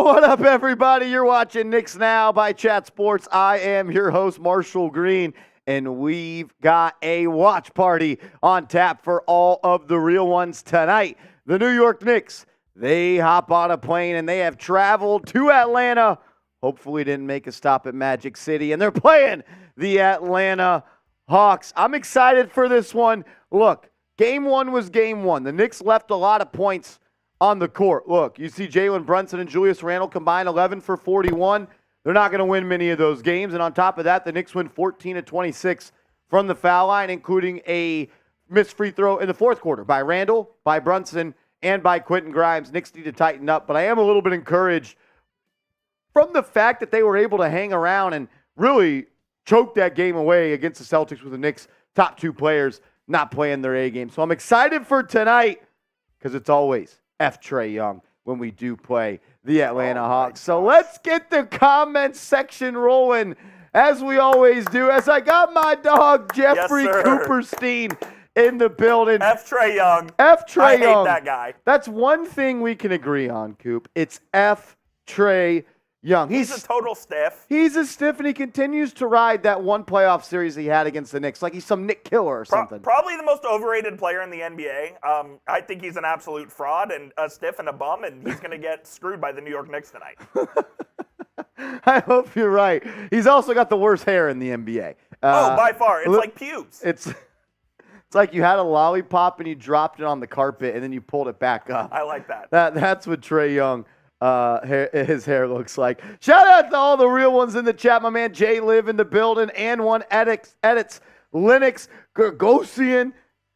What up, everybody? You're watching Knicks Now by Chat Sports. I am your host, Marshall Green, and we've got a watch party on tap for all of the real ones tonight. The New York Knicks, they hop on a plane, and they have traveled to Atlanta. Hopefully didn't make a stop at Magic City, and they're playing the Atlanta Hawks. I'm excited for this one. Look, game one was game one. The Knicks left a lot of points on the court. Look, you see Jalen, Brunson, and Julius Randle combined 11 for 41. They're not going to win many of those games. And on top of that, the Knicks win 14 of 26 from the foul line, including a missed free throw in the fourth quarter by Randle, by Brunson, and by Quentin Grimes. Knicks need to tighten up, but I am a little bit encouraged from the fact that they were able to hang around and really choke that game away against the Celtics with the Knicks' top two players not playing their A game. So I'm excited for tonight because it's always Trae Young when we do play the Atlanta Hawks. So let's get the comment section rolling as we always do. As I got my dog Jeffrey Cooperstein in the building. Trae Young. Trae Young. I hate that guy. That's one thing we can agree on, Coop. It's Trae Young. He's a total stiff. He's a stiff, and he continues to ride that one playoff series he had against the Knicks like he's some Nick Killer or something. Probably the most overrated player in the NBA. I think he's an absolute fraud and a stiff and a bum, and he's going to get screwed by the New York Knicks tonight. I hope you're right. He's also got the worst hair in the NBA. By far. It's like pubes. It's like you had a lollipop and you dropped it on the carpet and then you pulled it back up. I like that. That's what Trae Young his hair looks like. Shout out to all the real ones in the chat. My man Jay Live in the building. And one edits Linux, Gergosian,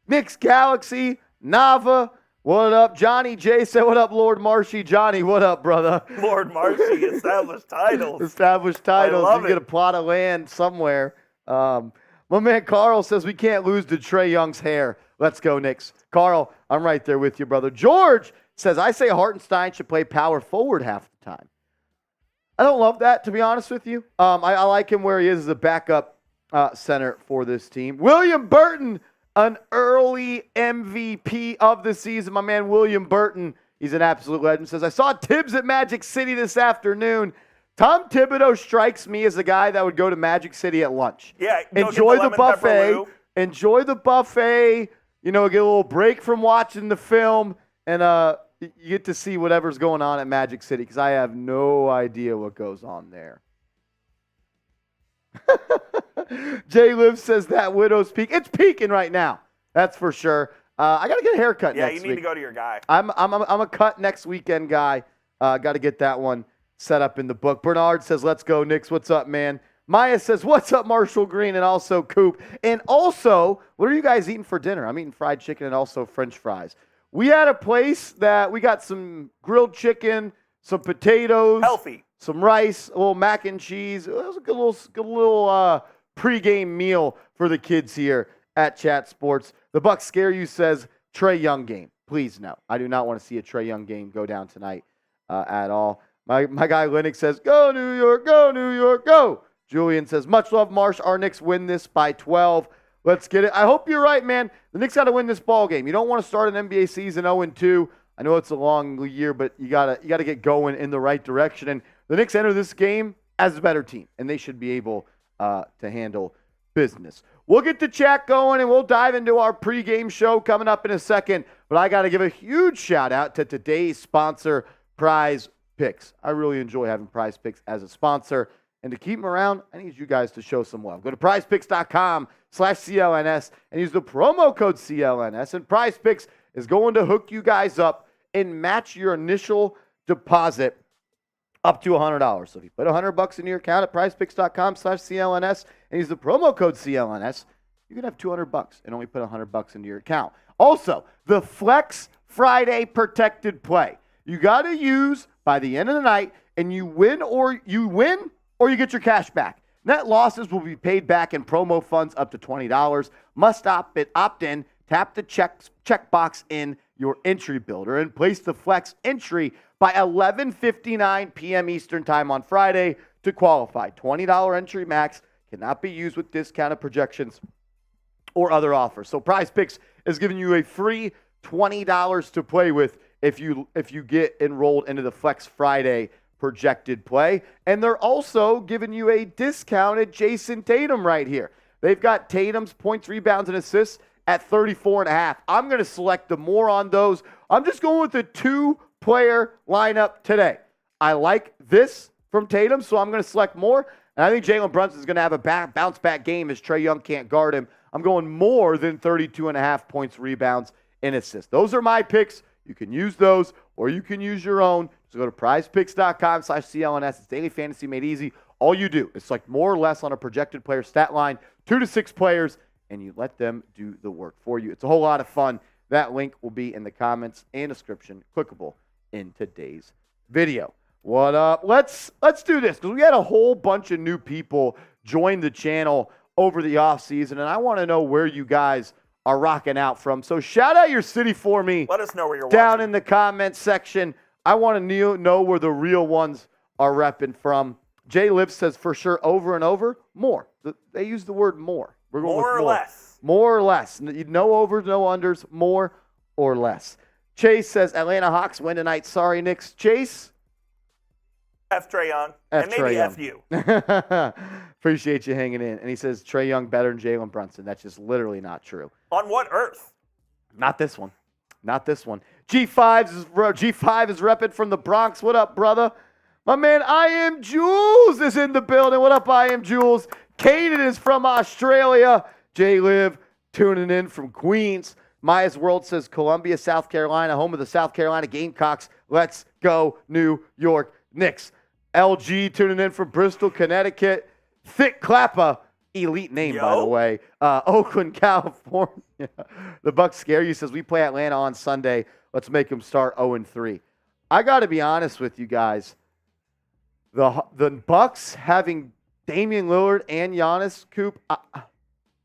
Knicks Galaxy, Nava. What up? Johnny J said, what up, Lord Marshy? Johnny, what up, brother? Lord Marshy, established titles. Established titles. I love you get a plot of land somewhere. My man Carl says we can't lose to Trae Young's hair. Let's go, Knicks. Carl, I'm right there with you, brother. George says, I say Hartenstein should play power forward half the time. I don't love that, to be honest with you. I like him where he is as a backup center for this team. William Burton, an early MVP of the season. My man William Burton, he's an absolute legend, says, I saw Tibbs at Magic City this afternoon. Tom Thibodeau strikes me as a guy that would go to Magic City at lunch. Yeah, enjoy the buffet. Enjoy the buffet. You know, get a little break from watching the film. And you get to see whatever's going on at Magic City because I have no idea what goes on there. Jay Liv says that Widow's Peak. It's peaking right now. That's for sure. I got to get a haircut next week. Yeah, you need to go to your guy. I'm a cut next weekend guy. Got to get that one set up in the book. Bernard says, let's go, Knicks. What's up, man? Maya says, what's up, Marshall Green, and also Coop. And also, what are you guys eating for dinner? I'm eating fried chicken and also French fries. We had a place that we got some grilled chicken, some potatoes, healthy, some rice, a little mac and cheese. It was a good little pregame meal for the kids here at Chat Sports. The Bucks Scare You says Trae Young game. Please no, I do not want to see a Trae Young game go down tonight at all. My guy Linux says go New York, go. Julian says much love, Marsh. Our Knicks win this by 12. Let's get it. I hope you're right, man. The Knicks got to win this ball game. You don't want to start an NBA season 0-2. I know it's a long year, but you gotta get going in the right direction. And the Knicks enter this game as a better team, and they should be able to handle business. We'll get the chat going, and we'll dive into our pregame show coming up in a second. But I got to give a huge shout-out to today's sponsor, Prize Picks. I really enjoy having Prize Picks as a sponsor. And to keep them around, I need you guys to show some love. Go to prizepicks.com/CLNS and use the promo code CLNS. And Prize Picks is going to hook you guys up and match your initial deposit up to $100. So if you put $100 into your account at prizepicks.com/CLNS and use the promo code CLNS, you can have $200 and only put $100 into your account. Also, the Flex Friday protected play. You got to use by the end of the night, and you win or you get your cash back. Net losses will be paid back in promo funds up to $20. Must opt in, tap the checkbox in your entry builder, and place the Flex entry by 11:59 p.m. Eastern Time on Friday to qualify. $20 entry max, cannot be used with discounted projections or other offers. So Prize Picks is giving you a free $20 to play with if you get enrolled into the Flex Friday projected play. And they're also giving you a discounted Jason Tatum right here. They've got Tatum's points, rebounds, and assists at 34.5. I'm going to select the more on those. I'm just going with the 2-player lineup today. I like this from Tatum, so I'm going to select more. And I think Jalen Brunson is going to have a bounce-back game as Trae Young can't guard him. I'm going more than 32.5 points, rebounds, and assists. Those are my picks. You can use those, or you can use your own. So go to prizepicks.com/CLNS. It's daily fantasy made easy. All you do is select more or less on a projected player stat line, 2 to 6 players, and you let them do the work for you. It's a whole lot of fun. That link will be in the comments and description, clickable in today's video. What up? Let's do this, because we had a whole bunch of new people join the channel over the offseason, and I want to know where you guys are rocking out from. So shout out your city for me. Let us know where you're down watching. In the comments section. I want to know where the real ones are repping from. Jay Liv says for sure over and over, more. They use the word more. We're going more with or less. More or less. No overs, no unders, more or less. Chase says Atlanta Hawks win tonight. Sorry, Knicks. Chase? F Trae Young. And maybe F you. Appreciate you hanging in. And he says Trae Young better than Jalen Brunson. That's just literally not true. On what earth? Not this one. Not this one. G5 is repping from the Bronx. What up, brother? My man, I Am Jules is in the building. What up, I Am Jules? Caden is from Australia. J Liv tuning in from Queens. Maya's World says Columbia, South Carolina, home of the South Carolina Gamecocks. Let's go, New York Knicks. LG tuning in from Bristol, Connecticut. Thick Clapper, elite name, by the way. Oakland, California. The Bucks scare you says we play Atlanta on Sunday. Let's make them start 0-3. I got to be honest with you guys. The Bucks having Damian Lillard and Giannis, Coop,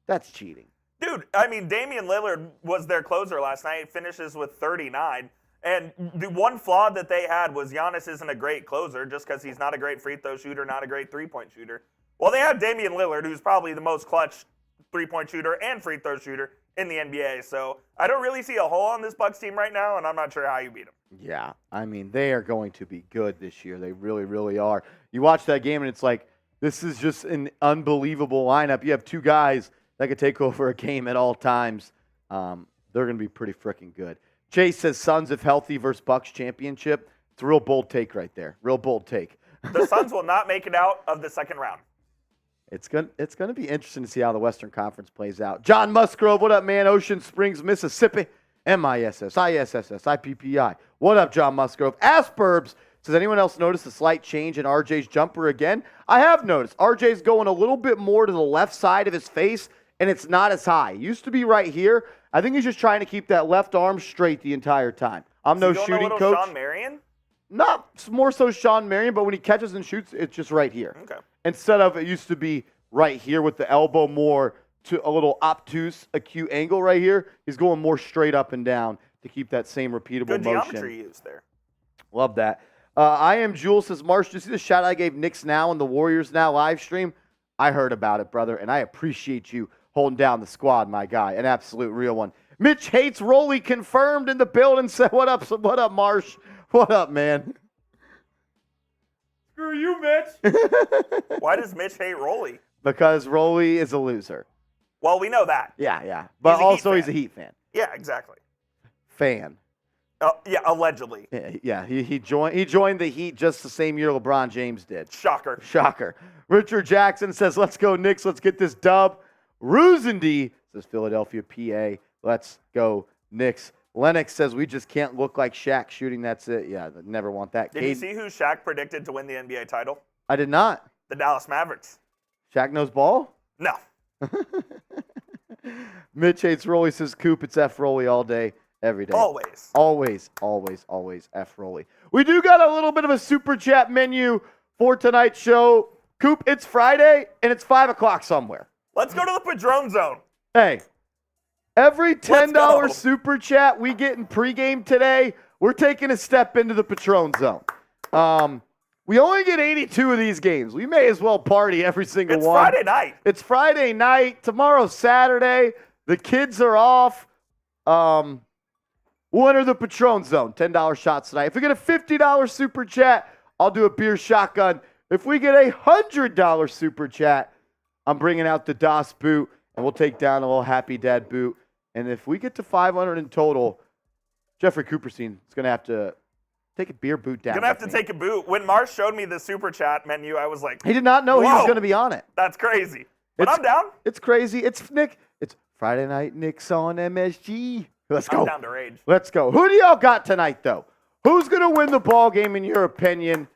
that's cheating. Dude, I mean, Damian Lillard was their closer last night. Finishes with 39. And the one flaw that they had was Giannis isn't a great closer just because he's not a great free throw shooter, not a great three-point shooter. Well, they have Damian Lillard, who's probably the most clutch three-point shooter and free throw shooter in the NBA. So I don't really see a hole on this Bucks team right now, and I'm not sure how you beat them. Yeah, I mean, they are going to be good this year. They really, really are. You watch that game, and it's like, this is just an unbelievable lineup. You have 2 guys that could take over a game at all times. They're going to be pretty freaking good. Chase says Suns if healthy versus Bucks championship. It's a real bold take right there. Real bold take. The Suns will not make it out of the second round. It's gonna be interesting to see how the Western Conference plays out. John Musgrove, what up, man? Ocean Springs, Mississippi. MISSISSIPPI. What up, John Musgrove? Asperbs says, anyone else notice a slight change in RJ's jumper again? I have noticed. RJ's going a little bit more to the left side of his face, and it's not as high. It used to be right here. I think he's just trying to keep that left arm straight the entire time. I'm no shooting coach. Sean Marion? Not more so Sean Marion, but when he catches and shoots, it's just right here. Okay. Instead of it used to be right here with the elbow more to a little obtuse, acute angle right here. He's going more straight up and down to keep that same repeatable Good motion. geometry used there. Love that. I Am Jules says, Marsh, did you see the shout I gave Knicks Now and the Warriors Now live stream? I heard about it, brother, and I appreciate you holding down the squad, my guy. An absolute real one. Mitch Hates Rolly confirmed in the building. Said, what up, Marsh? What up, man? Screw you, Mitch. Why does Mitch hate Rolly? Because Rolly is a loser. Well, we know that. Yeah. But also he's a Heat fan. Yeah, exactly. Fan. Yeah, allegedly. Yeah. He joined the Heat just the same year LeBron James did. Shocker. Richard Jackson says, let's go Knicks. Let's get this dub. Rusendy says, Philadelphia, PA. Let's go Knicks. Lennox says, we just can't look like Shaq shooting. That's it. Yeah, never want that. Did you see who Shaq predicted to win the NBA title? I did not. The Dallas Mavericks. Shaq knows ball? No. Mitch Hates Rolly says, Coop, it's F Rolly all day, every day. Always F Rolly. We do got a little bit of a super chat menu for tonight's show. Coop, it's Friday, and it's 5 o'clock somewhere. Let's go to the Padrone Zone. Hey, every $10 super chat we get in pregame today, we're taking a step into the Patron Zone. We only get 82 of these games. We may as well party every single one. It's Friday night. It's Friday night. Tomorrow's Saturday. The kids are off. We'll enter the Patron Zone. $10 shots tonight. If we get a $50 super chat I'll do a beer shotgun. If we get $100 super chat, I'm bringing out the DOS boot, and we'll take down a little Happy Dad boot. And if we get to 500 in total, Jeffrey Cooperstein is going to have to take a beer boot down. You're going to have to take a boot. When Mars showed me the super chat menu, I was like, he did not know he was going to be on it. That's crazy. But I'm down. It's crazy. It's Nick. It's Friday Night Knicks on MSG. Let's go. I'm down to rage. Let's go. Who do y'all got tonight, though? Who's going to win the ball game in your opinion?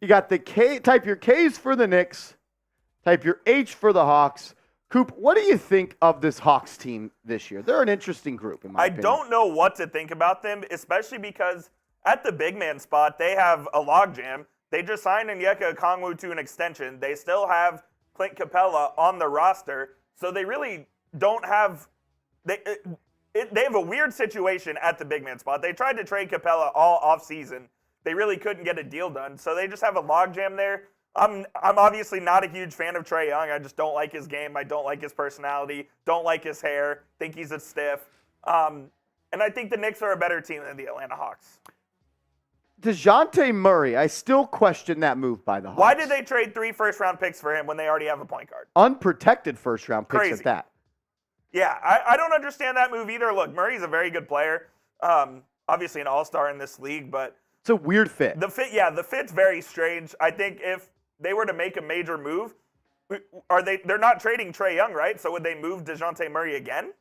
You got the K. Type your K's for the Knicks. Type your H for the Hawks. Coop, what do you think of this Hawks team this year? They're an interesting group, in my opinion. I don't know what to think about them, especially because at the big man spot, they have a logjam. They just signed Onyeka Okongwu to an extension. They still have Clint Capella on the roster. So they really don't have they have a weird situation at the big man spot. They tried to trade Capella all offseason. They really couldn't get a deal done. So they just have a logjam there. I'm obviously not a huge fan of Trae Young. I just don't like his game. I don't like his personality. Don't like his hair. Think he's a stiff. And I think the Knicks are a better team than the Atlanta Hawks. DeJounte Murray, I still question that move by the Hawks. Why did they trade 3 first-round picks for him when they already have a point guard? Unprotected first-round picks Crazy. at that. Yeah, I don't understand that move either. Look, Murray's a very good player. Obviously an all-star in this league, but it's a weird fit. The fit's very strange. I think if they were to make a major move, they're not trading Trae Young, right? So would they move DeJounte Murray again?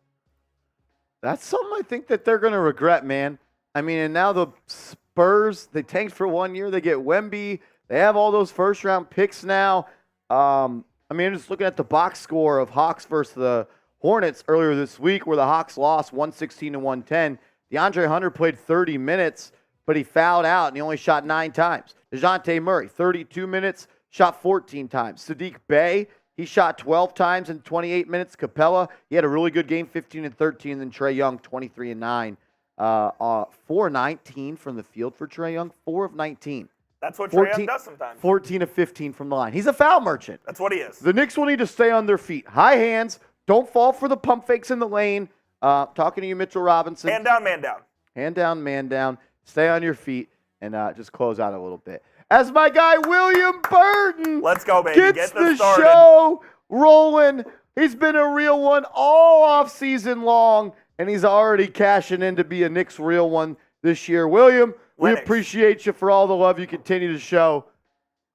That's something I think that they're going to regret, man. I mean, and now the Spurs, they tanked for 1 year. They get Wemby. They have all those first-round picks now. I mean, just looking at the box score of Hawks versus the Hornets earlier this week, where the Hawks lost 116-110. DeAndre Hunter played 30 minutes, but he fouled out, and he only shot 9 times. DeJounte Murray, 32 minutes, shot 14 times. Sadiq Bey, he shot 12 times in 28 minutes. Capella, he had a really good game, 15-13. Then Trae Young, 23-9. 4-19 from the field for Trae Young, 4 of 19. That's what Trae Young does sometimes. 14 of 15 from the line. He's a foul merchant. That's what he is. The Knicks will need to stay on their feet. High hands. Don't fall for the pump fakes in the lane. Talking to you, Mitchell Robinson. Hand down, man down. Hand down, man down. Stay on your feet and just close out a little bit. As my guy William Burton Let's go, baby. gets Get the this started. show rolling. He's been a real one all off season long, and he's already cashing in to be a Knicks real one this year. William, we Lennox. appreciate you for all the love you continue to show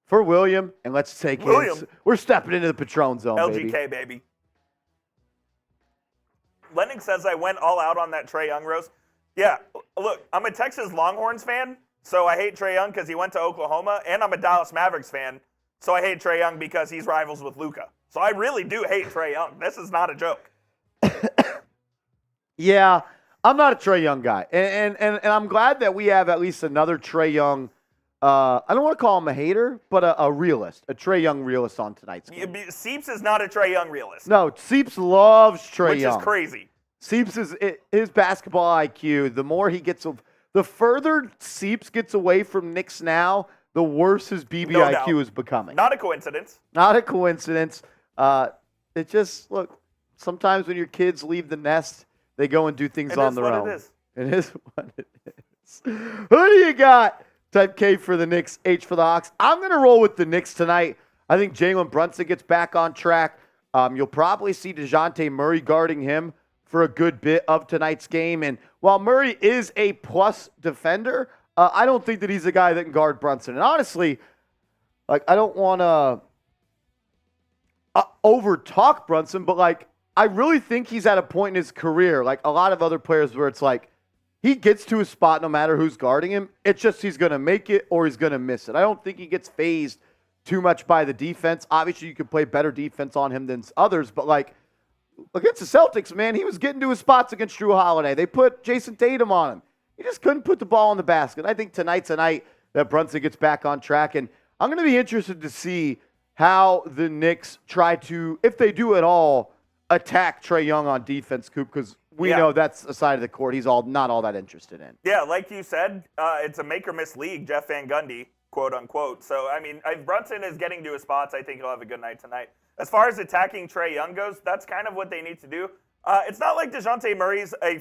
for William, and let's take it. We're stepping into the Patron zone, LGK, baby. Lennox says I went all out on that Trae Young roast. Yeah, look, I'm a Texas Longhorns fan, so I hate Trae Young because he went to Oklahoma, and I'm a Dallas Mavericks fan, so I hate Trae Young because he's rivals with Luka. So I really do hate Trae Young. This is not a joke. Yeah, I'm not a Trae Young guy, and I'm glad that we have at least another Trae Young. I don't want to call him a hater, but a realist, a Trae Young realist on tonight's game. Seeps is not a Trae Young realist. No, Seeps loves Trae Young. Which is crazy. Seeps is his basketball IQ. The more he gets, the further Seeps gets away from Knicks Now, the worse his BBIQ is becoming. Not a coincidence. Not a coincidence. It just look. Sometimes when your kids leave the nest, they go and do things on their own. It is It is what it is. Who do you got? Type K for the Knicks, H for the Hawks. I'm going to roll with the Knicks tonight. I think Jalen Brunson gets back on track. You'll probably see DeJounte Murray guarding him for a good bit of tonight's game. And while Murray is a plus defender, I don't think that he's a guy that can guard Brunson. And honestly, like, I don't want to over-talk Brunson, but, like, I really think he's at a point in his career, like a lot of other players, where it's like, he gets to his spot no matter who's guarding him. It's just he's going to make it or he's going to miss it. I don't think he gets fazed too much by the defense. Obviously, you could play better defense on him than others, but like against the Celtics, man, he was getting to his spots against Drew Holiday. They put Jason Tatum on him. He just couldn't put the ball in the basket. I think tonight's a night that Brunson gets back on track, and I'm going to be interested to see how the Knicks try to, if they do at all, attack Trae Young on defense, Coop, because we know that's a side of the court he's not all that interested in. Yeah, like you said, it's a make-or-miss league, Jeff Van Gundy, quote-unquote. So, I mean, if Brunson is getting to his spots, I think he'll have a good night tonight. As far as attacking Trae Young goes, that's kind of what they need to do. It's not like DeJounte Murray's a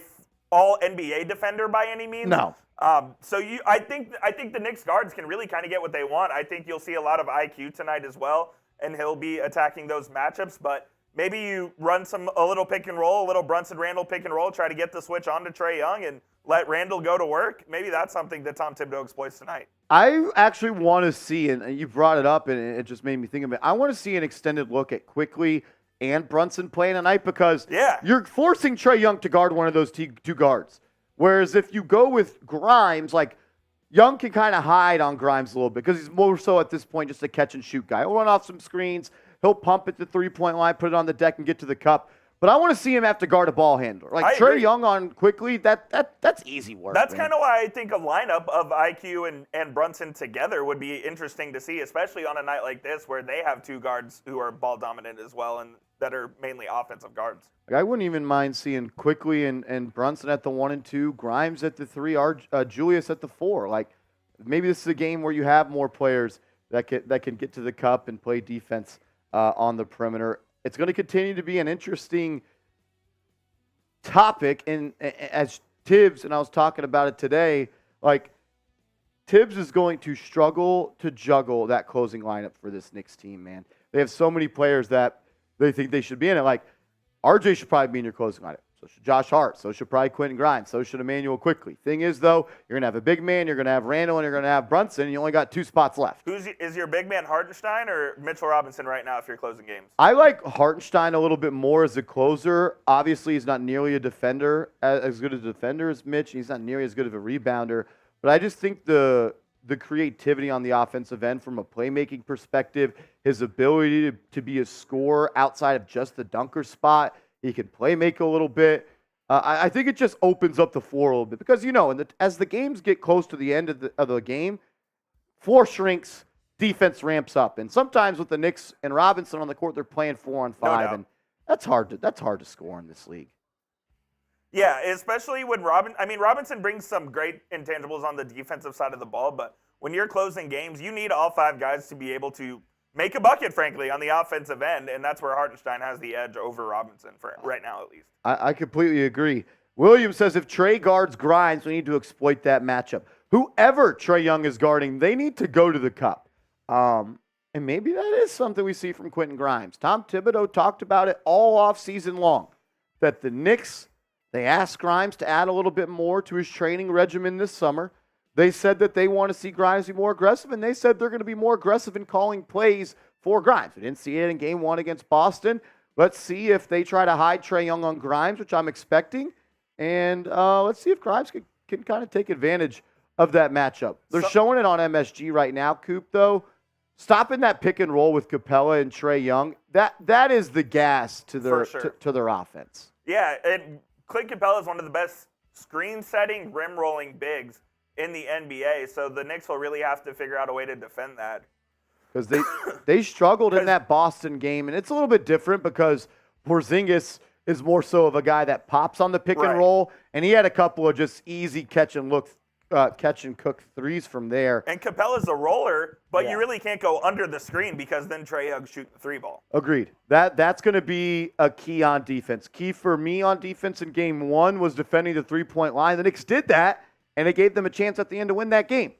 all-NBA defender by any means. No. I think the Knicks guards can really kind of get what they want. I think you'll see a lot of IQ tonight as well, and he'll be attacking those matchups. But maybe you run a little pick and roll, a little Brunson Randall pick and roll, try to get the switch onto Trae Young and let Randall go to work. Maybe that's something that Tom Thibodeau exploits tonight. I actually want to see, and you brought it up, and it just made me think of it. I want to see an extended look at Quickly and Brunson playing tonight because you're forcing Trae Young to guard one of those two guards. Whereas if you go with Grimes, like Young can kind of hide on Grimes a little bit because he's more so at this point just a catch and shoot guy. He'll run off some screens, he'll pump at the 3-point line, put it on the deck, and get to the cup. But I want to see him have to guard a ball handler. Like Trae Young on Quickly, that's easy work. That's kind of why I think a lineup of IQ and Brunson together would be interesting to see, especially on a night like this where they have two guards who are ball dominant as well and that are mainly offensive guards. Like I wouldn't even mind seeing Quickly and Brunson at the 1 and 2, Grimes at the 3, Julius at the 4. Like maybe this is a game where you have more players that can get to the cup and play defense on the perimeter. It's going to continue to be an interesting topic, and as Tibbs, and I was talking about it today, like Tibbs is going to struggle to juggle that closing lineup for this Knicks team, man. They have so many players that they think they should be in it. Like RJ should probably be in your closing lineup. So should Josh Hart. So should probably Quentin Grimes. So should Emmanuel Quickly. Thing is, though, you're going to have a big man, you're going to have Randall, and you're going to have Brunson, and you only got 2 spots left. Is your big man Hartenstein or Mitchell Robinson right now if you're closing games? I like Hartenstein a little bit more as a closer. Obviously, he's not nearly a defender, as good a defender as Mitch. He's not nearly as good of a rebounder. But I just think the creativity on the offensive end from a playmaking perspective, his ability to be a scorer outside of just the dunker spot, he can play make a little bit. I think it just opens up the floor a little bit because, as the games get close to the end of the game, floor shrinks, defense ramps up. And sometimes with the Knicks and Robinson on the court, they're playing 4-on-5, and that's hard to score in this league. Yeah, especially when Robinson brings some great intangibles on the defensive side of the ball, but when you're closing games, you need all 5 guys to be able to make a bucket, frankly, on the offensive end, and that's where Hartenstein has the edge over Robinson for right now, at least. I completely agree. Williams says if Trae guards Grimes, we need to exploit that matchup. Whoever Trae Young is guarding, they need to go to the cup. And maybe that is something we see from Quentin Grimes. Tom Thibodeau talked about it all off season long, that the Knicks, they asked Grimes to add a little bit more to his training regimen this summer. They said that they want to see Grimes be more aggressive, and they said they're going to be more aggressive in calling plays for Grimes. We didn't see it in Game 1 against Boston. Let's see if they try to hide Trae Young on Grimes, which I'm expecting. And let's see if Grimes can kind of take advantage of that matchup. They're showing it on MSG right now, Coop, though. Stopping that pick and roll with Capella and Trae Young, that is the gas to their to their offense. Yeah, and Clint Capella is one of the best screen-setting, rim-rolling bigs in the NBA, so the Knicks will really have to figure out a way to defend that. Because they struggled in that Boston game, and it's a little bit different because Porzingis is more so of a guy that pops on the pick and roll, and he had a couple of just easy catch and cook threes from there. And Capella's a roller, but you really can't go under the screen because then Trae Young shoot the 3-ball. Agreed. That's going to be a key on defense. Key for me on defense in Game 1 was defending the 3-point line. The Knicks did that, and it gave them a chance at the end to win that game.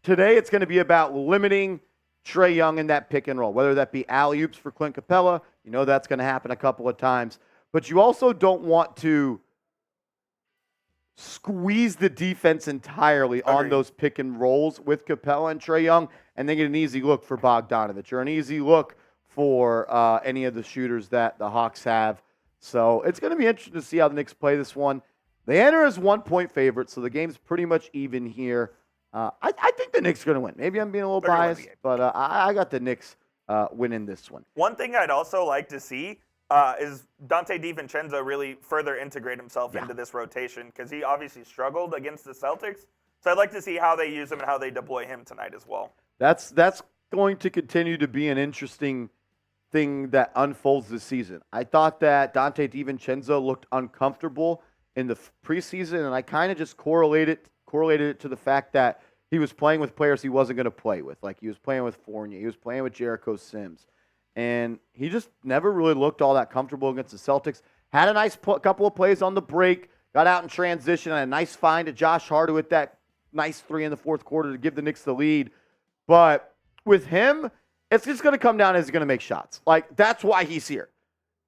Today, it's going to be about limiting Trae Young in that pick and roll, whether that be alley-oops for Clint Capella. You know that's going to happen a couple of times. But you also don't want to squeeze the defense entirely on those pick and rolls with Capella and Trae Young, and then get an easy look for Bogdanovich or an easy look for any of the shooters that the Hawks have. So it's going to be interesting to see how the Knicks play this one. They enter as 1-point favorites, so the game's pretty much even here. I think the Knicks are going to win. Maybe I'm being a little biased, but I got the Knicks winning this one. One thing I'd also like to see is Dante DiVincenzo really further integrate himself into this rotation because he obviously struggled against the Celtics. So I'd like to see how they use him and how they deploy him tonight as well. That's going to continue to be an interesting thing that unfolds this season. I thought that Dante DiVincenzo looked uncomfortable in the preseason, and I kind of just correlated it to the fact that he was playing with players he wasn't going to play with. Like he was playing with Fournier. He was playing with Jericho Sims. And he just never really looked all that comfortable against the Celtics. Had a nice couple of plays on the break. got out in transition, and a nice find to Josh Hart with that nice 3 in the fourth quarter to give the Knicks the lead. But with him, it's just going to come down as he's going to make shots. Like, that's why he's here.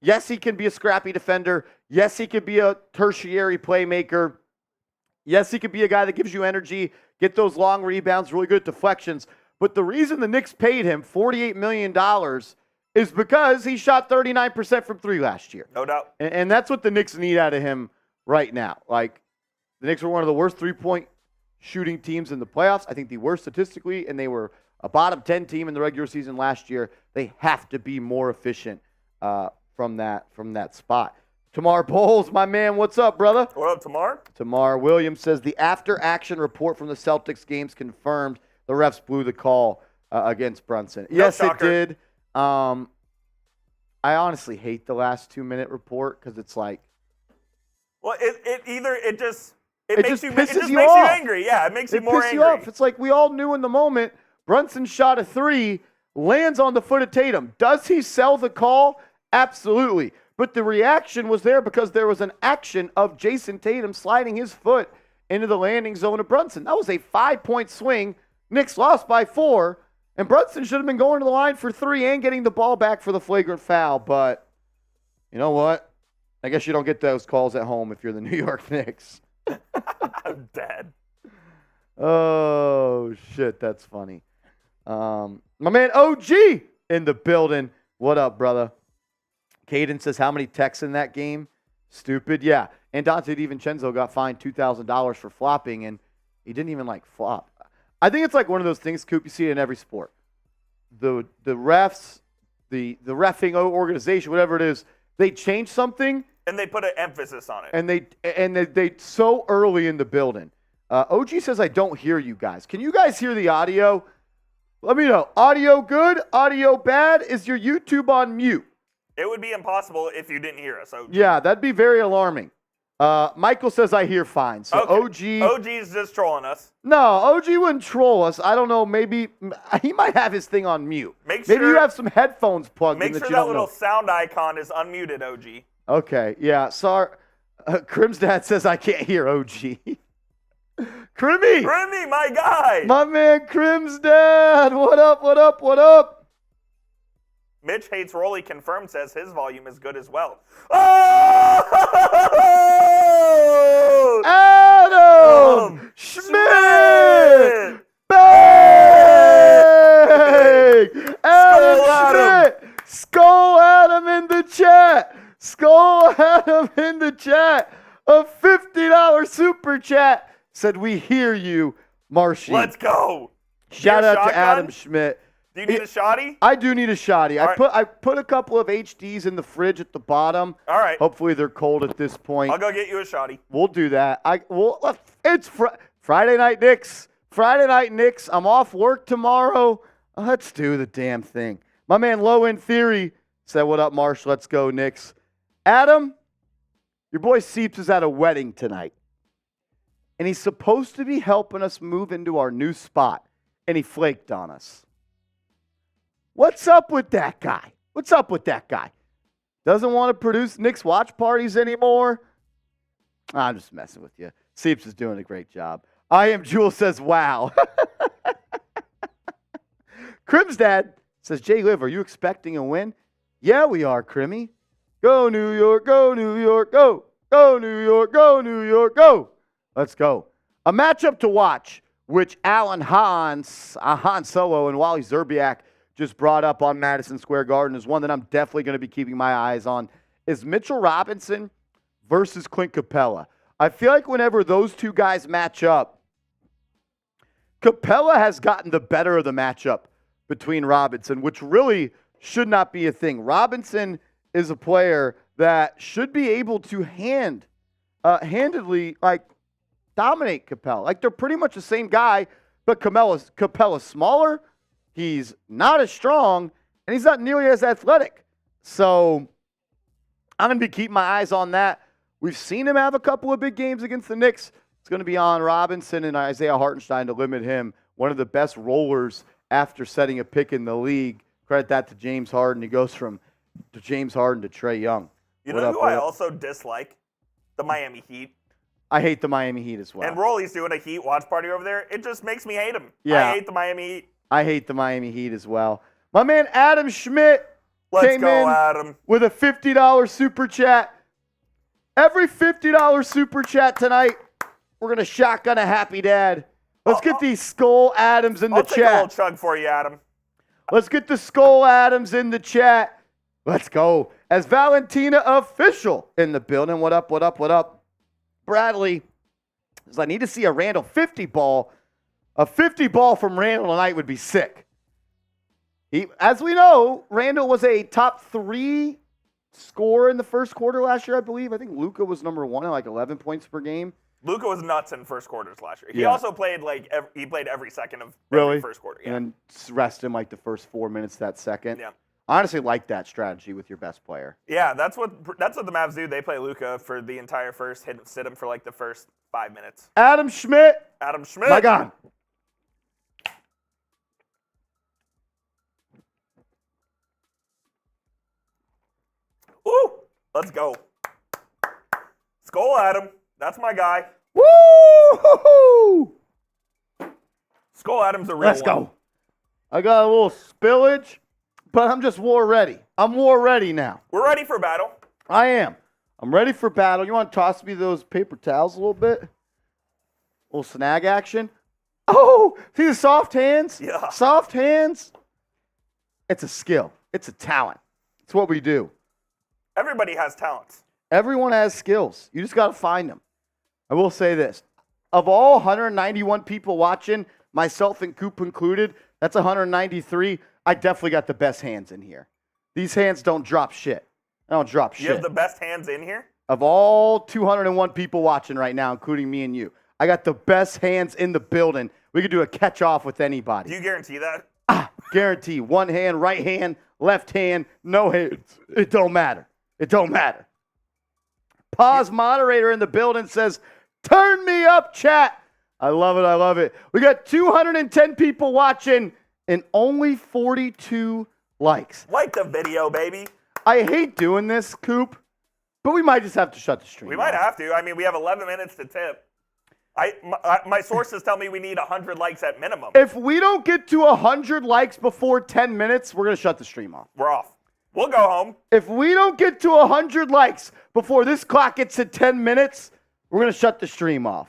Yes, he can be a scrappy defender. Yes, he could be a tertiary playmaker. Yes, he could be a guy that gives you energy, get those long rebounds, really good deflections. But the reason the Knicks paid him $48 million is because he shot 39% from 3 last year. No doubt. And that's what the Knicks need out of him right now. Like, the Knicks were one of the worst three-point shooting teams in the playoffs. I think the worst statistically, and they were a bottom 10 team in the regular season last year. They have to be more efficient from that spot. Tamar Bowles, my man, what's up, brother? What up, Tamar? Tamar Williams says the after-action report from the Celtics games confirmed the refs blew the call against Brunson. Yes, shocker. it did. I honestly hate the last 2-minute report because it's like, well, it just makes pisses you you off. angry. Yeah, it makes you more pisses angry. you off. It's like we all knew in the moment. Brunson shot a 3, lands on the foot of Tatum. Does he sell the call? Absolutely. But the reaction was there because there was an action of Jason Tatum sliding his foot into the landing zone of Brunson. That was a 5-point swing. Knicks lost by 4, and Brunson should have been going to the line for 3 and getting the ball back for the flagrant foul. But you know what? I guess you don't get those calls at home if you're the New York Knicks. I'm dead. Oh, shit, that's funny. My man OG in the building. What up, brother? Caden says, how many techs in that game? Stupid. Yeah. And Dante DiVincenzo got fined $2,000 for flopping, and he didn't even, flop. I think it's like one of those things, Coop, you see it in every sport. The refs, the reffing organization, whatever it is, they change something. And they put an emphasis on it. And they so early in the building. OG says, I don't hear you guys. Can you guys hear the audio? Let me know. Audio good? Audio bad? Is your YouTube on mute? It would be impossible if you didn't hear us, OG. Yeah, that'd be very alarming. Michael says, I hear fine. So okay. OG's just trolling us. No, OG wouldn't troll us. I don't know. Maybe he might have his thing on mute. Maybe you have some headphones plugged in. Make sure that little sound icon is unmuted, OG. Okay, yeah. Sorry. Crim's dad says, I can't hear OG. Crimmy, my guy. My man Crim's dad. What up, what up, what up? Mitch hates Rolly confirmed says his volume is good as well. Oh! Adam Schmidt! Bang! Adam Schmidt! Skull Adam in the chat! Skull Adam in the chat! A $50 super chat said, we hear you, Marshy. Let's go. Shout out to Adam Schmidt. Do you need a shotty? I do need a shotty. Right. I put a couple of HDs in the fridge at the bottom. All right. Hopefully they're cold at this point. I'll go get you a shotty. We'll do that. It's Friday night Knicks. Friday night Knicks. I'm off work tomorrow. Let's do the damn thing. My man Low in Theory said, what up, Marsh? Let's go, Knicks. Adam, your boy Seeps is at a wedding tonight. And he's supposed to be helping us move into our new spot. And he flaked on us. What's up with that guy? What's up with that guy? Doesn't want to produce Knicks watch parties anymore? I'm just messing with you. Seeps is doing a great job. I am Jewel says, wow. Crim's dad says, Jay Liv, are you expecting a win? Yeah, we are, Crimmy. Go New York, go New York, go. Go New York, go New York, go. Let's go. A matchup to watch, which Alan Han Solo and Wally Zerbiak just brought up on Madison Square Garden, is one that I'm definitely going to be keeping my eyes on, is Mitchell Robinson versus Clint Capella. I feel like whenever those two guys match up, Capella has gotten the better of the matchup between Robinson, which really should not be a thing. Robinson is a player that should be able to handedly dominate Capella. Like, they're pretty much the same guy, but Capella's smaller. He's not as strong, and he's not nearly as athletic. So I'm going to be keeping my eyes on that. We've seen him have a couple of big games against the Knicks. It's going to be on Robinson and Isaiah Hartenstein to limit him. One of the best rollers after setting a pick in the league. Credit that to James Harden. He goes from James Harden to Trae Young. You know who I also dislike? The Miami Heat. I hate the Miami Heat as well. And Rolly's doing a Heat watch party over there. It just makes me hate him. Yeah. I hate the Miami Heat. I hate the Miami Heat as well. My man Adam Schmidt came in Adam. with a $50 super chat. Every $50 super chat tonight, we're going to shotgun a happy dad. Let's get these Skull Adams in the I'll take a little chat. chug for you, Adam. Let's get the Skull Adams in the chat. Let's go. As Valentina Official in the building. What up, what up, what up? Bradley says, I need to see a Randall 50 ball. A 50 ball from Randall tonight would be sick. As we know, Randall was a top 3 scorer in the first quarter last year, I believe. I think Luka was number 1 at like 11 points per game. Luka was nuts in first quarters last year. He Yeah. also played he played every second of every first quarter. Yeah. And rest in like the first 4 minutes that second. Yeah. I honestly like that strategy with your best player. Yeah, that's what the Mavs do. They play Luka for the entire first, sit him for like the first 5 minutes. Adam Schmidt. Adam Schmidt. My God. Woo! Let's go. Skull Adam. That's my guy. Woo! Skull Adam's a real Let's one. go. I got a little spillage, but I'm just war ready. I'm war ready now. We're ready for battle. I am. I'm ready for battle. You want to toss me those paper towels a little bit? A little snag action. Oh, see the soft hands? Yeah. Soft hands. It's a skill. It's a talent. It's what we do. Everybody has talents. Everyone has skills. You just got to find them. I will say this. Of all 191 people watching, myself and Coop included, that's 193. I definitely got the best hands in here. These hands don't drop shit. I don't drop shit. You have the best hands in here? Of all 201 people watching right now, including me and you, I got the best hands in the building. We could do a catch-off with anybody. Do you guarantee that? Guarantee. One hand, right hand, left hand, no hands. It don't matter. It don't matter. Pause moderator in the building says, turn me up, chat. I love it. I love it. We got 210 people watching and only 42 likes. Like the video, baby. I hate doing this, Coop, but we might just have to shut the stream. We might have to. I mean, we have 11 minutes to tip. My sources tell me we need 100 likes at minimum. If we don't get to 100 likes before 10 minutes, we're going to shut the stream off. We're off. We'll go home. If we don't get to 100 likes before this clock gets to 10 minutes, we're going to shut the stream off.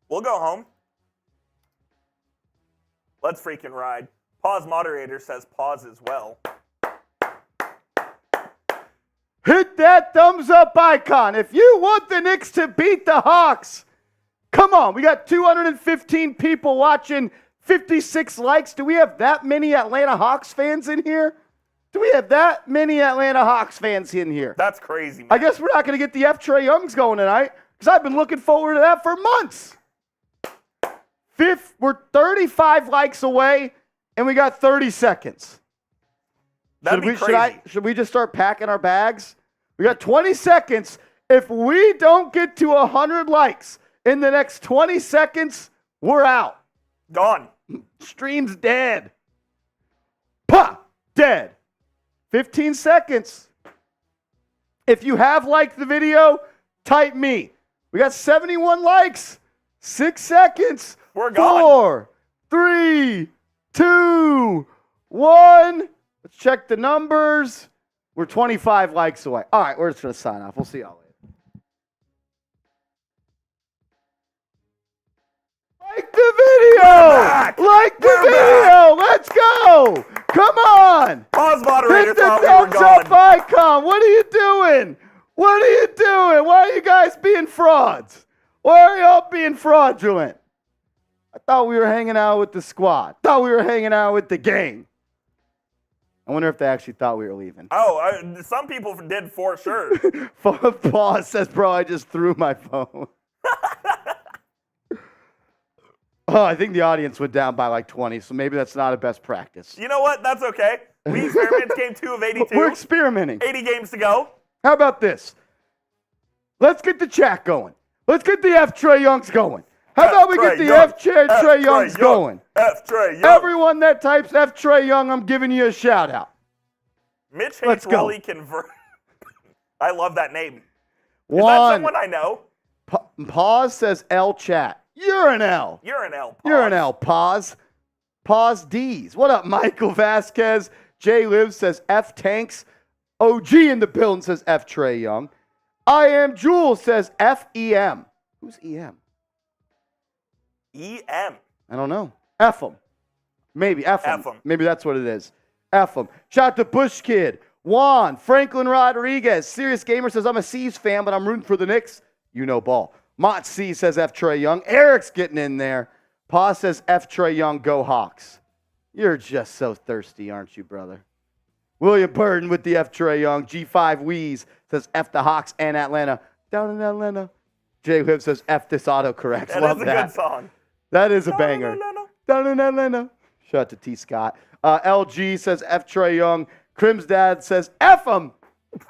We'll go home. Let's freaking ride. Pause moderator says pause as well. Hit that thumbs up icon. If you want the Knicks to beat the Hawks, come on. We got 215 people watching, 56 likes. Do we have that many Atlanta Hawks fans in here? Do we have that many Atlanta Hawks fans in here? That's crazy, man. I guess we're not going to get the Trae Youngs going tonight because I've been looking forward to that for months. We're 35 likes away, and we got 30 seconds. That'd be crazy. Should we just start packing our bags? We got 20 seconds. If we don't get to 100 likes in the next 20 seconds, we're out. Gone. Stream's dead. Pah! Dead. 15 seconds. If you have liked the video, type me. We got 71 likes. 6 seconds. We're gone. 4, 3, 2, 1. Let's check the numbers. We're 25 likes away. All right, we're just going to sign off. We'll see y'all later. Like the video! Like the video! Let's go! Come on! Pause moderator Hit the thought we thumbs were up gone. icon! What are you doing? What are you doing? Why are you guys being frauds? Why are y'all being fraudulent? I thought we were hanging out with the squad. Thought we were hanging out with the gang. I wonder if they actually thought we were leaving. Oh, some people did for sure. Paul says, bro, I just threw my phone. Oh, I think the audience went down by like 20, so maybe that's not a best practice. You know what? That's okay. We experimented game 2 of 82. We're experimenting. 80 games to go. How about this? Let's get the chat going. Let's get the Trae Youngs going. How about we get the Trae Youngs going? Trae Young. Everyone that types Trae Young, I'm giving you a shout out. Mitch Let's hates go. Rolly convert. I love that name. Is that someone I know? Pause says L chat. You're an L. You're an L. Pause. You're an L. Pause. Pause D's. What up, Michael Vasquez? Jay Liv says F Tanks. OG in the building says F Trae Young. I am Jules says F EM. Who's EM? EM. I don't know. F 'em. Maybe F 'em. F 'em. Maybe that's what it is. F 'em. Shout out to Bush Kid. Juan. Franklin Rodriguez. Serious Gamer says I'm a C's fan, but I'm rooting for the Knicks. You know ball. Mont C says F Trae Young. Eric's getting in there. Pa says F Trae Young. Go Hawks. You're just so thirsty, aren't you, brother? William Burton with the F Trae Young. G5 Wheeze says F the Hawks and Atlanta. Down in Atlanta. Jay Liv says F this autocorrects. Love that. That is a good song. That is a banger. Down in Atlanta. Shout out to T. Scott. LG says F Trae Young. Crim's dad says F him.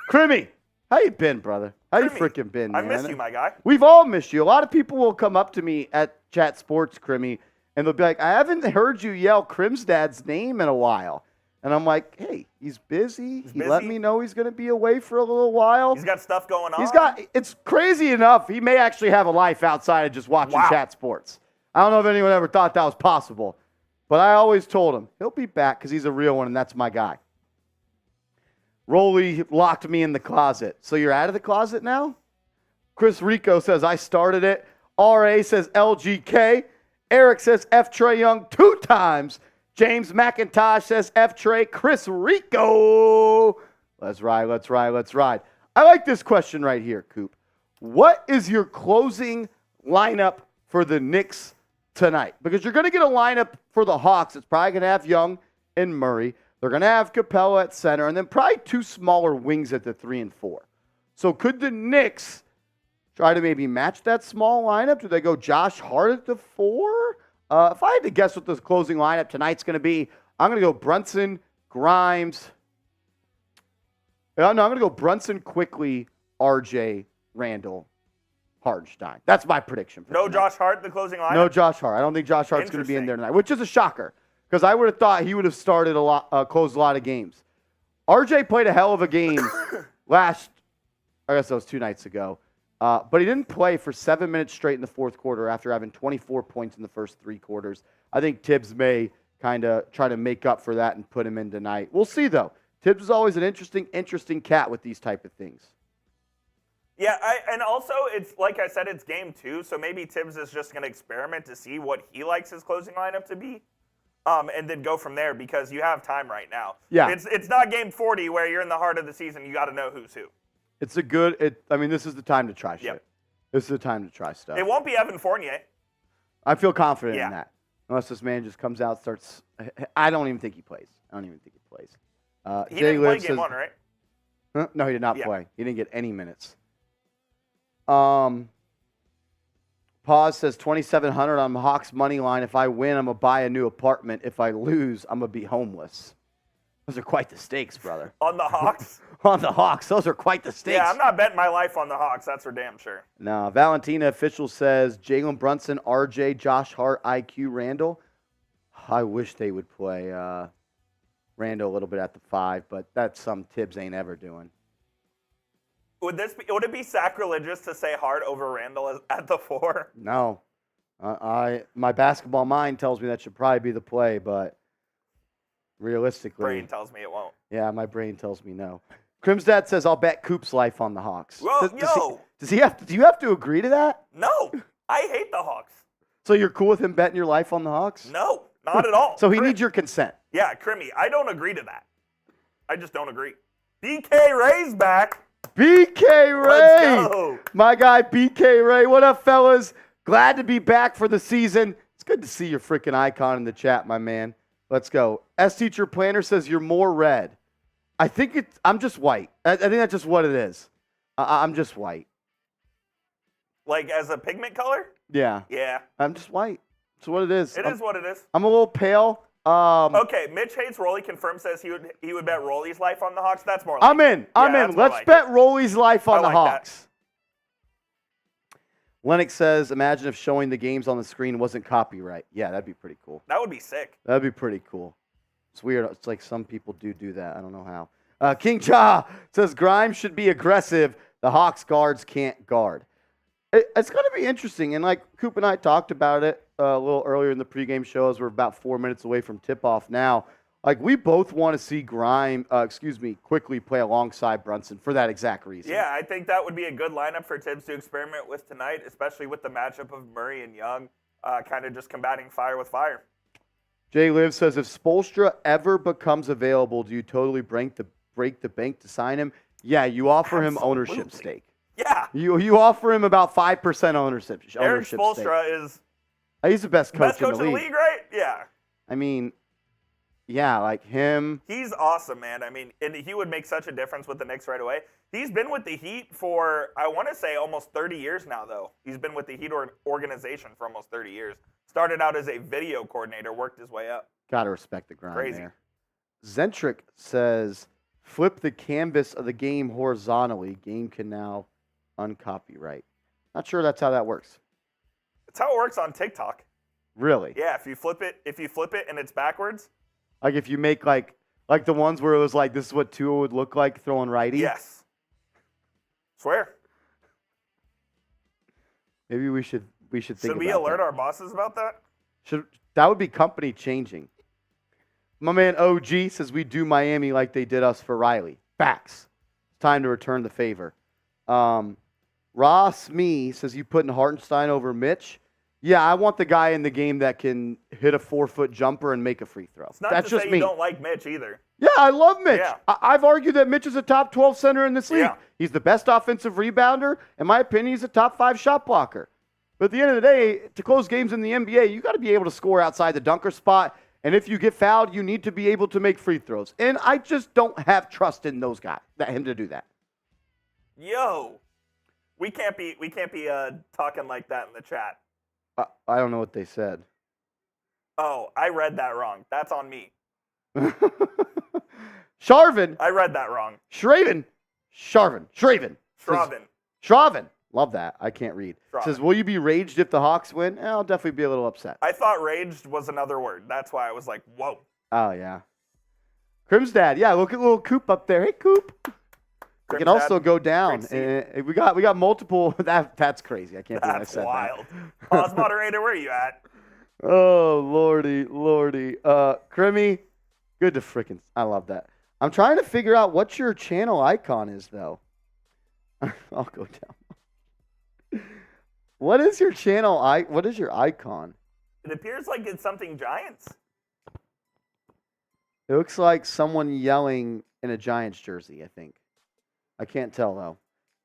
Crimmy, how you been, brother? How you freaking been, man? I miss you, my guy. We've all missed you. A lot of people will come up to me at Chat Sports, Crimmy, and they'll be like, I haven't heard you yell Crim's dad's name in a while. And I'm like, hey, he's busy. He let me know he's going to be away for a little while. He's got stuff going on. It's crazy enough. He may actually have a life outside of just watching Chat Sports. I don't know if anyone ever thought that was possible. But I always told him, he'll be back because he's a real one, and that's my guy. Rolly locked me in the closet. So you're out of the closet now? Chris Rico says, I started it. RA says LGK. Eric says F Trae Young 2 times. James McIntosh says F Trae. Chris Rico. Let's ride, let's ride, let's ride. I like this question right here, Coop. What is your closing lineup for the Knicks tonight? Because you're going to get a lineup for the Hawks. It's probably going to have Young and Murray. They're going to have Capella at center, and then probably 2 smaller wings at the 3 and 4. So could the Knicks try to maybe match that small lineup? Do they go Josh Hart at the 4? If I had to guess what this closing lineup tonight's going to be, I'm going to go Brunson, Grimes. No, I'm going to go Brunson, Quickly, RJ, Randall, Hardenstein. That's my prediction. For tonight. Josh Hart, the closing lineup? No Josh Hart. I don't think Josh Hart's going to be in there tonight, which is a shocker because I would have thought he would have started closed a lot of games. RJ played a hell of a game I guess that was 2 nights ago. But he didn't play for 7 minutes straight in the fourth quarter after having 24 points in the first 3 quarters. I think Tibbs may kind of try to make up for that and put him in tonight. We'll see, though. Tibbs is always an interesting cat with these type of things. Yeah, and also, it's like I said, it's game 2, so maybe Tibbs is just going to experiment to see what he likes his closing lineup to be, and then go from there because you have time right now. Yeah. It's not game 40 where you're in the heart of the season. You got to know who's who. It's a good this is the time to try shit. Yep. This is the time to try stuff. It won't be Evan Fournier. I feel confident in that. Unless this man just comes out, starts. I don't even think he plays. He didn't play game 1, right? Huh? No, he did not play. He didn't get any minutes. Pause says 2,700 on the Hawks money line. If I win, I'm going to buy a new apartment. If I lose, I'm going to be homeless. Those are quite the stakes, brother. On the Hawks? On the Hawks. Those are quite the stakes. Yeah, I'm not betting my life on the Hawks. That's for damn sure. No, Valentina official says Jalen Brunson, RJ, Josh Hart, IQ, Randall. I wish they would play Randall a little bit at the 5, but that's something Tibbs ain't ever doing. Would it be sacrilegious to say Hart over Randall at the 4? No. My basketball mind tells me that should probably be the play, but realistically. Brain tells me it won't. Yeah, my brain tells me no. Crim's dad says I'll bet Coop's life on the Hawks. Well, do you have to agree to that? No. I hate the Hawks. So you're cool with him betting your life on the Hawks? No, not at all. So he needs your consent. Yeah, Crimmy, I don't agree to that. I just don't agree. BK Ray's back. BK Ray. Let's go. My guy BK Ray. What up, fellas? Glad to be back for the season. It's good to see your freaking icon in the chat, my man. Let's go. S Teacher Planner says you're more red. I'm just white. I think that's just what it is. I'm just white. Like as a pigment color? Yeah. Yeah. I'm just white. That's what it is. It is what it is. I'm a little pale. Okay, Mitch hates Rolly. Confirmed says he would bet Rolly's life on the Hawks. That's more like I'm in. Let's bet Rolly's life on the Hawks. Lennox says, imagine if showing the games on the screen wasn't copyright. Yeah, that'd be pretty cool. That would be sick. That'd be pretty cool. It's weird. It's like some people do that. I don't know how. King Cha says Grimes should be aggressive. The Hawks guards can't guard. It's going to be interesting. And like Coop and I talked about it a little earlier in the pregame show as we're about 4 minutes away from tip-off now. Like, we both want to see Quickly play alongside Brunson for that exact reason. Yeah, I think that would be a good lineup for Tibbs to experiment with tonight, especially with the matchup of Murray and Young, kind of just combating fire with fire. Jay Liv says, if Spoelstra ever becomes available, do you totally break the bank to sign him? Yeah, you offer him ownership stake. Yeah. You offer him about 5% ownership Eric stake. Spoelstra is he's the best coach in the league, right? Yeah. I mean, yeah, like him. He's awesome, man. I mean, and he would make such a difference with the Knicks right away. He's been with the Heat for, I want to say, almost 30 years now, though. He's been with the Heat organization for almost 30 years. Started out as a video coordinator, worked his way up. Got to respect the grind Crazy. there. Zentric says, flip the canvas of the game horizontally. Game can now uncopyright. Not sure that's how that works. That's how it works on TikTok. Really? Yeah, if you flip it and it's backwards. Like if you make like the ones where it was like, this is what Tua would look like throwing righty? Yes. Swear. Maybe we should think about that. Should we alert our bosses about that? That would be company changing. My man OG says we do Miami like they did us for Riley. Facts. It's time to return the favor. Ross Me says you putting Hartenstein over Mitch. Yeah, I want the guy in the game that can hit a 4-foot jumper and make a free throw. It's not That's just me. you don't like Mitch either. Yeah, I love Mitch. Yeah. I've argued that Mitch is a top 12 center in this league. Yeah. He's the best offensive rebounder. In my opinion, he's a top 5 shot blocker. But at the end of the day, to close games in the NBA, you got to be able to score outside the dunker spot. And if you get fouled, you need to be able to make free throws. And I just don't have trust in those guys, him to do that. Yo, we can't be talking like that in the chat. I don't know what they said. Oh, I read that wrong. That's on me. Sharvin. I read that wrong. Shraven. Shraven. Love that. I can't read. Shraven. Says, will you be raged if the Hawks win? I'll definitely be a little upset. I thought raged was another word. That's why I was like, whoa. Oh, yeah. Crim's dad. Yeah, look at little Coop up there. Hey, Coop. We can also go down. We got multiple. That's crazy. I can't believe I said wild. Pause moderator, where are you at? Oh, lordy. Crimmy, good to frickin'. I love that. I'm trying to figure out what your channel icon is, though. I'll go down. What is your channel? What is your icon? It appears like it's something Giants. It looks like someone yelling in a Giants jersey, I think. I can't tell, though.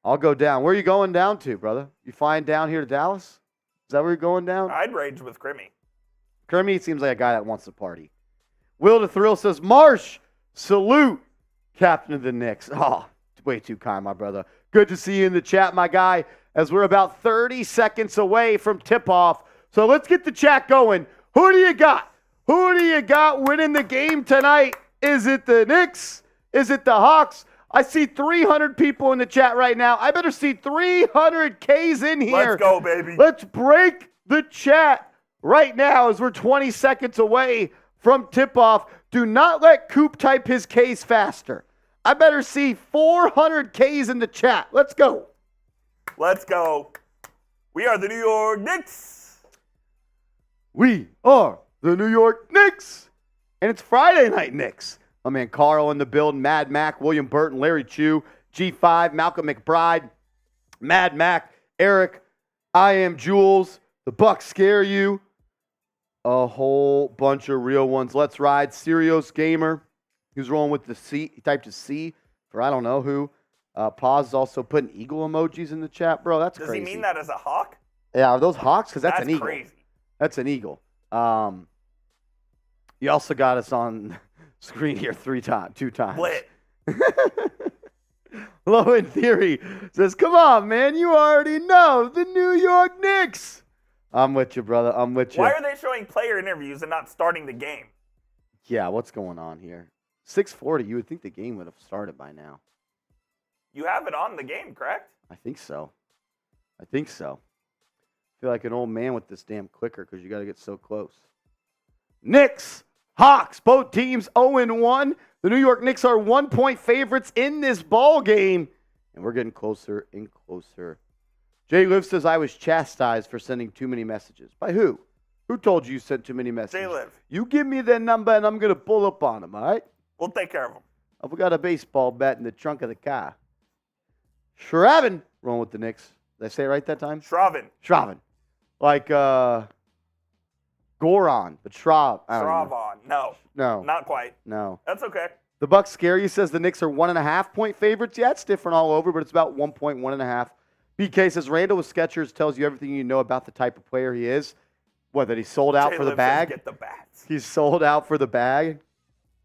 I'll go down. Where are you going down to, brother? You flying down here to Dallas? Is that where you're going down? I'd rage with Crimmy. Crimmy seems like a guy that wants to party. Will the Thrill says, Marsh, salute, captain of the Knicks. Oh, way too kind, my brother. Good to see you in the chat, my guy, as we're about 30 seconds away from tip-off. So let's get the chat going. Who do you got? Who do you got winning the game tonight? Is it the Knicks? Is it the Hawks? I see 300 people in the chat right now. I better see 300 Ks in here. Let's go, baby. Let's break the chat right now as we're 20 seconds away from tip-off. Do not let Coop type his Ks faster. I better see 400 Ks in the chat. Let's go. Let's go. We are the New York Knicks. We are the New York Knicks. And it's Friday Night Knicks. My man Carl in the building, Mad Mac, William Burton, Larry Chu, G5, Malcolm McBride, Mad Mac, Eric, I am Jules, the Bucks scare you. A whole bunch of real ones. Let's ride. Serios Gamer. He's rolling with the C. He typed a C for I don't know who. Pause is also putting eagle emojis in the chat, bro. That's crazy. Does he mean that as a hawk? Yeah, are those hawks? Because that's an eagle. Crazy. That's an eagle. You also got us on screen here two times. Lit. Low in Theory says, come on, man. You already know the New York Knicks. I'm with you, brother. I'm with you. Why are they showing player interviews and not starting the game? Yeah, what's going on here? 6:40. You would think the game would have started by now. You have it on the game, correct? I think so. I feel like an old man with this damn clicker because you got to get so close. Knicks, Hawks, both teams 0-1. The New York Knicks are 1-point favorites in this ball game. And we're getting closer and closer. Jay Liv says, I was chastised for sending too many messages. By who? Who told you sent too many messages? Jay Liv. You give me their number and I'm going to pull up on them, all right? We'll take care of them. I've got a baseball bat in the trunk of the car. Shraven, rolling with the Knicks. Did I say it right that time? Shraven. Like Goron, but Shrav. Shravon. No. Not quite. No. That's okay. The Bucks scare you says the Knicks are 1.5 point favorites. Yeah, it's different all over, but it's about 1.1.5. BK says Randall with Skechers tells you everything you know about the type of player he is. What, that he sold out for the bag? Get the bats. He's sold out for the bag.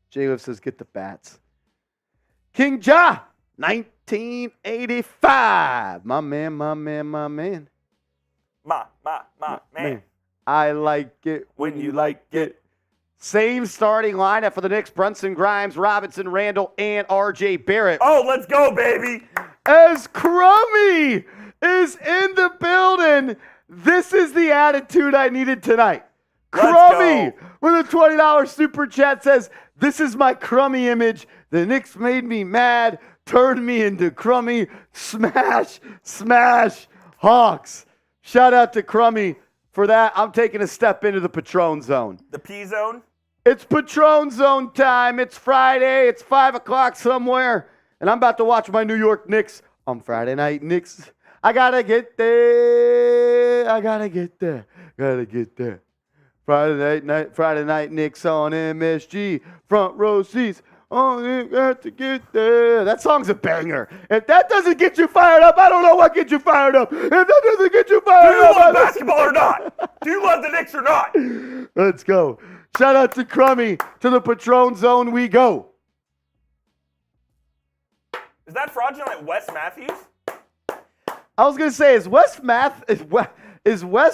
J-Liv says get the bats. King Ja, 1985. My man. Man. I like it when you like it. Same starting lineup for the Knicks. Brunson, Grimes, Robinson, Randall, and R.J. Barrett. Oh, let's go, baby. As Crummy is in the building. This is the attitude I needed tonight. Crummy with a $20 super chat says, this is my Crummy image. The Knicks made me mad, turned me into Crummy. Smash, Hawks. Shout out to Crummy for that. I'm taking a step into the Patron zone. The P zone? It's Patron zone time. It's Friday. It's 5 o'clock somewhere. And I'm about to watch my New York Knicks on Friday night. Knicks. I gotta get there. Friday night Knicks on MSG. Front row seats. Oh, you got to get there. That song's a banger. If that doesn't get you fired up, I don't know what gets you fired up. If that doesn't get you fired up. Do you love basketball or not? Do you love the Knicks or not? Let's go. Shout out to Crummy. To the Patron Zone we go. Is that fraudulent Wes Matthews? I was going to say, is Wes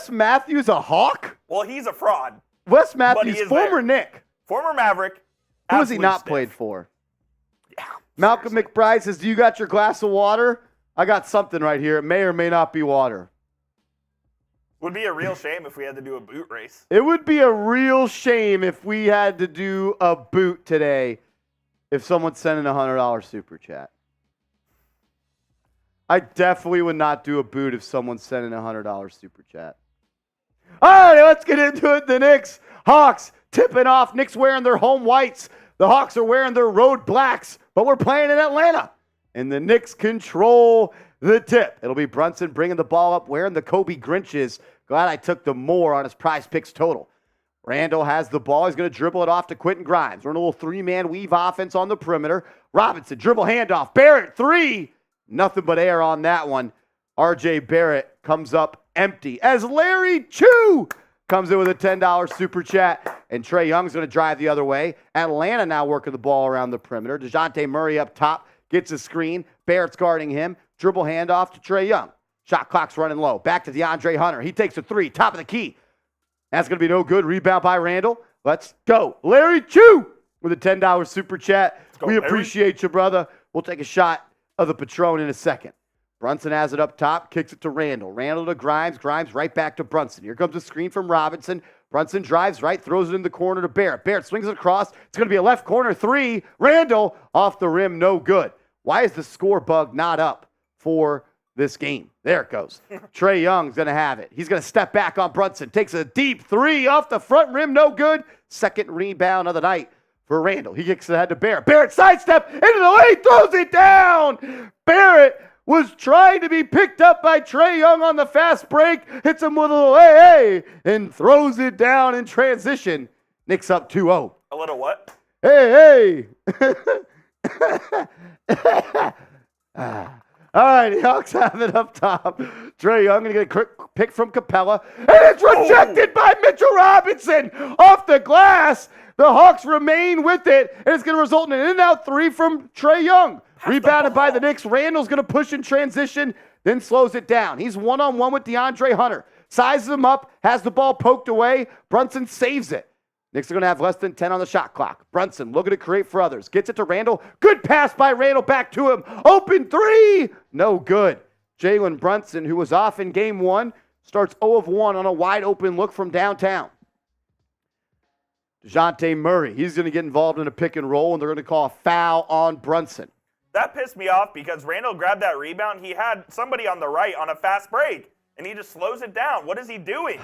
Matthews a Hawk? Well, he's a fraud. Wes Matthews, former Knick. Former Maverick. Who has he not played for? Yeah. Malcolm McBride says, do you got your glass of water? I got something right here. It may or may not be water. Would be a real shame if we had to do a boot race. It would be a real shame if we had to do a boot today if someone sent in a $100 super chat. I definitely would not do a boot if someone sent in a $100 super chat. All right, let's get into it. The Knicks, Hawks, tipping off. Knicks wearing their home whites. The Hawks are wearing their road blacks, but we're playing in Atlanta. And the Knicks control the tip. It'll be Brunson bringing the ball up, wearing the Kobe Grinches. Glad I took the more on his prize picks total. Randall has the ball. He's going to dribble it off to Quentin Grimes. We're in a little three-man weave offense on the perimeter. Robinson, dribble handoff. Barrett, three. Nothing but air on that one. R.J. Barrett comes up empty as Larry Chew comes in with a $10 super chat. And Trae Young's going to drive the other way. Atlanta now working the ball around the perimeter. DeJounte Murray up top gets a screen. Barrett's guarding him. Dribble handoff to Trae Young. Shot clock's running low. Back to DeAndre Hunter. He takes a three. Top of the key. That's going to be no good. Rebound by Randall. Let's go. Larry Chew with a $10 super chat. We appreciate you, brother. We'll take a shot of the Patron in a second. Brunson has it up top, kicks it to Randall. Randall to Grimes. Grimes right back to Brunson. Here comes a screen from Robinson. Brunson drives right, throws it in the corner to Barrett. Barrett swings it across. It's going to be a left corner three. Randall off the rim, no good. Why is the score bug not up for this game? There it goes. Trae Young's going to have it. He's going to step back on Brunson. Takes a deep three off the front rim, no good. Second rebound of the night for Randall. He kicks it ahead to Barrett. Barrett sidestep into the lane, throws it down. Barrett was trying to be picked up by Trae Young on the fast break. Hits him with a little hey, and throws it down in transition. Knicks up 2-0. A little what? Hey. All right, the Hawks have it up top. Trae Young going to get a quick pick from Capella. And it's rejected by Mitchell Robinson off the glass. The Hawks remain with it, and it's going to result in an in-and-out three from Trae Young. Rebounded by the Knicks. Randall's going to push in transition, then slows it down. He's one-on-one with DeAndre Hunter. Sizes him up, has the ball poked away. Brunson saves it. Knicks are going to have less than 10 on the shot clock. Brunson looking to create for others. Gets it to Randall. Good pass by Randall back to him. Open three. No good. Jalen Brunson, who was off in game one, starts 0 of 1 on a wide open look from downtown. DeJounte Murray, he's going to get involved in a pick and roll, and they're going to call a foul on Brunson. That pissed me off because Randall grabbed that rebound. He had somebody on the right on a fast break, and he just slows it down. What is he doing?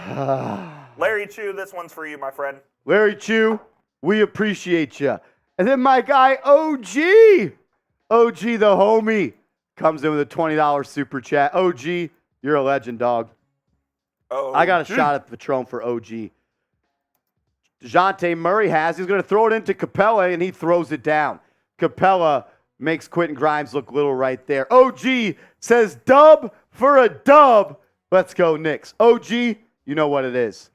Larry Chu, this one's for you, my friend. Larry Chu, we appreciate you. And then my guy, OG the homie, comes in with a $20 super chat. OG, you're a legend, dog. I got a shot at Patron for OG. DeJounte Murray he's going to throw it into Capella, and he throws it down. Capella makes Quentin Grimes look little right there. OG says dub for a dub. Let's go, Knicks. OG, you know what it is.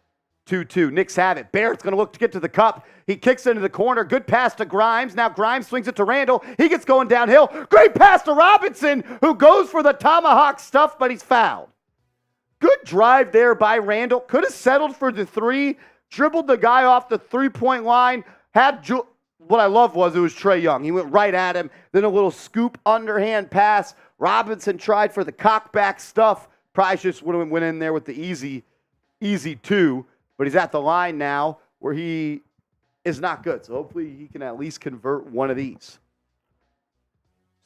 2-2. Knicks have it. Barrett's going to look to get to the cup. He kicks into the corner. Good pass to Grimes. Now Grimes swings it to Randall. He gets going downhill. Great pass to Robinson, who goes for the tomahawk stuff, but he's fouled. Good drive there by Randall. Could have settled for the three. Dribbled the guy off the three-point line. What I love was it was Trae Young. He went right at him. Then a little scoop underhand pass. Robinson tried for the cockback stuff. Price just went in there with the easy two. But he's at the line now where he is not good. So hopefully he can at least convert one of these.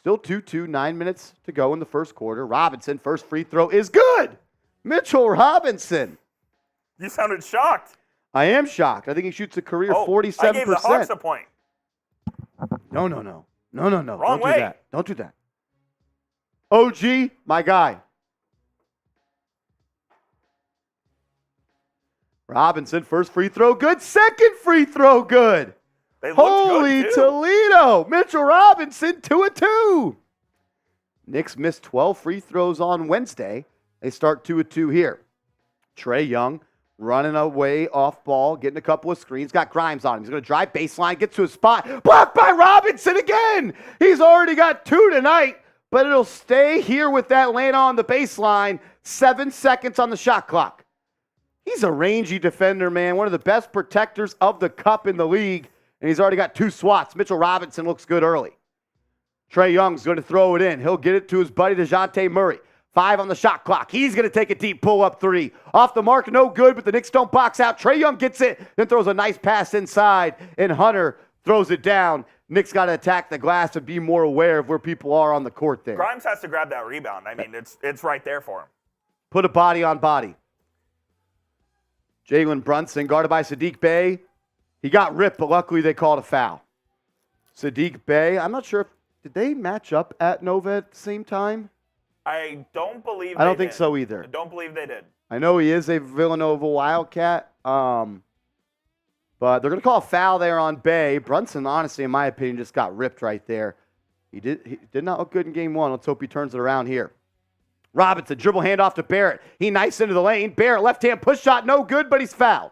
Still 2-2, 9 minutes to go in the first quarter. Robinson, first free throw is good. Mitchell Robinson. You sounded shocked. I am shocked. I think he shoots a career 47%. I gave the Hawks a point. No. Wrong Don't way. do that. Don't do that. OG, my guy. Robinson, first free throw, good. Second free throw, good. They looked Holy good too. Toledo. Mitchell Robinson, 2-2. Knicks missed 12 free throws on Wednesday. They start 2-2 here. Trae Young running away off ball, getting a couple of screens. Got Grimes on him. He's going to drive baseline, get to a spot. Blocked by Robinson again. He's already got 2 tonight, but it'll stay here with that Atlanta on the baseline. 7 seconds on the shot clock. He's a rangy defender, man. One of the best protectors of the cup in the league, and he's already got 2 swats. Mitchell Robinson looks good early. Trae Young's going to throw it in. He'll get it to his buddy DeJounte Murray. 5 on the shot clock. He's going to take a deep pull-up 3. Off the mark, no good, but the Knicks don't box out. Trae Young gets it, then throws a nice pass inside, and Hunter throws it down. Knicks got to attack the glass and be more aware of where people are on the court there. Grimes has to grab that rebound. I mean, it's right there for him. Put a body on body. Jalen Brunson, guarded by Saddiq Bey. He got ripped, but luckily they called a foul. Saddiq Bey, I'm not sure did they match up at Nova at the same time? I don't believe I don't think so either. I don't believe they did. I know he is a Villanova Wildcat, but they're going to call a foul there on Bey. Brunson, honestly, in my opinion, just got ripped right there. He did not look good in game 1. Let's hope he turns it around here. Robinson, dribble handoff to Barrett. He knifes into the lane. Barrett, left-hand push shot, no good, but he's fouled.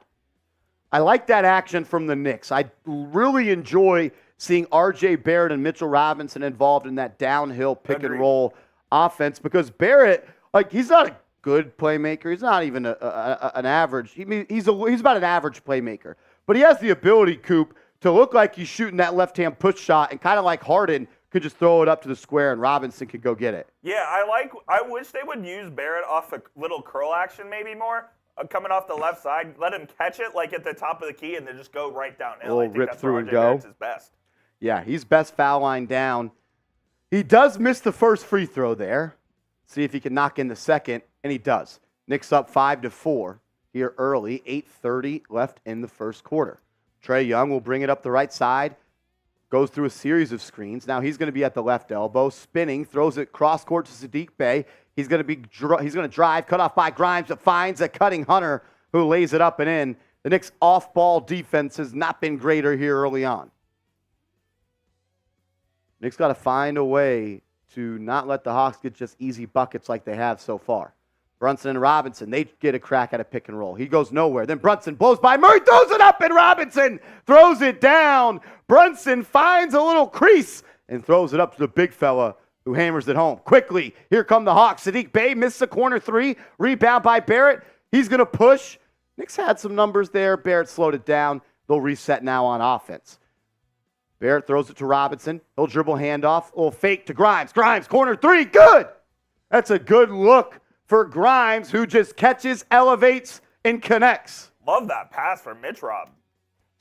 I like that action from the Knicks. I really enjoy seeing R.J. Barrett and Mitchell Robinson involved in that downhill pick-and-roll offense because Barrett, he's not a good playmaker. He's not even an average. He's about an average playmaker. But he has the ability, Coop, to look like he's shooting that left-hand push shot and kind of like Harden could just throw it up to the square and Robinson could go get it. Yeah, I wish they would use Barrett off a little curl action maybe more, coming off the left side. Let him catch it like at the top of the key and then just go right downhill. I think rip that's through where and RJ go. Barrett's his best. Yeah, he's best foul line down. He does miss the first free throw there. See if he can knock in the second, and he does. Knicks up 5-4 here early. 8:30 left in the first quarter. Trae Young will bring it up the right side. Goes through a series of screens. Now he's going to be at the left elbow, spinning, throws it cross court to Saddiq Bey. He's going to drive, cut off by Grimes, but finds a cutting Hunter who lays it up and in. The Knicks off-ball defense has not been greater here early on. Knicks got to find a way to not let the Hawks get just easy buckets like they have so far. Brunson and Robinson, they get a crack at a pick and roll. He goes nowhere. Then Brunson blows by. Murray throws it up, and Robinson throws it down. Brunson finds a little crease and throws it up to the big fella who hammers it home. Quickly, here come the Hawks. Saddiq Bey missed the corner 3. Rebound by Barrett. He's going to push. Knicks had some numbers there. Barrett slowed it down. They'll reset now on offense. Barrett throws it to Robinson. He'll dribble handoff. A little fake to Grimes. Grimes, corner 3. Good. That's a good look for Grimes, who just catches, elevates, and connects. Love that pass from Mitch Rob.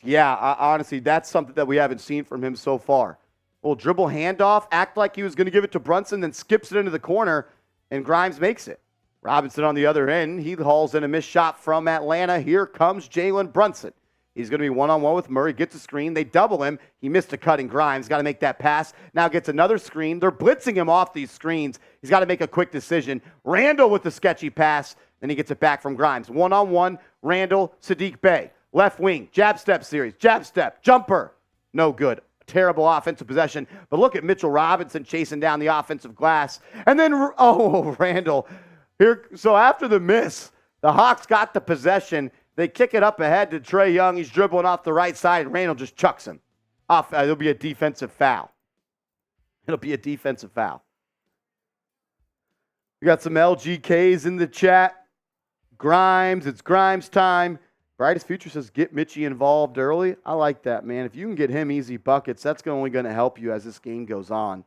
Yeah, honestly, that's something that we haven't seen from him so far. Little dribble handoff, act like he was going to give it to Brunson, then skips it into the corner, and Grimes makes it. Robinson on the other end, he hauls in a missed shot from Atlanta. Here comes Jalen Brunson. He's going to be one-on-one with Murray, gets a screen. They double him. He missed a cut in Grimes. Got to make that pass. Now gets another screen. They're blitzing him off these screens. He's got to make a quick decision. Randall with the sketchy pass. Then he gets it back from Grimes. One-on-one, Randall, Sadiq Bey. Left wing, jab step series. Jab step, jumper. No good. Terrible offensive possession. But look at Mitchell Robinson chasing down the offensive glass. And then, Randall. Here. So after the miss, the Hawks got the possession. They kick it up ahead to Trae Young. He's dribbling off the right side, and Randall just chucks him. Off. It'll be a defensive foul. It'll be a defensive foul. We got some LGKs in the chat. Grimes. It's Grimes time. Brightest Future says, get Mitchie involved early. I like that, man. If you can get him easy buckets, that's only going to help you as this game goes on.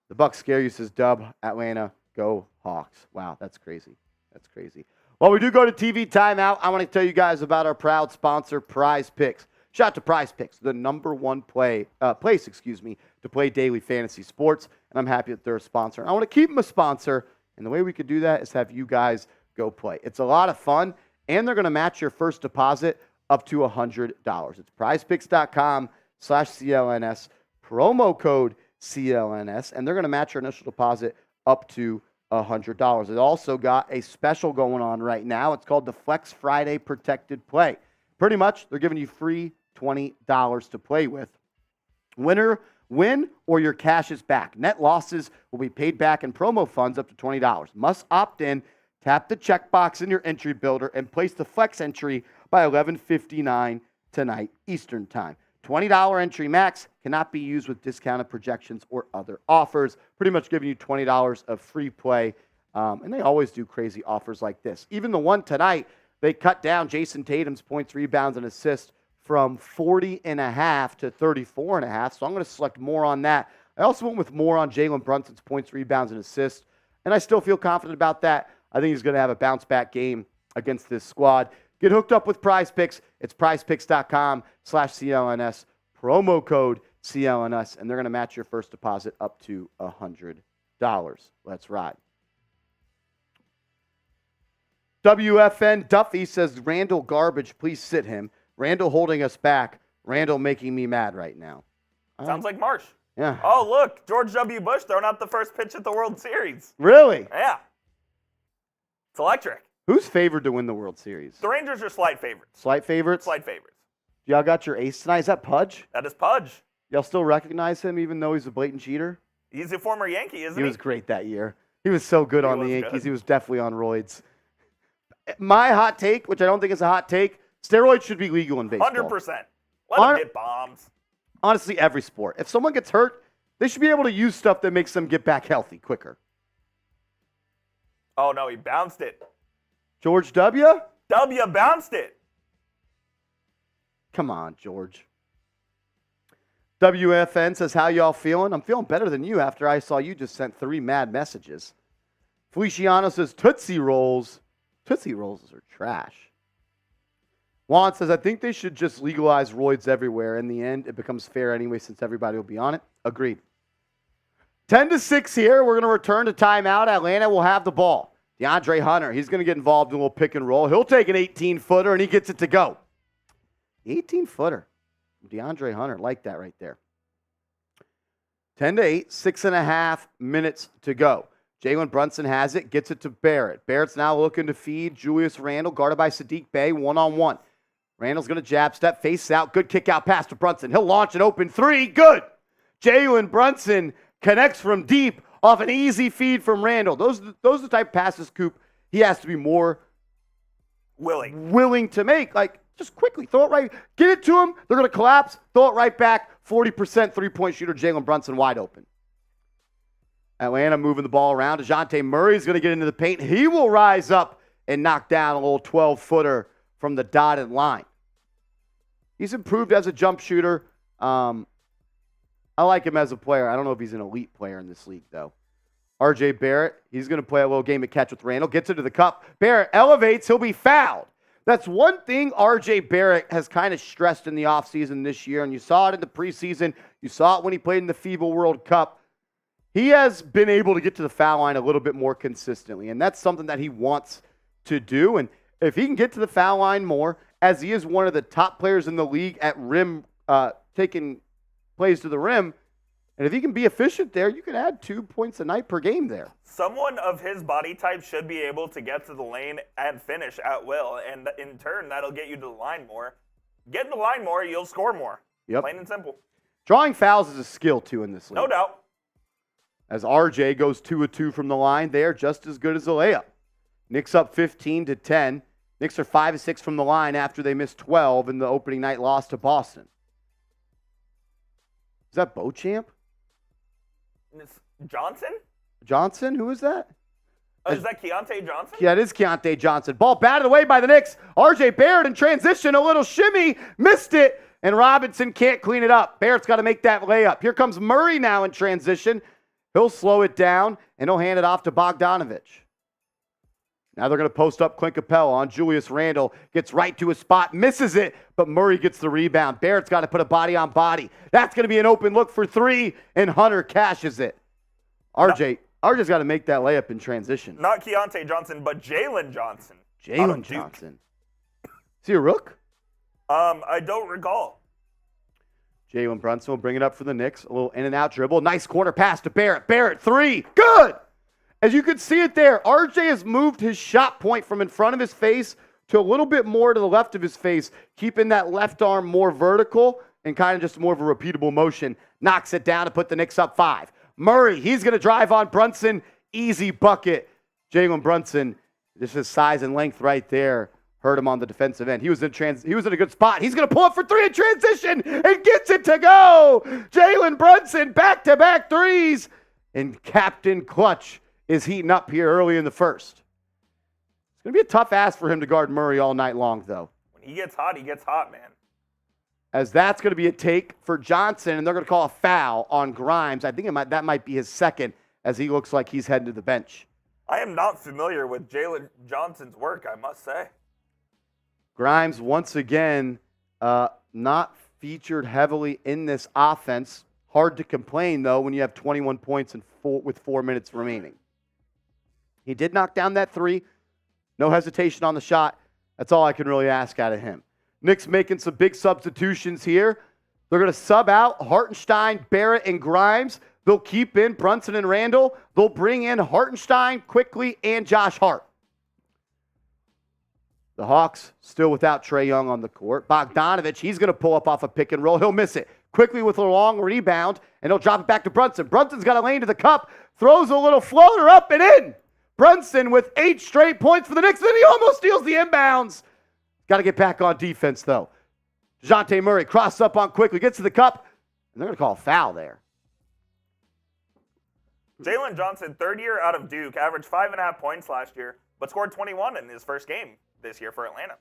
The Bucks scare you, says Dub. Atlanta, go Hawks. Wow, that's crazy. That's crazy. Well, we do go to TV timeout. I want to tell you guys about our proud sponsor, Prize Picks. Shout out to Prize Picks, the number one place to play daily fantasy sports, and I'm happy that they're a sponsor. And I want to keep them a sponsor, and the way we could do that is have you guys go play. It's a lot of fun, and they're going to match your first deposit up to $100. It's prizepicks.com/CLNS, promo code CLNS, and they're going to match your initial deposit up to $100. It also got a special going on right now. It's called the Flex Friday Protected Play. Pretty much, they're giving you free $20 to play with. Win or your cash is back. Net losses will be paid back in promo funds up to $20. Must opt in. Tap the checkbox in your entry builder and place the flex entry by 11:59 tonight Eastern Time. $20 entry max, cannot be used with discounted projections or other offers. Pretty much giving you $20 of free play. And they always do crazy offers like this. Even the one tonight, they cut down Jason Tatum's points, rebounds, and assists from 40.5 to 34.5. So I'm going to select more on that. I also went with more on Jalen Brunson's points, rebounds, and assists. And I still feel confident about that. I think he's going to have a bounce-back game against this squad. Get hooked up with Prize Picks. It's prizepicks.com/CLNS, promo code CLNS, and they're going to match your first deposit up to $100. Let's ride. WFN Duffy says, Randall garbage, please sit him. Randall holding us back. Randall making me mad right now. Sounds like Marsh. Yeah. Oh, look, George W. Bush throwing out the first pitch at the World Series. Really? Yeah. It's electric. Who's favored to win the World Series? The Rangers are slight favorites. Slight favorites? Slight favorites. Y'all got your ace tonight? Is that Pudge? That is Pudge. Y'all still recognize him even though he's a blatant cheater? He's a former Yankee, isn't he? He was great that year. He was so good on the Yankees. Good. He was definitely on roids. My hot take, which I don't think is a hot take, steroids should be legal in baseball. 100%. Let him hit bombs. Honestly, every sport. If someone gets hurt, they should be able to use stuff that makes them get back healthy quicker. Oh, no, he bounced it. George W? W bounced it. Come on, George. WFN says, how y'all feeling? I'm feeling better than you after I saw you just sent 3 mad messages. Feliciano says, Tootsie Rolls. Tootsie Rolls are trash. Juan says, I think they should just legalize roids everywhere. In the end, it becomes fair anyway since everybody will be on it. Agreed. 10-6 here. We're going to return to timeout. Atlanta will have the ball. DeAndre Hunter, he's going to get involved in a little pick and roll. He'll take an 18-footer, and he gets it to go. 18-footer. DeAndre Hunter, like that right there. 10-8, 6.5 minutes to go. Jalen Brunson has it, gets it to Barrett. Barrett's now looking to feed Julius Randle, guarded by Sadiq Bey, one-on-one. Randle's going to jab step, face out, good kick out pass to Brunson. He'll launch an open 3, good. Jalen Brunson connects from deep off an easy feed from Randle. Those are the type of passes, Coop, he has to be more willing to make. Like, just quickly, throw it right, get it to him. They're going to collapse, throw it right back. 40% three-point shooter, Jalen Brunson wide open. Atlanta moving the ball around. DeJounte Murray's going to get into the paint. He will rise up and knock down a little 12-footer from the dotted line. He's improved as a jump shooter. I like him as a player. I don't know if he's an elite player in this league, though. RJ Barrett, he's going to play a little game of catch with Randle. Gets into the cup. Barrett elevates. He'll be fouled. That's one thing RJ Barrett has kind of stressed in the offseason this year, and you saw it in the preseason. You saw it when he played in the FIBA World Cup. He has been able to get to the foul line a little bit more consistently, and that's something that he wants to do. And if he can get to the foul line more, as he is one of the top players in the league at rim, taking plays to the rim, and if he can be efficient there, you can add 2 points a night per game there. Someone of his body type should be able to get to the lane and finish at will, and in turn, that'll get you to the line more. Get in the line more, you'll score more. Yep. Plain and simple. Drawing fouls is a skill, too, in this league. No doubt. As RJ goes 2 of 2 from the line, they are just as good as a layup. Knicks up 15-10. Knicks are 5 of 6 from the line after they missed 12 in the opening night loss to Boston. Is that Beauchamp? It's Johnson? Johnson? Who is that? Is that Keontae Johnson? Yeah, it is Keontae Johnson. Ball batted away by the Knicks. RJ Barrett in transition, a little shimmy, missed it, and Robinson can't clean it up. Barrett's got to make that layup. Here comes Murray now in transition. He'll slow it down, and he'll hand it off to Bogdanovich. Now they're going to post up Clint Capella on Julius Randle. Gets right to his spot, misses it, but Murray gets the rebound. Barrett's got to put a body on body. That's going to be an open look for 3, and Hunter cashes it. RJ's got to make that layup in transition. Not Keontae Johnson, but Jalen Johnson. Jalen Johnson. Is he a rook? I don't recall. Jalen Brunson will bring it up for the Knicks. A little in and out dribble. Nice corner pass to Barrett. Barrett, 3. Good! As you can see it there, RJ has moved his shot point from in front of his face to a little bit more to the left of his face, keeping that left arm more vertical and kind of just more of a repeatable motion. Knocks it down to put the Knicks up 5. Murray, he's going to drive on Brunson. Easy bucket. Jalen Brunson, just his size and length right there, hurt him on the defensive end. He was in a good spot. He's going to pull up for 3 in transition and gets it to go. Jalen Brunson, back-to-back threes. And Captain Clutch is heating up here early in the first. It's going to be a tough ask for him to guard Murray all night long, though. When he gets hot, man. As that's going to be a take for Johnson, and they're going to call a foul on Grimes. I think that might be his second, as he looks like he's heading to the bench. I am not familiar with Jalen Johnson's work, I must say. Grimes, once again, not featured heavily in this offense. Hard to complain, though, when you have 21 points with 4 minutes remaining. He did knock down that 3. No hesitation on the shot. That's all I can really ask out of him. Knicks making some big substitutions here. They're going to sub out Hartenstein, Barrett, and Grimes. They'll keep in Brunson and Randle. They'll bring in Hartenstein quickly and Josh Hart. The Hawks still without Trae Young on the court. Bogdanovich, he's going to pull up off a pick and roll. He'll miss it. Quickly with a long rebound, and he'll drop it back to Brunson. Brunson's got a lane to the cup, throws a little floater up and in. Brunson with 8 straight points for the Knicks, then he almost steals the inbounds. Got to get back on defense, though. DeJounte Murray crosses up on quickly, gets to the cup, and they're going to call a foul there. Jalen Johnson, third year out of Duke, averaged 5.5 points last year, but scored 21 in his first game this year for Atlanta.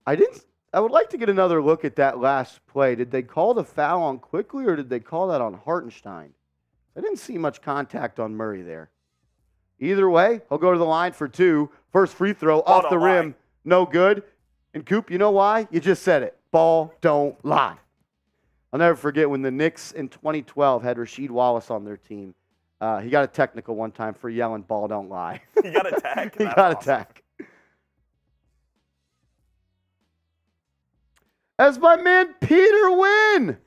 I would like to get another look at that last play. Did they call the foul on quickly, or did they call that on Hartenstein? I didn't see much contact on Murray there. Either way, he'll go to the line for 2. First free throw off the rim, no good. And Coop, you know why? You just said it. Ball don't lie. I'll never forget when the Knicks in 2012 had Rasheed Wallace on their team. He got a technical one time for yelling, "Ball don't lie." He got a tag. He got a tag. As my man Peter Wynn.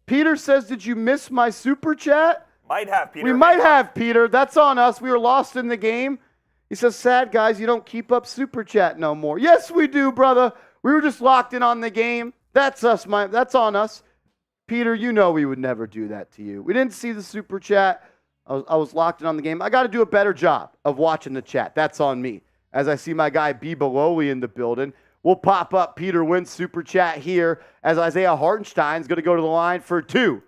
Peter says, "Did you miss my super chat?" Might have, Peter. We might have, Peter. That's on us. We were lost in the game. He says, "Sad guys, you don't keep up super chat no more." Yes, we do, brother. We were just locked in on the game. That's us. That's on us. Peter, you know we would never do that to you. We didn't see the super chat. I was locked in on the game. I got to do a better job of watching the chat. That's on me. As I see my guy B. Beloli in the building, we'll pop up Peter Wynn's super chat here as Isaiah Hartenstein's going to go to the line for 2.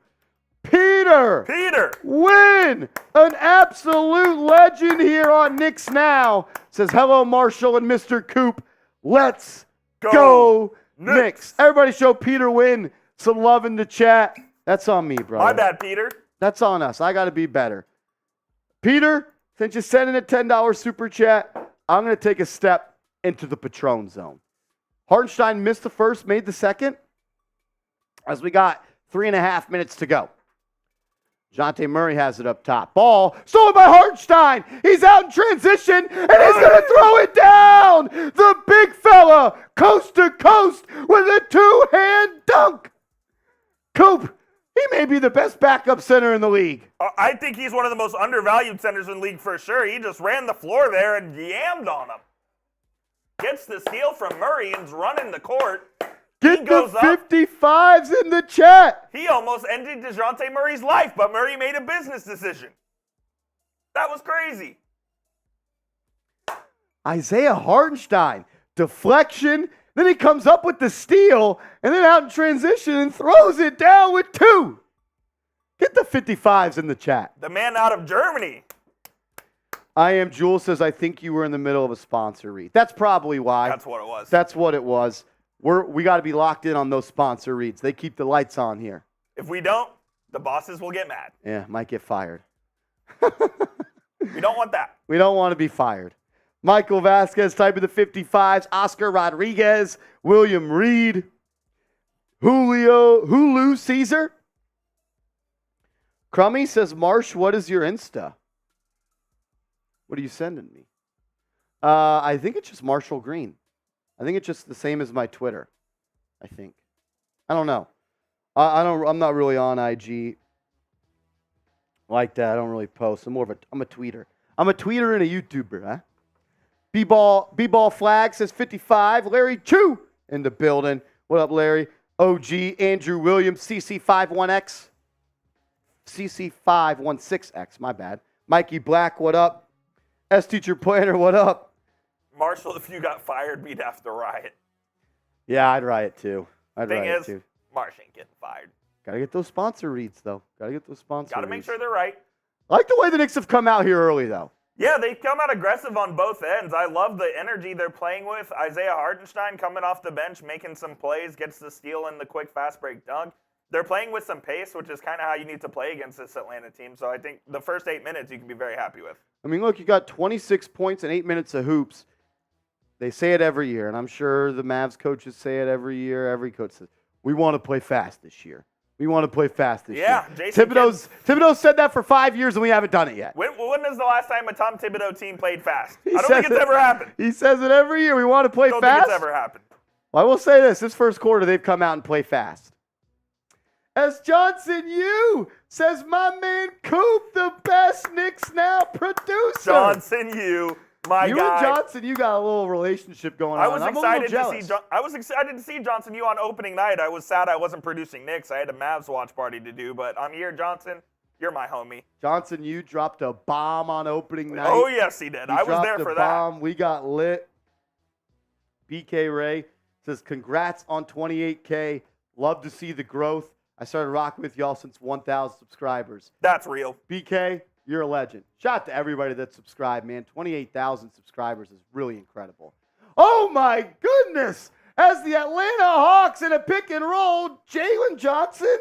Peter Wynn, an absolute legend here on Knicks Now, says, "Hello, Marshall and Mr. Coop. Let's go Knicks." Everybody show Peter Wynn some love in the chat. That's on me, bro. My bad, Peter. That's on us. I got to be better. Peter, since you sent in a $10 super chat, I'm going to take a step into the Patron zone. Hartenstein missed the first, made the second, as we got 3.5 minutes to go. DeJounte Murray has it up top. Ball stolen by Hartenstein. He's out in transition, and he's going to throw it down. The big fella, coast to coast, with a two-hand dunk. Coop, he may be the best backup center in the league. I think he's one of the most undervalued centers in the league for sure. He just ran the floor there and yammed on him. Gets the steal from Murray and's running the court. Get the 55s in the chat. He almost ended DeJounte Murray's life, but Murray made a business decision. That was crazy. Isaiah Hartenstein, deflection. Then he comes up with the steal, and then out in transition and throws it down with two. Get the 55s in the chat. The man out of Germany. I am Jules says, I think you were in the middle of a sponsor read. That's probably why. That's what it was. That's what it was. We got to be locked in on those sponsor reads. They keep the lights on here. If we don't, the bosses will get mad. Yeah, might get fired. We don't want that. We don't want to be fired. Michael Vasquez type of the 55s. Oscar Rodriguez. William Reed. Hulu Caesar. Crummy says, Marsh, what is your Insta? What are you sending me? I think it's just Marshall Green. I think it's just the same as my Twitter. I think. I don't know. I'm not really on IG like that. I don't really post. I'm a tweeter. I'm a tweeter and a YouTuber, huh? B-ball flag says 55. Larry Chu in the building. What up, Larry? OG Andrew Williams, CC51X. CC516X, my bad. Mikey Black, what up? S-Teacher Planner, what up? Marshall, if you got fired, we'd have to riot. Yeah, I'd riot too. Thing is, Marsh ain't getting fired. Gotta get those sponsor reads, though. Gotta make sure they're right. I like the way the Knicks have come out here early, though. Yeah, they've come out aggressive on both ends. I love the energy they're playing with. Isaiah Hartenstein coming off the bench, making some plays, gets the steal in the quick fast break dunk. They're playing with some pace, which is kind of how you need to play against this Atlanta team. So I think the first 8 minutes you can be very happy with. I mean, look, you got 26 points and 8 minutes of hoops. They say it every year, and I'm sure the Mavs coaches say it every year. Every coach says, we want to play fast this year. We want to play fast this year. Yeah, Jason Thibodeau said that for 5 years, and we haven't done it yet. When is the last time a Tom Thibodeau team played fast? I don't think it's ever happened. He says it every year. We want to play fast. I don't think it's ever happened. Well, I will say this first quarter, they've come out and play fast. S. Johnson, you says my man Coop, the best Knicks Now producer. Johnson, you, my you guy. You and Johnson, you got a little relationship going on. I was excited to see Johnson, you on opening night. I was sad I wasn't producing Knicks. I had a Mavs watch party to do, but I'm here, Johnson. You're my homie. Johnson, you dropped a bomb on opening night. Oh, yes, he did. I was there for that. We got lit. BK Ray says, congrats on 28K. Love to see the growth. I started rocking with y'all since 1,000 subscribers. That's real. BK, you're a legend. Shout out to everybody that subscribed, man. 28,000 subscribers is really incredible. Oh, my goodness. As the Atlanta Hawks in a pick and roll, Jalen Johnson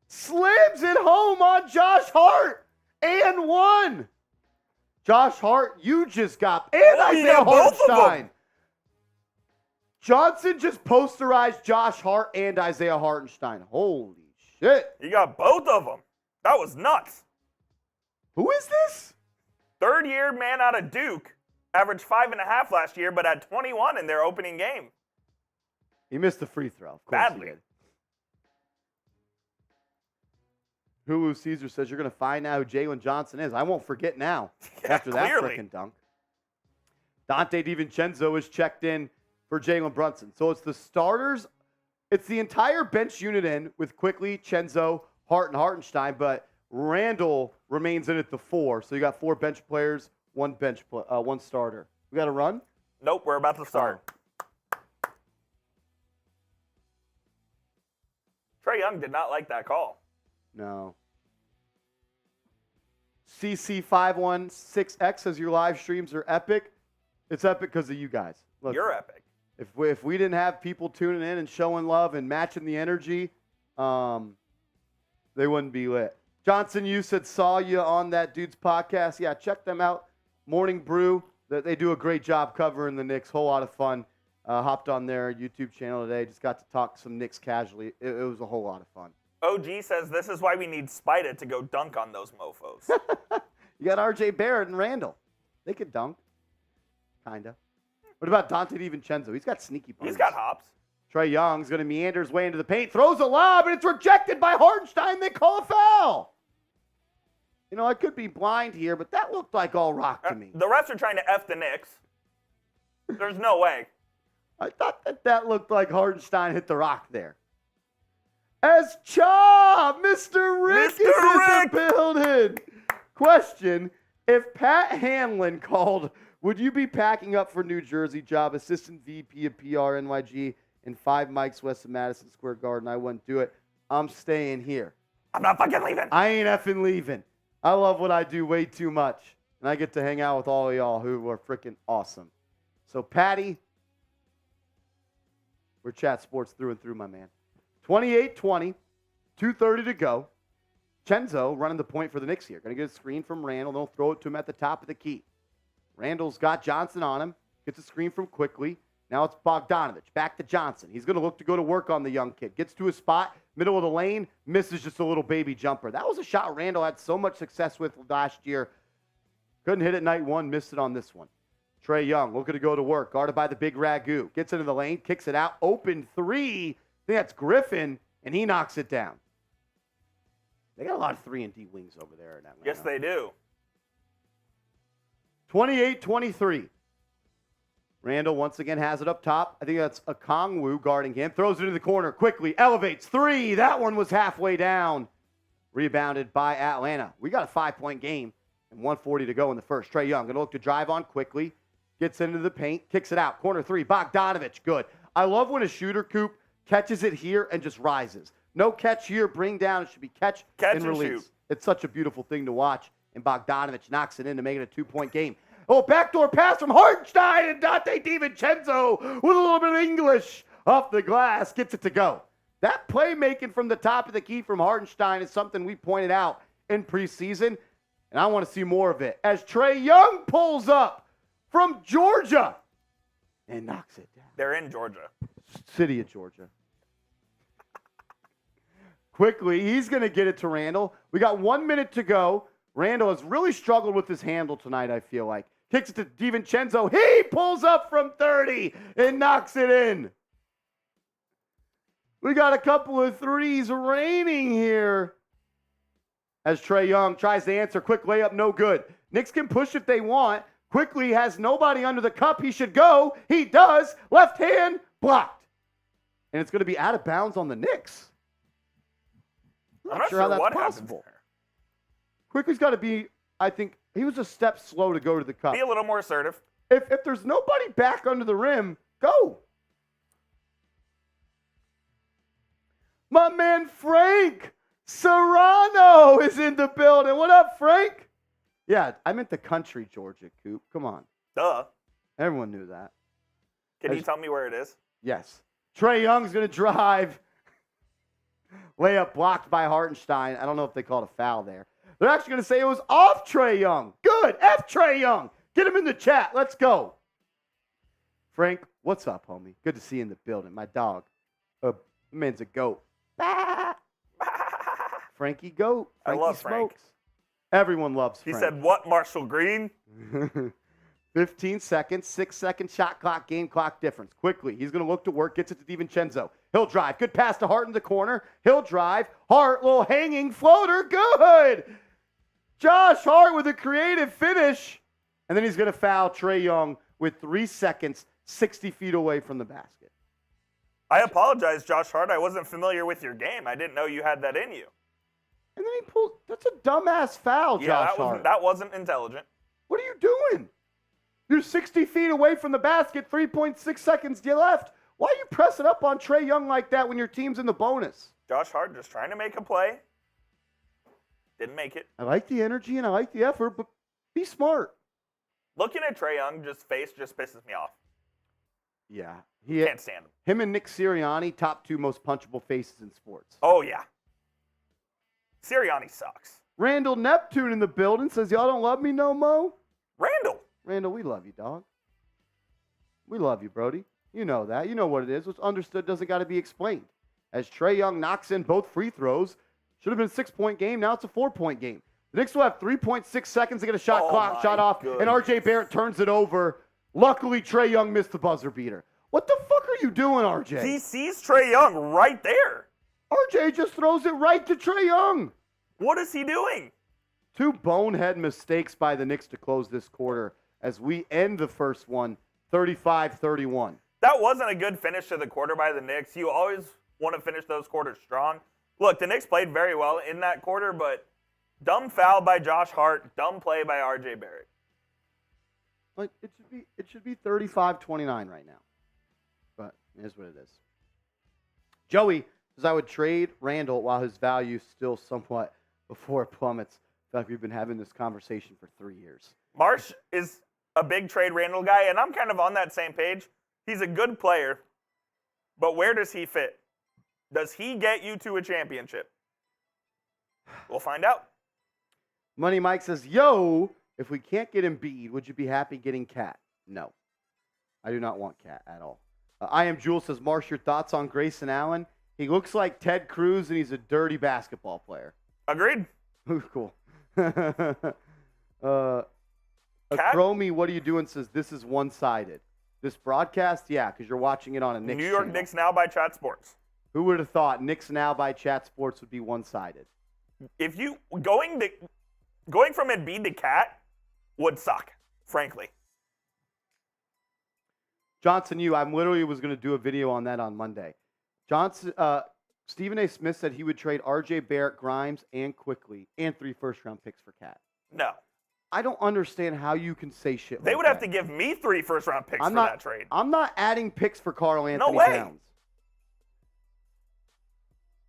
slams it home on Josh Hart and one. Josh Hart, you just got, and Isaiah Hartenstein. Johnson just posterized Josh Hart and Isaiah Hartenstein. Holy shit. You got both of them. That was nuts. Who is this? Third-year man out of Duke. Averaged 5.5 last year, but had 21 in their opening game. He missed the free throw. Of course badly. He did. Hulu Caesar says you're going to find out who Jalen Johnson is. I won't forget now after that freaking dunk. Dante DiVincenzo is checked in for Jalen Brunson. So it's the starters. It's the entire bench unit in with Quickly, Chenzo, Hart, and Hartenstein, but Randall remains in at the 4. So you got 4 bench players, one starter. We got to run? Nope, we're about to start. Trae Young did not like that call. No. CC516X says your live streams are epic. It's epic because of you guys. Look, you're epic. If we didn't have people tuning in and showing love and matching the energy, they wouldn't be lit. Johnson, you said saw you on that dude's podcast. Yeah, check them out. Morning Brew. They do a great job covering the Knicks. Whole lot of fun. Hopped on their YouTube channel today. Just got to talk some Knicks casually. It was a whole lot of fun. OG says this is why we need Spida to go dunk on those mofos. You got R.J. Barrett and Randall. They could dunk. Kind of. What about Dante DiVincenzo? He's got sneaky punches. He's got hops. Trae Young's going to meander his way into the paint. Throws a lob, and it's rejected by Hartenstein. They call a foul. You know, I could be blind here, but that looked like all rock to me. The refs are trying to F the Knicks. There's no way. I thought that looked like Hartenstein hit the rock there. As Cha, Mr. Rick is in the building. Question, if Pat Hanlon called, would you be packing up for New Jersey job, assistant VP of PR NYG in 5 mics west of Madison Square Garden? I wouldn't do it. I'm staying here. I'm not fucking leaving. I ain't effing leaving. I love what I do way too much. And I get to hang out with all of y'all who are freaking awesome. So, Patty, we're Chat Sports through and through, my man. 28-20, 2:30 to go. Chenzo running the point for the Knicks here. Going to get a screen from Randall. They'll throw it to him at the top of the key. Randall's got Johnson on him. Gets a screen from Quickly. Now it's Bogdanovich. Back to Johnson. He's going to look to go to work on the young kid. Gets to his spot. Middle of the lane. Misses just a little baby jumper. That was a shot Randall had so much success with last year. Couldn't hit it night one. Missed it on this one. Trae Young looking to go to work. Guarded by the big Ragu. Gets into the lane. Kicks it out. Open three. I think that's Griffin. And he knocks it down. They got a lot of 3 and D wings over there in Atlanta. Yes, they do. 28-23. Randall once again has it up top. I think that's Okongwu guarding him. Throws it into the corner quickly. Elevates. 3. That one was halfway down. Rebounded by Atlanta. We got a 5-point game and 1:40 to go in the first. Trae Young going to look to drive on quickly. Gets into the paint. Kicks it out. Corner 3. Bogdanovich. Good. I love when a shooter, Coop, catches it here and just rises. No catch here, bring down. It should be catch and release. Shoot. It's such a beautiful thing to watch. And Bogdanovich knocks it in to make it a 2-point game. Oh, backdoor pass from Hartenstein and Dante DiVincenzo with a little bit of English off the glass. Gets it to go. That playmaking from the top of the key from Hartenstein is something we pointed out in preseason. And I want to see more of it. As Trae Young pulls up from Georgia and knocks it down. They're in Georgia. City of Georgia. Quickly, he's going to get it to Randall. We got 1 minute to go. Randall has really struggled with his handle tonight, I feel like. Kicks it to DiVincenzo. He pulls up from 30 and knocks it in. We got a couple of threes raining here. As Trae Young tries to answer. Quick layup, no good. Knicks can push if they want. Quickly has nobody under the cup. He should go. He does. Left hand, blocked. And it's going to be out of bounds on the Knicks. I'm not sure how that's what possible. happens there. Quickly's got to be, I think, he was a step slow to go to the cup. Be a little more assertive. If there's nobody back under the rim, go. My man Frank Serrano is in the building. What up, Frank? Yeah, I meant the country, Georgia, Coop. Come on. Duh. Everyone knew that. Can you tell me where it is? Yes. Trae Young's going to drive. Layup blocked by Hartenstein. I don't know if they called a foul there. They're actually going to say it was off Trae Young. Good. F Trae Young. Get him in the chat. Let's go. Frank, what's up, homie? Good to see you in the building. My dog. Man's a goat. Frankie Goat. Frankie I love smokes. Frank. Everyone loves He Frank. said, what, Marshall Green? 15 seconds, 6-second shot clock, game clock difference. Quickly, he's going to look to work, gets it to DiVincenzo. He'll drive. Good pass to Hart in the corner. He'll drive. Hart, little hanging floater. Good. Josh Hart with a creative finish. And then he's going to foul Trae Young with 3 seconds, 60 feet away from the basket. I apologize, Josh Hart. I wasn't familiar with your game. I didn't know you had that in you. And then he pulls. That's a dumbass foul, Josh Hart. That wasn't intelligent. What are you doing? You're 60 feet away from the basket, 3.6 seconds left. Why are you pressing up on Trae Young like that when your team's in the bonus? Josh Hart just trying to make a play. Didn't make it. I like the energy and I like the effort, but be smart. Looking at Trae Young's face just pisses me off. Yeah. Can't stand him. Him and Nick Sirianni, top 2 most punchable faces in sports. Oh, yeah. Sirianni sucks. Randall Neptune in the building says, y'all don't love me no mo? Randall, we love you, dog. We love you, Brody. You know that. You know what it is. What's understood doesn't got to be explained. As Trae Young knocks in both free throws, should have been a 6-point game. Now it's a 4-point game. The Knicks will have 3.6 seconds to get a shot off, goodness. and RJ Barrett turns it over. Luckily, Trae Young missed the buzzer beater. What the fuck are you doing, RJ? He sees Trae Young right there. RJ just throws it right to Trae Young. What is he doing? 2 bonehead mistakes by the Knicks to close this quarter as we end the first one 35-31. That wasn't a good finish to the quarter by the Knicks. You always want to finish those quarters strong. Look, the Knicks played very well in that quarter, but dumb foul by Josh Hart, dumb play by RJ Barrett. Like it should be 35-29 right now. But it is what it is. Joey says I would trade Randall while his value still somewhat before it plummets. I feel like we've been having this conversation for 3 years. Marsh is a big trade Randall guy, and I'm kind of on that same page. He's a good player, but where does he fit? Does he get you to a championship? We'll find out. Money Mike says, yo, if we can't get Embiid, would you be happy getting Cat? No. I do not want Cat at all. I am Jules says, Marsh, your thoughts on Grayson Allen? He looks like Ted Cruz, and he's a dirty basketball player. Agreed. Cool. Chromie, what are you doing? Says, this is one-sided. This broadcast? Yeah, because you're watching it on a Knicks New York channel. Knicks Now by Chat Sports. Who would have thought Knicks Now by Chat Sports would be one-sided? If you going from Embiid to Cat would suck, frankly. Johnson, I literally was going to do a video on that on Monday. Stephen A. Smith said he would trade RJ Barrett, Grimes, and Quickly, and 3 first-round picks for Cat. No. I don't understand how you can say shit like that. They would have to give me 3 first-round picks for that trade. I'm not adding picks for Karl Anthony No way. Towns.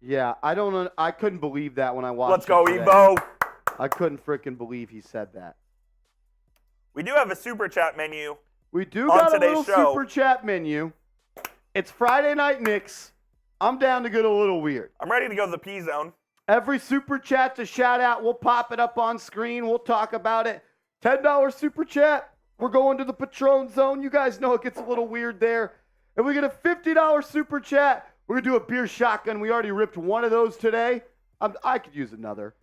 Yeah, I couldn't believe that when I watched Let's go, today. Evo. I couldn't freaking believe he said that. We do have a super chat menu. We do on got a today's little show. super chat menu. It's Friday Night Knicks. I'm down to get a little weird. I'm ready to go to the P zone. Every super chat's a shout out. We'll pop it up on screen. We'll talk about it. $10 super chat. We're going to the Patron zone. You guys know it gets a little weird there. If we get a $50 super chat, we're going to do a beer shotgun. We already ripped one of those today. I could use another.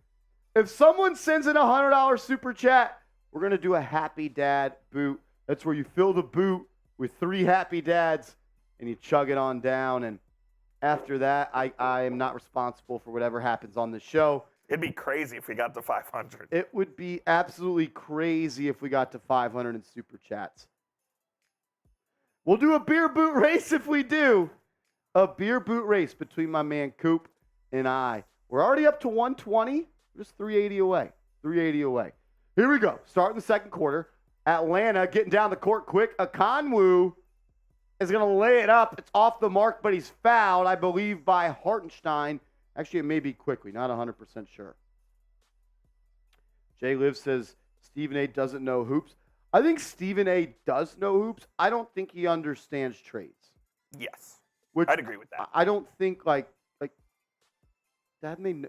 If someone sends in a $100 super chat, we're going to do a Happy Dad boot. That's where you fill the boot with 3 Happy Dads and you chug it on down. And after that, I am not responsible for whatever happens on the show. It'd be crazy if we got to 500. It would be absolutely crazy if we got to 500 in super chats. We'll do a beer boot race if we do. A beer boot race between my man Coop and I. We're already up to 120. We're just 380 away. 380 away. Here we go. Starting the second quarter. Atlanta getting down the court quick. Okonwu is going to lay it up. It's off the mark, but he's fouled, I believe, by Hartenstein. Actually, it may be Quickly. Not 100% sure. Jay Liv says Stephen A. doesn't know hoops. I think Stephen A. does know hoops. I don't think he understands trades. Yes. Which I'd agree with that. I don't think, like that made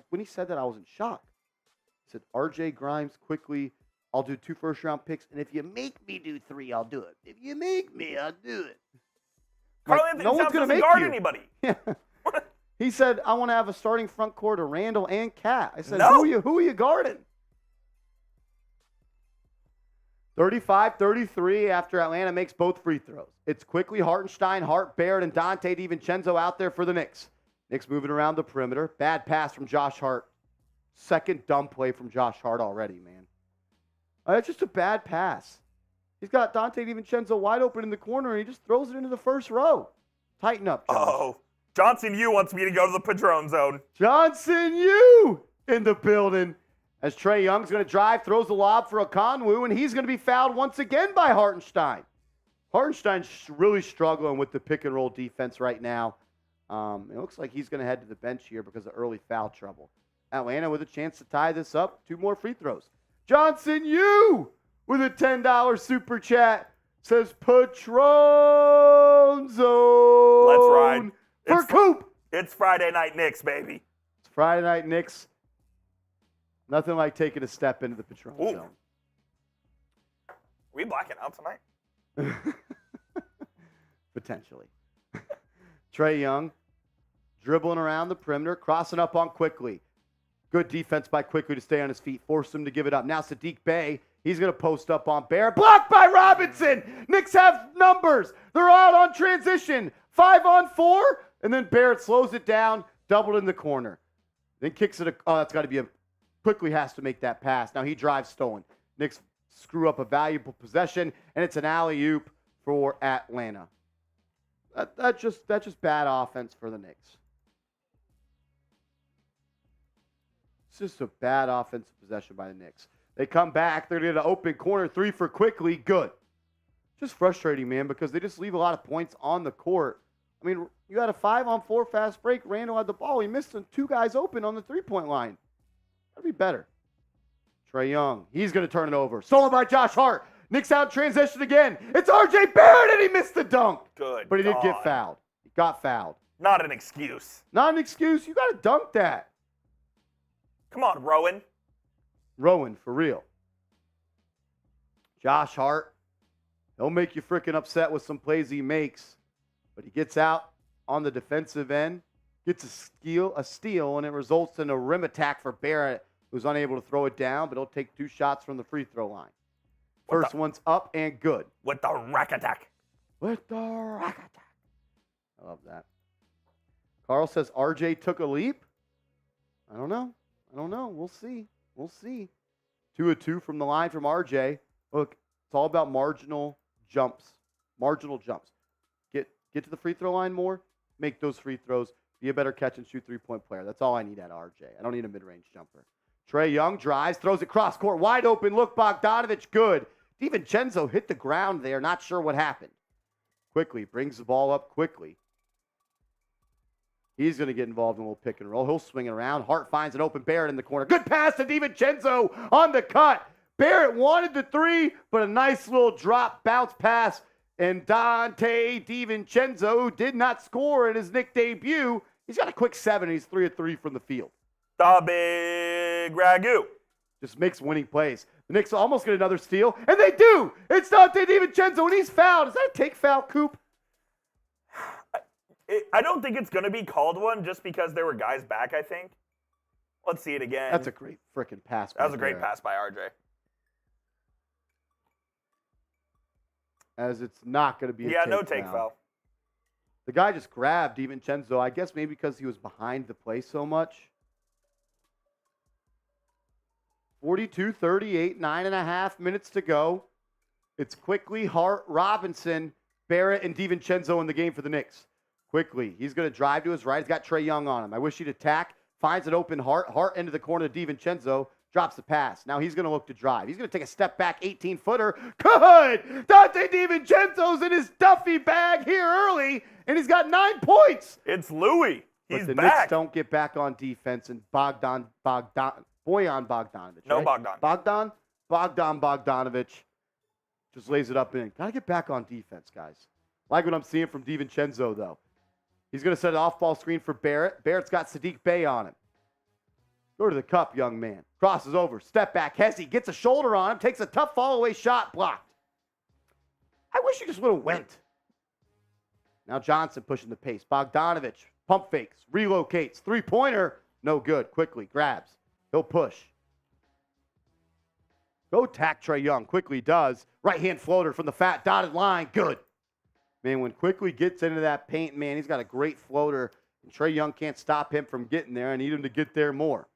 when he said that, I was in shock. He said, RJ Grimes, Quickly, I'll do 2 first-round picks, and if you make me do 3, I'll do it. If you make me, I'll do it. Karl Anthony Towns doesn't guard anybody. Yeah. He said, I want to have a starting front court of Randall and Cat. I said, No. Who are you guarding? 35-33 after Atlanta makes both free throws. It's Quickly, Hartenstein, Hart, Barrett, and Dante DiVincenzo out there for the Knicks. Knicks moving around the perimeter. Bad pass from Josh Hart. Second dumb play from Josh Hart already, man. It's just a bad pass. He's got Dante DiVincenzo wide open in the corner, and he just throws it into the first row. Tighten up, Josh. Oh, Johnson Yu wants me to go to the Padron zone. Johnson Yu in the building. As Trae Young's going to drive, throws the lob for Okonwu, and he's going to be fouled once again by Hartenstein. Hartenstein's really struggling with the pick-and-roll defense right now. It looks like he's going to head to the bench here because of early foul trouble. Atlanta with a chance to tie this up. 2 more free throws. Johnson Yu with a $10 super chat says Patron Zone. Let's ride. For Coop. It's Friday Night Knicks, baby. It's Friday Night Knicks. Nothing like taking a step into the Patron Ooh. zone. We blacking out tonight? Potentially. Trae Young dribbling around the perimeter, crossing up on Quickly. Good defense by Quickly to stay on his feet, force him to give it up. Now Sadiq Bey, he's going to post up on Barrett. Blocked by Robinson. Knicks have numbers. They're out on transition. 5-on-4, and then Barrett slows it down, doubled in the corner. Then kicks it. That's got to be a. Quickly has to make that pass. Now he drives stolen. Knicks screw up a valuable possession, and it's an alley-oop for Atlanta. That's just bad offense for the Knicks. It's just a bad offensive possession by the Knicks. They come back. They're going to open corner three for Quickly. Good. Just frustrating, man, because they just leave a lot of points on the court. I mean, you had a 5-on-4 fast break. Randall had the ball. He missed two guys open on the three-point line. That'd be better. Trae Young, he's going to turn it over. Stolen by Josh Hart. Knicks out transition again. It's R.J. Barrett, and he missed the dunk. Good. But he did God. get fouled. He got fouled. Not an excuse. Not an excuse. You got to dunk that. Come on, Rowan. Rowan, for real. Josh Hart, he'll make you freaking upset with some plays he makes. But he gets out on the defensive end, gets a steal, and it results in a rim attack for Barrett, who's unable to throw it down, but he'll take 2 shots from the free throw line. First one's up and good. With the rack attack. With the rack attack. I love that. Carl says RJ took a leap. I don't know. We'll see. 2 of 2 from the line from RJ. Look, it's all about marginal jumps. Get to the free throw line more. Make those free throws. Be a better catch and shoot three-point player. That's all I need at RJ. I don't need a mid-range jumper. Trae Young drives, throws it cross court, wide open. Look, Bogdanovich, good. DiVincenzo hit the ground there. Not sure what happened. Quickly brings the ball up quickly. He's going to get involved in a little pick and roll. He'll swing it around. Hart finds an open Barrett in the corner. Good pass to DiVincenzo on the cut. Barrett wanted the 3, but a nice little drop bounce pass. And Dante DiVincenzo, who did not score in his Knick debut, he's got a quick 7. He's 3 of 3 from the field. The big ragu. Just makes winning plays. The Knicks almost get another steal, and they do. It's Dante DiVincenzo, and he's fouled. Is that a take foul, Coop? I don't think it's going to be called one just because there were guys back, I think. Let's see it again. That's a great freaking pass. That was a great pass by RJ. As it's not going to be a no take foul. The guy just grabbed DiVincenzo, I guess maybe because he was behind the play so much. 42-38, 9.5 minutes to go. It's Quickly, Hart, Robinson, Barrett, and DiVincenzo in the game for the Knicks. Quickly, he's going to drive to his right. He's got Trae Young on him. I wish he'd attack. Finds an open Hart. Hart into the corner to DiVincenzo. Drops the pass. Now he's going to look to drive. He's going to take a step back, 18-footer. Good! Dante DiVincenzo's in his Duffy bag here early, and he's got 9 points. It's Louis. He's but the back. Knicks don't get back on defense, and Bojan Bogdanovich. No, right? Bogdan. Bogdan Bogdanovich just lays it up in. Got to get back on defense, guys. Like what I'm seeing from DiVincenzo, though. He's going to set an off-ball screen for Barrett. Barrett's got Sadiq Bey on him. Go to the cup, young man. Crosses over. Step back. Hesse gets a shoulder on him. Takes a tough fall-away shot. Blocked. I wish he just would have went. Now Johnson pushing the pace. Bogdanovich. Pump fakes. Relocates. Three-pointer. No good. Quickly. Grabs. He'll push. Go tack Trae Young. Quickly does. Right-hand floater from the fat dotted line. Good. Man, when Quickly gets into that paint, man, he's got a great floater. And Trae Young can't stop him from getting there. I need him to get there more.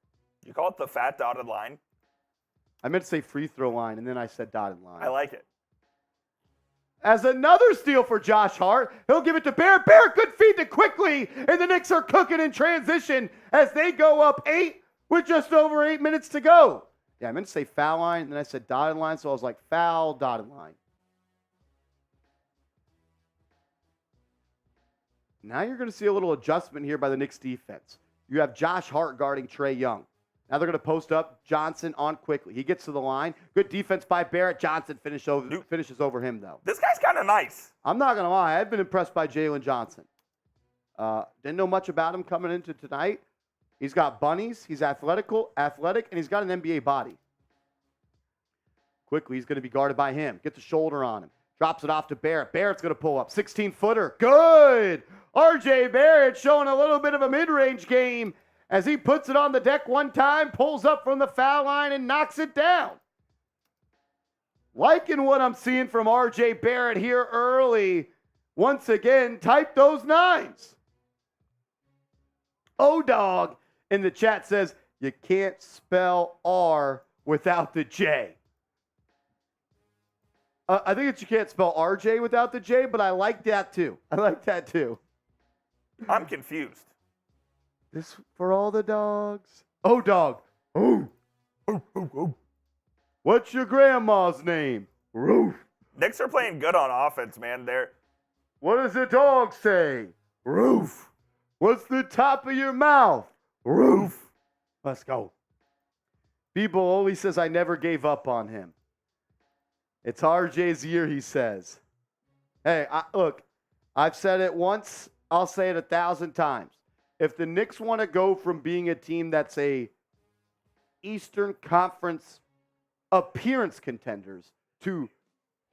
You call it the fat dotted line? I meant to say free throw line, and then I said dotted line. I like it. As another steal for Josh Hart, he'll give it to Barrett. Barrett, good feed to Quickly, and the Knicks are cooking in transition as they go up 8 with just over 8 minutes to go. Yeah, I meant to say foul line, and then I said dotted line, so I was like foul, dotted line. Now you're going to see a little adjustment here by the Knicks defense. You have Josh Hart guarding Trae Young. Now they're going to post up Johnson on Quickly. He gets to the line. Good defense by Barrett. Johnson finishes over him, though. This guy's kind of nice. I'm not going to lie. I've been impressed by Jalen Johnson. Didn't know much about him coming into tonight. He's got bunnies. He's athletic, and he's got an NBA body. Quickly, he's going to be guarded by him. Gets a shoulder on him. Drops it off to Barrett. Barrett's going to pull up. 16-footer. Good. R.J. Barrett showing a little bit of a mid-range game as he puts it on the deck one time, pulls up from the foul line, and knocks it down. Liking what I'm seeing from R.J. Barrett here early. Once again, type those nines. O-Dog in the chat says, you can't spell R without the J. I think that you can't spell RJ without the J, but I like that too. I'm confused. This for all the dogs. Oh, dog. Oh. What's your grandma's name? Roof. Knicks are playing good on offense, man. What does the dog say? Roof. What's the top of your mouth? Roof. Let's go. People always says I never gave up on him. It's RJ's year, he says. Hey, look, I've said it once. I'll say it 1,000 times. If the Knicks want to go from being a team that's a Eastern Conference appearance contenders to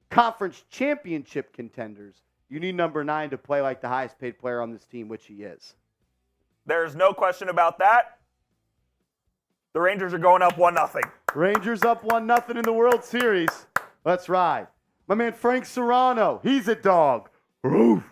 conference championship contenders, you need number 9 to play like the highest paid player on this team, which he is. There's no question about that. The Rangers are going up 1-0. Rangers up 1-0 in the World Series. Let's ride. My man Frank Serrano, he's a dog. Roof.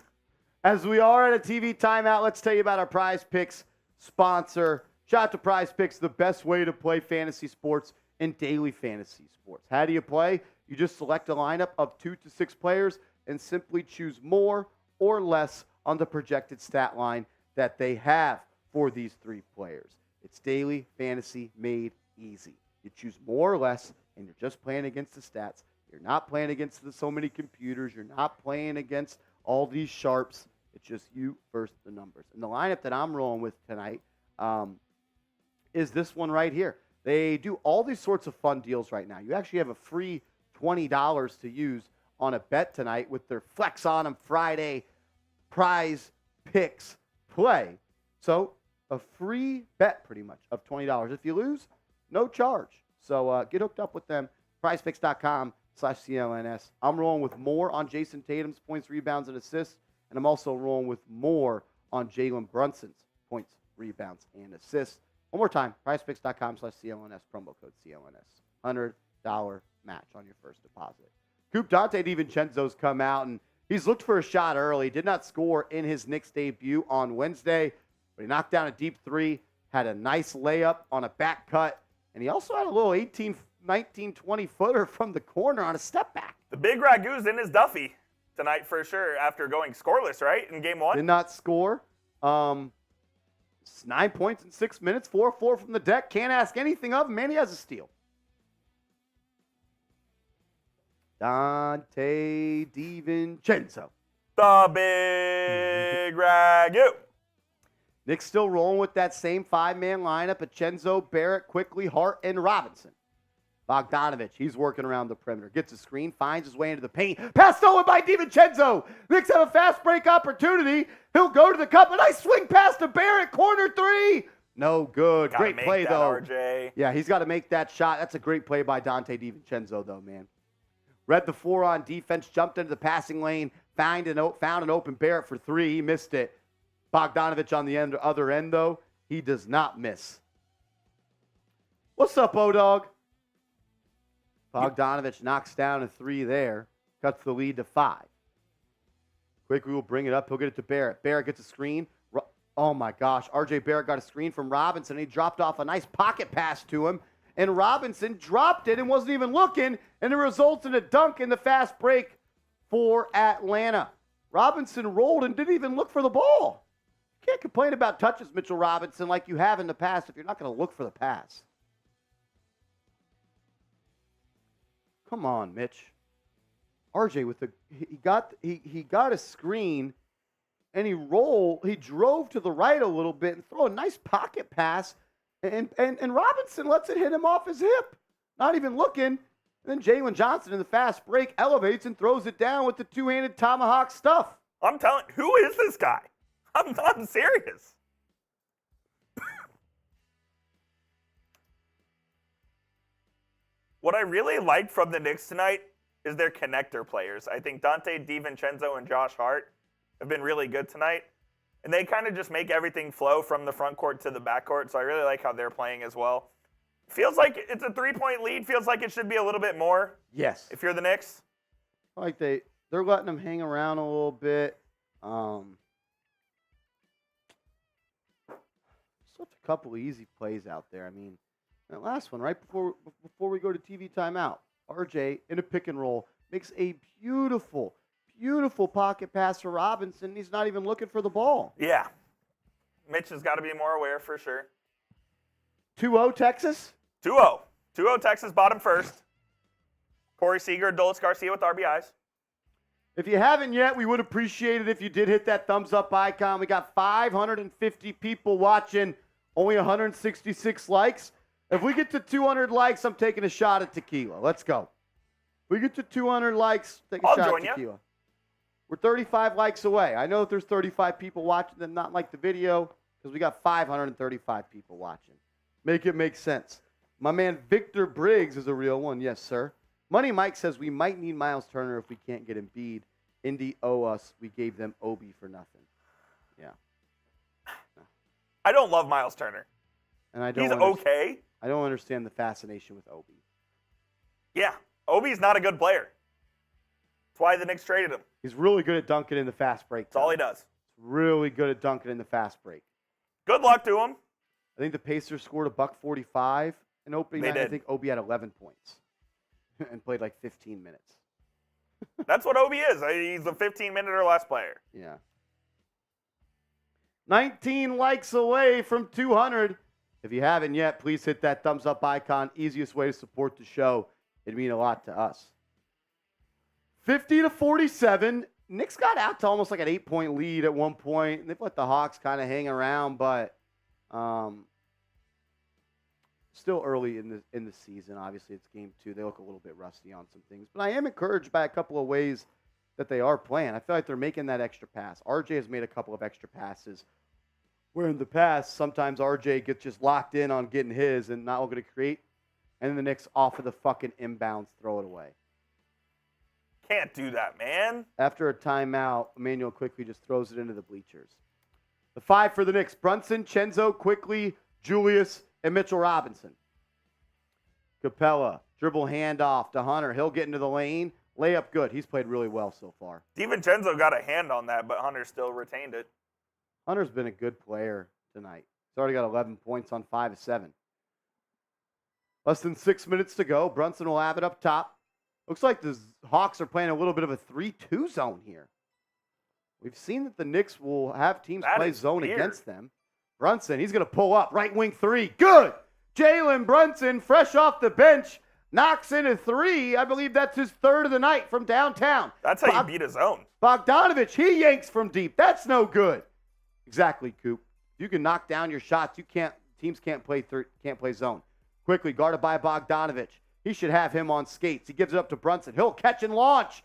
As we are at a TV timeout, let's tell you about our Prize Picks sponsor. Shout out to Prize Picks, the best way to play fantasy sports and daily fantasy sports. How do you play? You just select a lineup of 2 to 6 players and simply choose more or less on the projected stat line that they have for these 3 players. It's daily fantasy made easy. You choose more or less, and you're just playing against the stats. You're not playing against so many computers. You're not playing against all these sharps. It's just you versus the numbers. And the lineup that I'm rolling with tonight is this one right here. They do all these sorts of fun deals right now. You actually have a free $20 to use on a bet tonight with their Flex On 'em Friday Prize Picks play. So a free bet pretty much of $20. If you lose, no charge. So get hooked up with them. PrizePicks.com/CLNS. I'm rolling with more on Jason Tatum's points, rebounds, and assists. And I'm also rolling with more on Jalen Brunson's points, rebounds, and assists. One more time, PrizePicks.com/CLNS, promo code CLNS. $100 match on your first deposit. Coop Dante DiVincenzo's come out, and he's looked for a shot early. Did not score in his Knicks debut on Wednesday, but he knocked down a deep 3, had a nice layup on a back cut, and he also had a little 18, 19, 20-footer from the corner on a step back. The big Ragu's in his Duffy tonight for sure after going scoreless, right, in game 1? Did not score. 9 points in 6 minutes, 4-4 from the deck. Can't ask anything of him, man. He has a steal. Dante DiVincenzo. The big Ragu. Knicks still rolling with that same 5-man lineup. Achenzo, Barrett, Quickly, Hart, and Robinson. Bogdanovich, he's working around the perimeter. Gets a screen, finds his way into the paint. Pass stolen by DiVincenzo. Knicks have a fast break opportunity. He'll go to the cup. A nice swing pass to Barrett. Corner 3. No good. Gotta Great make play, that, though. RJ. Yeah, he's got to make that shot. That's a great play by Dante DiVincenzo, though, man. Read the 4 on defense, jumped into the passing lane, found an open Barrett for 3. He missed it. Bogdanovich on the other end, though, he does not miss. What's up, O-Dog? Bogdanovich knocks down a 3 there. Cuts the lead to 5. Quickly will bring it up. He'll get it to Barrett. Barrett gets a screen. Oh, my gosh. R.J. Barrett got a screen from Robinson. He dropped off a nice pocket pass to him. And Robinson dropped it and wasn't even looking. And it results in a dunk in the fast break for Atlanta. Robinson rolled and didn't even look for the ball. You can't complain about touches, Mitchell Robinson, like you have in the past if you're not going to look for the pass. Come on, Mitch. RJ with he got a screen and he drove to the right a little bit and throw a nice pocket pass and Robinson lets it hit him off his hip. Not even looking. And then Jalen Johnson in the fast break elevates and throws it down with the 2-handed tomahawk stuff. I'm telling, who is this guy? I'm serious. What I really like from the Knicks tonight is their connector players. I think Dante DiVincenzo and Josh Hart have been really good tonight. And they kind of just make everything flow from the front court to the back court. So I really like how they're playing as well. Feels like it's a 3-point lead. Feels like it should be a little bit more. Yes. If you're the Knicks. Like they're letting them hang around a little bit. Just left a couple of easy plays out there. I mean, that last one, right before we go to TV timeout, RJ in a pick and roll makes a beautiful pocket pass to Robinson. He's not even looking for the ball. Yeah. Mitch has got to be more aware for sure. 2-0 Texas? 2-0. 2-0 Texas, bottom first. Corey Seager, Dulles Garcia with RBIs. If you haven't yet, we would appreciate it if you did hit that thumbs up icon. We got 550 people watching, only 166 likes. If we get to 200 likes, I'm taking a shot at tequila. Let's go. If we get to 200 likes, take a I'll shot join at tequila. you. We're 35 likes away. I know that there's 35 people watching that not like the video because we got 535 people watching. Make it make sense. My man Victor Briggs is a real one. Yes, sir. Money Mike says we might need Miles Turner if we can't get Embiid. Indy owe us. We gave them Obi for nothing. Yeah. I don't love Miles Turner. And I don't He's okay. I don't understand the fascination with Obi. Yeah. Obi's not a good player. That's why the Knicks traded him. He's really good at dunking in the fast break. That's all he does. Really good at dunking in the fast break. Good luck to him. I think the Pacers scored a $145 in opening night. Did. I think Obi had 11 points and played like 15 minutes. That's what Obi is. He's a 15-minute or less player. Yeah. 19 likes away from 200. If you haven't yet, please hit that thumbs up icon. Easiest way to support the show. It'd mean a lot to us. 50-47. Knicks got out to almost like an 8-point lead at one point, and they've let the Hawks kind of hang around, but still early in the season. Obviously, it's game 2. They look a little bit rusty on some things, but I am encouraged by a couple of ways that they are playing. I feel like they're making that extra pass. RJ has made a couple of extra passes, where in the past, sometimes RJ gets just locked in on getting his and not looking to create, and then the Knicks off of the fucking inbounds throw it away. Can't do that, man. After a timeout, Emmanuel quickly just throws it into the bleachers. The 5 for the Knicks: Brunson, Chenzo, Quickly, Julius, and Mitchell Robinson. Capella, dribble handoff to Hunter. He'll get into the lane. Layup good. He's played really well so far. DiVincenzo got a hand on that, but Hunter still retained it. Hunter's been a good player tonight. He's already got 11 points on 5 of 7. Less than 6 minutes to go. Brunson will have it up top. Looks like the Hawks are playing a little bit of a 3-2 zone here. We've seen that the Knicks will have teams play zone weird. against them. Brunson, he's going to pull up. Right wing 3. Good. Jalen Brunson, fresh off the bench, knocks in a 3. I believe that's his 3rd of the night from downtown. That's how you beat a zone. Bogdanovich, he yanks from deep. That's no good. Exactly, Coop. You can knock down your shots. Teams can't play zone. Quickly guarded by Bogdanovich. He should have him on skates. He gives it up to Brunson. He'll catch and launch.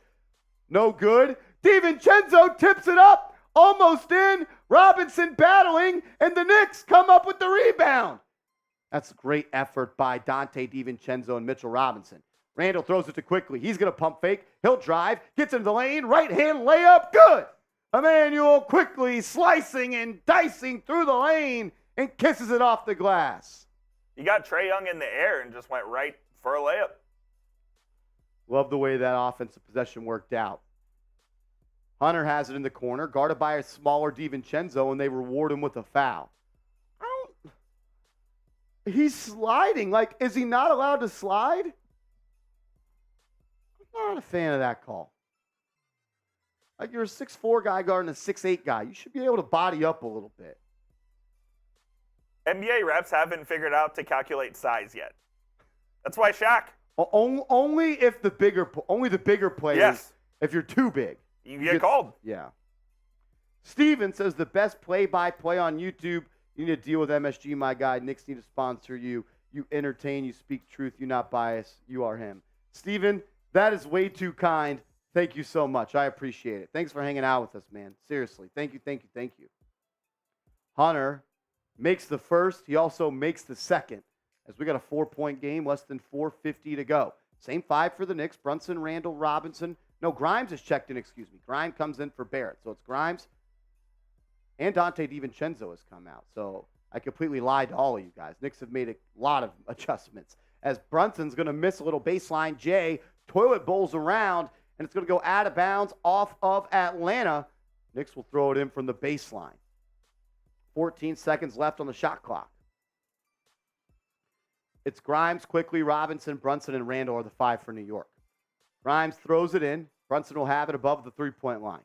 No good. DiVincenzo tips it up. Almost in. Robinson battling, and the Knicks come up with the rebound. That's a great effort by Dante DiVincenzo and Mitchell Robinson. Randall throws it to Quickly. He's going to pump fake. He'll drive. Gets into the lane. Right hand layup. Good. Emmanuel Quickly slicing and dicing through the lane and kisses it off the glass. You got Trae Young in the air and just went right for a layup. Love the way that offensive possession worked out. Hunter has it in the corner, guarded by a smaller DiVincenzo, and they reward him with a foul. He's sliding. Like, is he not allowed to slide? I'm not a fan of that call. Like, you're a 6'4" guy guarding a 6'8" guy. You should be able to body up a little bit. NBA refs haven't figured out to calculate size yet. That's why Shaq. Only if the bigger players. Yes. If you're too big. You get called. Yeah. Steven says the best play-by-play on YouTube. You need to deal with MSG, my guy. Knicks need to sponsor you. You entertain. You speak truth. You're not biased. You are him. Steven, that is way too kind. Thank you so much. I appreciate it. Thanks for hanging out with us, man. Seriously. Thank you, thank you, thank you. Hunter makes the first. He also makes the second. as we got a 4-point game, less than 4:50 to go. Same 5 for the Knicks. Brunson, Randall, Robinson. No, Grimes is checked in, excuse me. Grimes comes in for Barrett. So it's Grimes and Dante DiVincenzo has come out. So I completely lied to all of you guys. Knicks have made a lot of adjustments. As Brunson's going to miss a little baseline J, toilet bowls around, and it's going to go out of bounds off of Atlanta. Knicks will throw it in from the baseline. 14 seconds left on the shot clock. It's Grimes, quickly, Robinson, Brunson, and Randall are the 5 for New York. Grimes throws it in. Brunson will have it above the three-point line.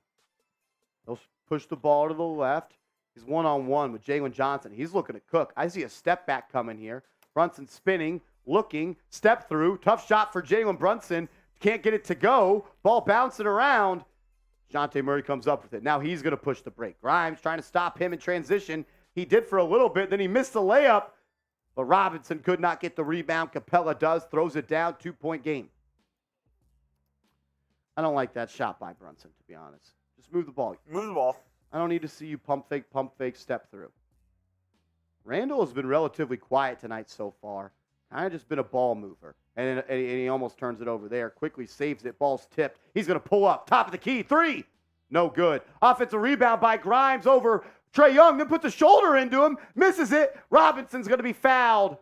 He'll push the ball to the left. He's one-on-one with Jalen Johnson. He's looking to cook. I see a step back coming here. Brunson spinning, looking, step through. Tough shot for Jalen Brunson. Can't get it to go. Ball bouncing around. DeJounte Murray comes up with it. Now he's going to push the break. Grimes trying to stop him in transition. He did for a little bit. Then he missed the layup. But Robinson could not get the rebound. Capella does. Throws it down. 2-point game. I don't like that shot by Brunson, to be honest. Just move the ball. Move the ball. I don't need to see you pump fake, step through. Randall has been relatively quiet tonight so far. Kind of just been a ball mover. And he almost turns it over there. Quickly saves it. Ball's tipped. He's going to pull up. Top of the key. 3. No good. Offensive rebound by Grimes over Trae Young. Then puts a shoulder into him. Misses it. Robinson's going to be fouled.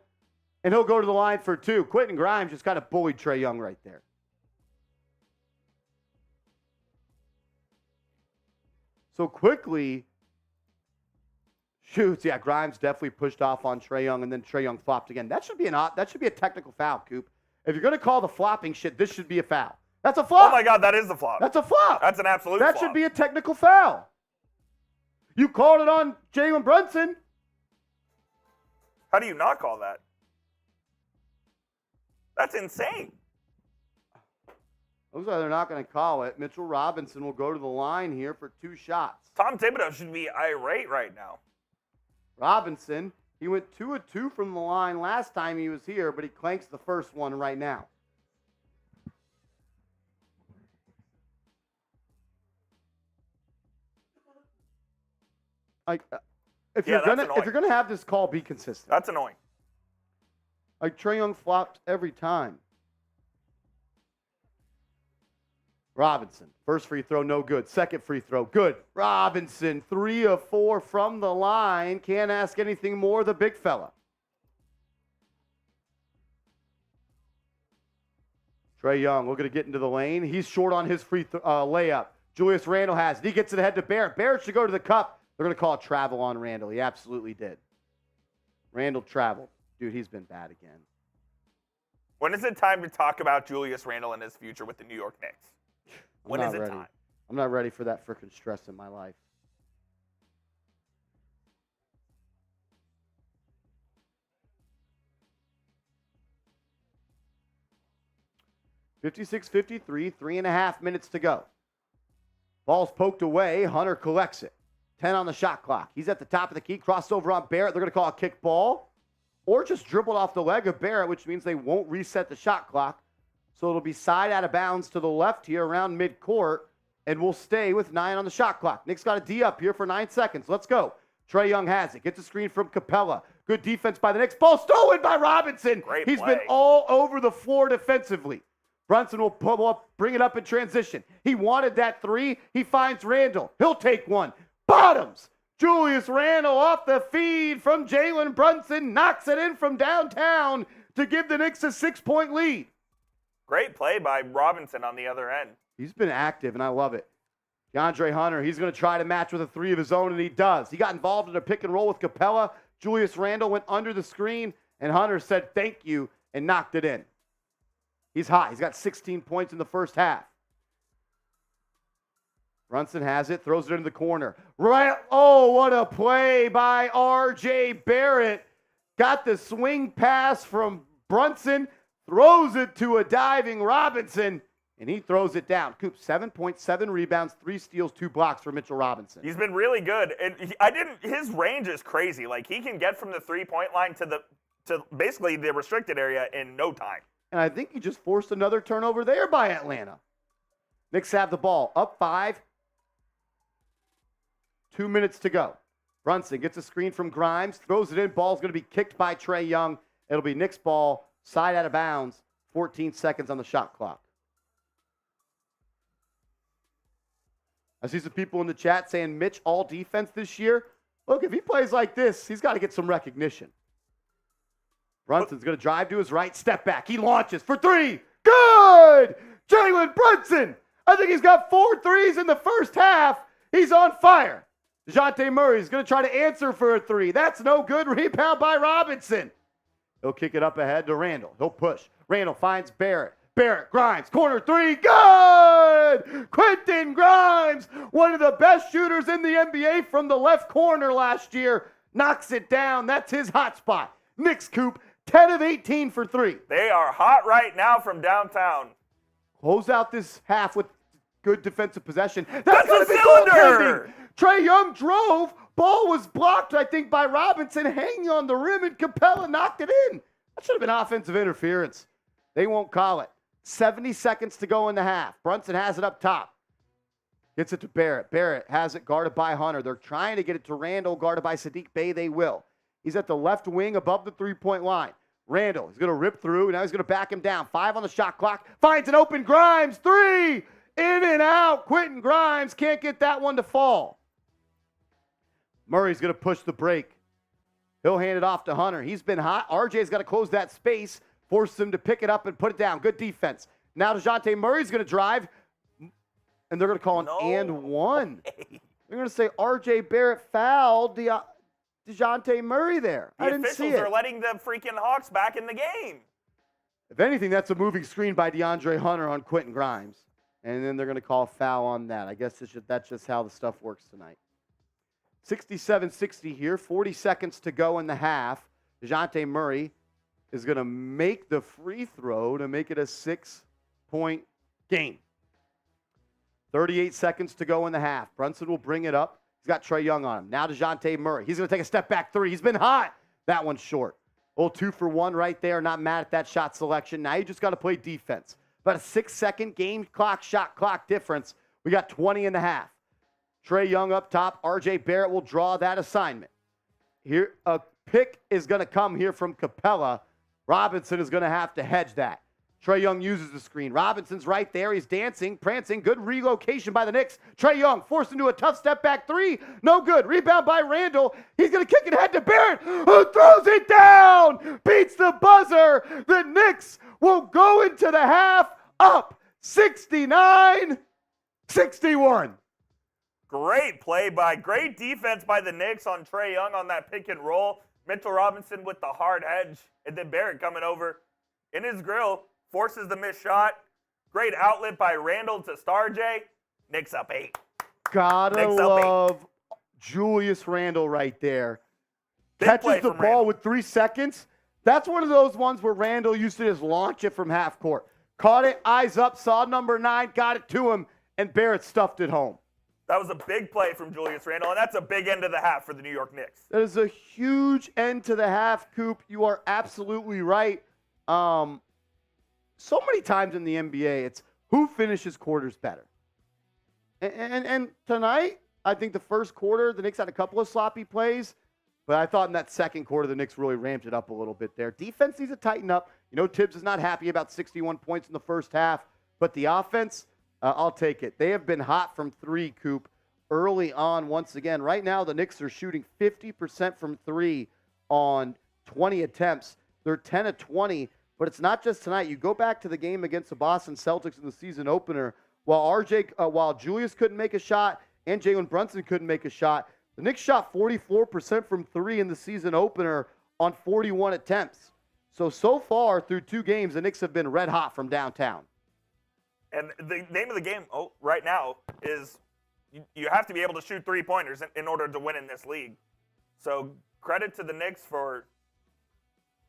And he'll go to the line for 2. Quentin Grimes just kind of bullied Trae Young right there. So quickly shoots. Yeah, Grimes definitely pushed off on Trae Young, and then Trae Young flopped again. That should be a technical foul, Coop. If you're going to call the flopping shit, this should be a foul. That's a flop. Oh, my God, that is the flop. That's a flop. That's an absolute flop. That should be a technical foul. You called it on Jalen Brunson. How do you not call that? That's insane. Looks like they're not going to call it. Mitchell Robinson will go to the line here for 2 shots. Tom Thibodeau should be irate right now. Robinson, he went 2 of 2 from the line last time he was here, but he clanks the first one right now. Like, if you're gonna have this call, be consistent. That's annoying. Like Trae Young flopped every time. Robinson, first free throw, no good. Second free throw, good. Robinson, 3 of 4 from the line. Can't ask anything more, the big fella. Trae Young looking to get into the lane. He's short on his layup. Julius Randle has it. He gets it ahead to Barrett. Barrett should go to the cup. They're going to call it travel on Randle. He absolutely did. Randle traveled. Dude, he's been bad again. When is it time to talk about Julius Randle and his future with the New York Knicks? When is it time? I'm not ready for that freaking stress in my life. (56-53), 3.5 minutes to go. Ball's poked away. Hunter collects it. 10 on the shot clock. He's at the top of the key. Crossed over on Barrett. They're going to call a kick ball. Or just dribbled off the leg of Barrett, which means they won't reset the shot clock. So it'll be side out of bounds to the left here around midcourt, and we'll stay with 9 on the shot clock. Knicks got a D up here for 9 seconds. Let's go. Trae Young has it. Gets a screen from Capella. Good defense by the Knicks. Ball stolen by Robinson. He's been all over the floor defensively. Brunson will pull up, bring it up in transition. He wanted that 3. He finds Randle. He'll take one. Bottoms. Julius Randle off the feed from Jalen Brunson. Knocks it in from downtown to give the Knicks a 6-point lead. Great play by Robinson on the other end. He's been active, and I love it. DeAndre Hunter, he's going to try to match with a 3 of his own, and he does. He got involved in a pick and roll with Capella. Julius Randle went under the screen, and Hunter said thank you and knocked it in. He's hot. He's got 16 points in the first half. Brunson has it, throws it into the corner. Right. Oh, what a play by R.J. Barrett. Got the swing pass from Brunson, throws it to a diving Robinson, and he throws it down. Coop, 7.7 rebounds, 3 steals, 2 blocks for Mitchell Robinson. He's been really good. And his range is crazy. Like, he can get from the 3-point line to basically the restricted area in no time. And I think he just forced another turnover there by Atlanta. Knicks have the ball. Up 5. 2 minutes to go. Brunson gets a screen from Grimes, throws it in. Ball's going to be kicked by Trae Young, It'll be Knicks ball, side out of bounds, 14 seconds on the shot clock. I see some people in the chat saying Mitch all defense this year. Look, if he plays like this, he's got to get some recognition. Brunson's going to drive to his right, step back. He launches for three. Good! Jalen Brunson! I think he's got 4 threes in the first half. He's on fire. DeJounte Murray's going to try to answer for a three. That's no good. Rebound by Robinson. He'll kick it up ahead to Randall. He'll push. Randall finds Barrett. Barrett, Grimes, corner three. Good! Quentin Grimes, one of the best shooters in the NBA from the left corner last year, knocks it down. That's his hot spot. Knicks Coop, 10 of 18 for three. They are hot right now from downtown. Close out this half with good defensive possession. That's a cylinder! Trae Young drove. Ball was blocked, I think, by Robinson, hanging on the rim, and Capella knocked it in. That should have been offensive interference. They won't call it. 70 seconds to go in the half. Brunson has it up top. Gets it to Barrett. Barrett has it guarded by Hunter. They're trying to get it to Randall, guarded by Sadiq Bey. They will. He's at the left wing above the three-point line. Randall is going to rip through. Now he's going to back him down. 5 on the shot clock. Finds an open Grimes. 3. In and out. Quentin Grimes can't get that one to fall. Murray's going to push the break. He'll hand it off to Hunter. He's been hot. RJ's got to close that space, force him to pick it up and put it down. Good defense. Now DeJounte Murray's going to drive, and they're going to call an and one. They're going to say RJ Barrett fouled DeJounte Murray there. I didn't see it. The officials are letting the freaking Hawks back in the game. If anything, that's a moving screen by DeAndre Hunter on Quentin Grimes. And then they're going to call a foul on that. I guess that's just how the stuff works tonight. 67-60 here, 40 seconds to go in the half. DeJounte Murray is going to make the free throw to make it a 6-point game. 38 seconds to go in the half. Brunson will bring it up. He's got Trae Young on him. Now DeJounte Murray. He's going to take a step back three. He's been hot. That one's short. Old 2 for 1 right there. Not mad at that shot selection. Now you just got to play defense. About a 6-second game clock, shot clock difference. We got 20 in the half. Trae Young up top. RJ Barrett will draw that assignment. Here, a pick is going to come here from Capella. Robinson is going to have to hedge that. Trae Young uses the screen. Robinson's right there. He's dancing, prancing. Good relocation by the Knicks. Trae Young forced into a tough step back three. No good. Rebound by Randall. He's going to kick it ahead to Barrett, who throws it down. Beats the buzzer. The Knicks will go into the half up 69-61. Great defense by the Knicks on Trae Young on that pick and roll. Mitchell Robinson with the hard edge, and then Barrett coming over in his grill, forces the missed shot. Great outlet by Randall to Star J. Knicks up 8. Gotta love Julius Randall right there. Catches the ball with 3 seconds. That's one of those ones where Randall used to just launch it from half court. Caught it, eyes up, saw number 9, got it to him, and Barrett stuffed it home. That was a big play from Julius Randle, and that's a big end of the half for the New York Knicks. That is a huge end to the half, Coop. You are absolutely right. So many times in the NBA, it's who finishes quarters better. And tonight, I think the first quarter, the Knicks had a couple of sloppy plays, but I thought in that second quarter, the Knicks really ramped it up a little bit there. Defense needs to tighten up. You know, Tibbs is not happy about 61 points in the first half, but the offense, I'll take it. They have been hot from 3, Coop, early on once again. Right now, the Knicks are shooting 50% from 3 on 20 attempts. They're 10 of 20, but it's not just tonight. You go back to the game against the Boston Celtics in the season opener, while Julius couldn't make a shot and Jalen Brunson couldn't make a shot, the Knicks shot 44% from 3 in the season opener on 41 attempts. So far, through 2 games, the Knicks have been red hot from downtown. And the name of the game right now is you have to be able to shoot 3-pointers in order to win in this league. So credit to the Knicks for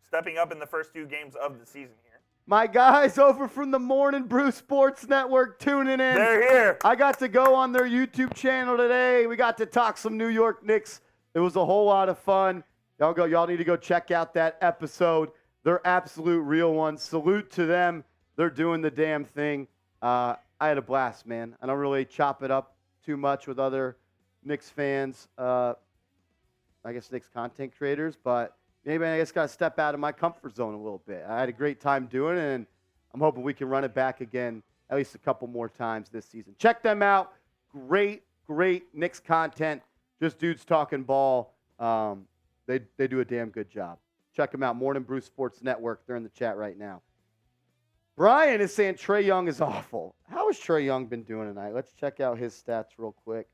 stepping up in the first 2 games of the season here. My guys over from the Morning Brew Sports Network tuning in. They're here. I got to go on their YouTube channel today. We got to talk some New York Knicks. It was a whole lot of fun. Y'all need to go check out that episode. They're absolute real ones. Salute to them. They're doing the damn thing. I had a blast, man. I don't really chop it up too much with other Knicks fans, I guess Knicks content creators, but maybe I just got to step out of my comfort zone a little bit. I had a great time doing it, and I'm hoping we can run it back again at least a couple more times this season. Check them out. Great Knicks content. Just dudes talking ball. They do a damn good job. Check them out. Morning Brew Sports Network. They're in the chat right now. Brian is saying Trae Young is awful. How has Trae Young been doing tonight? Let's check out his stats real quick.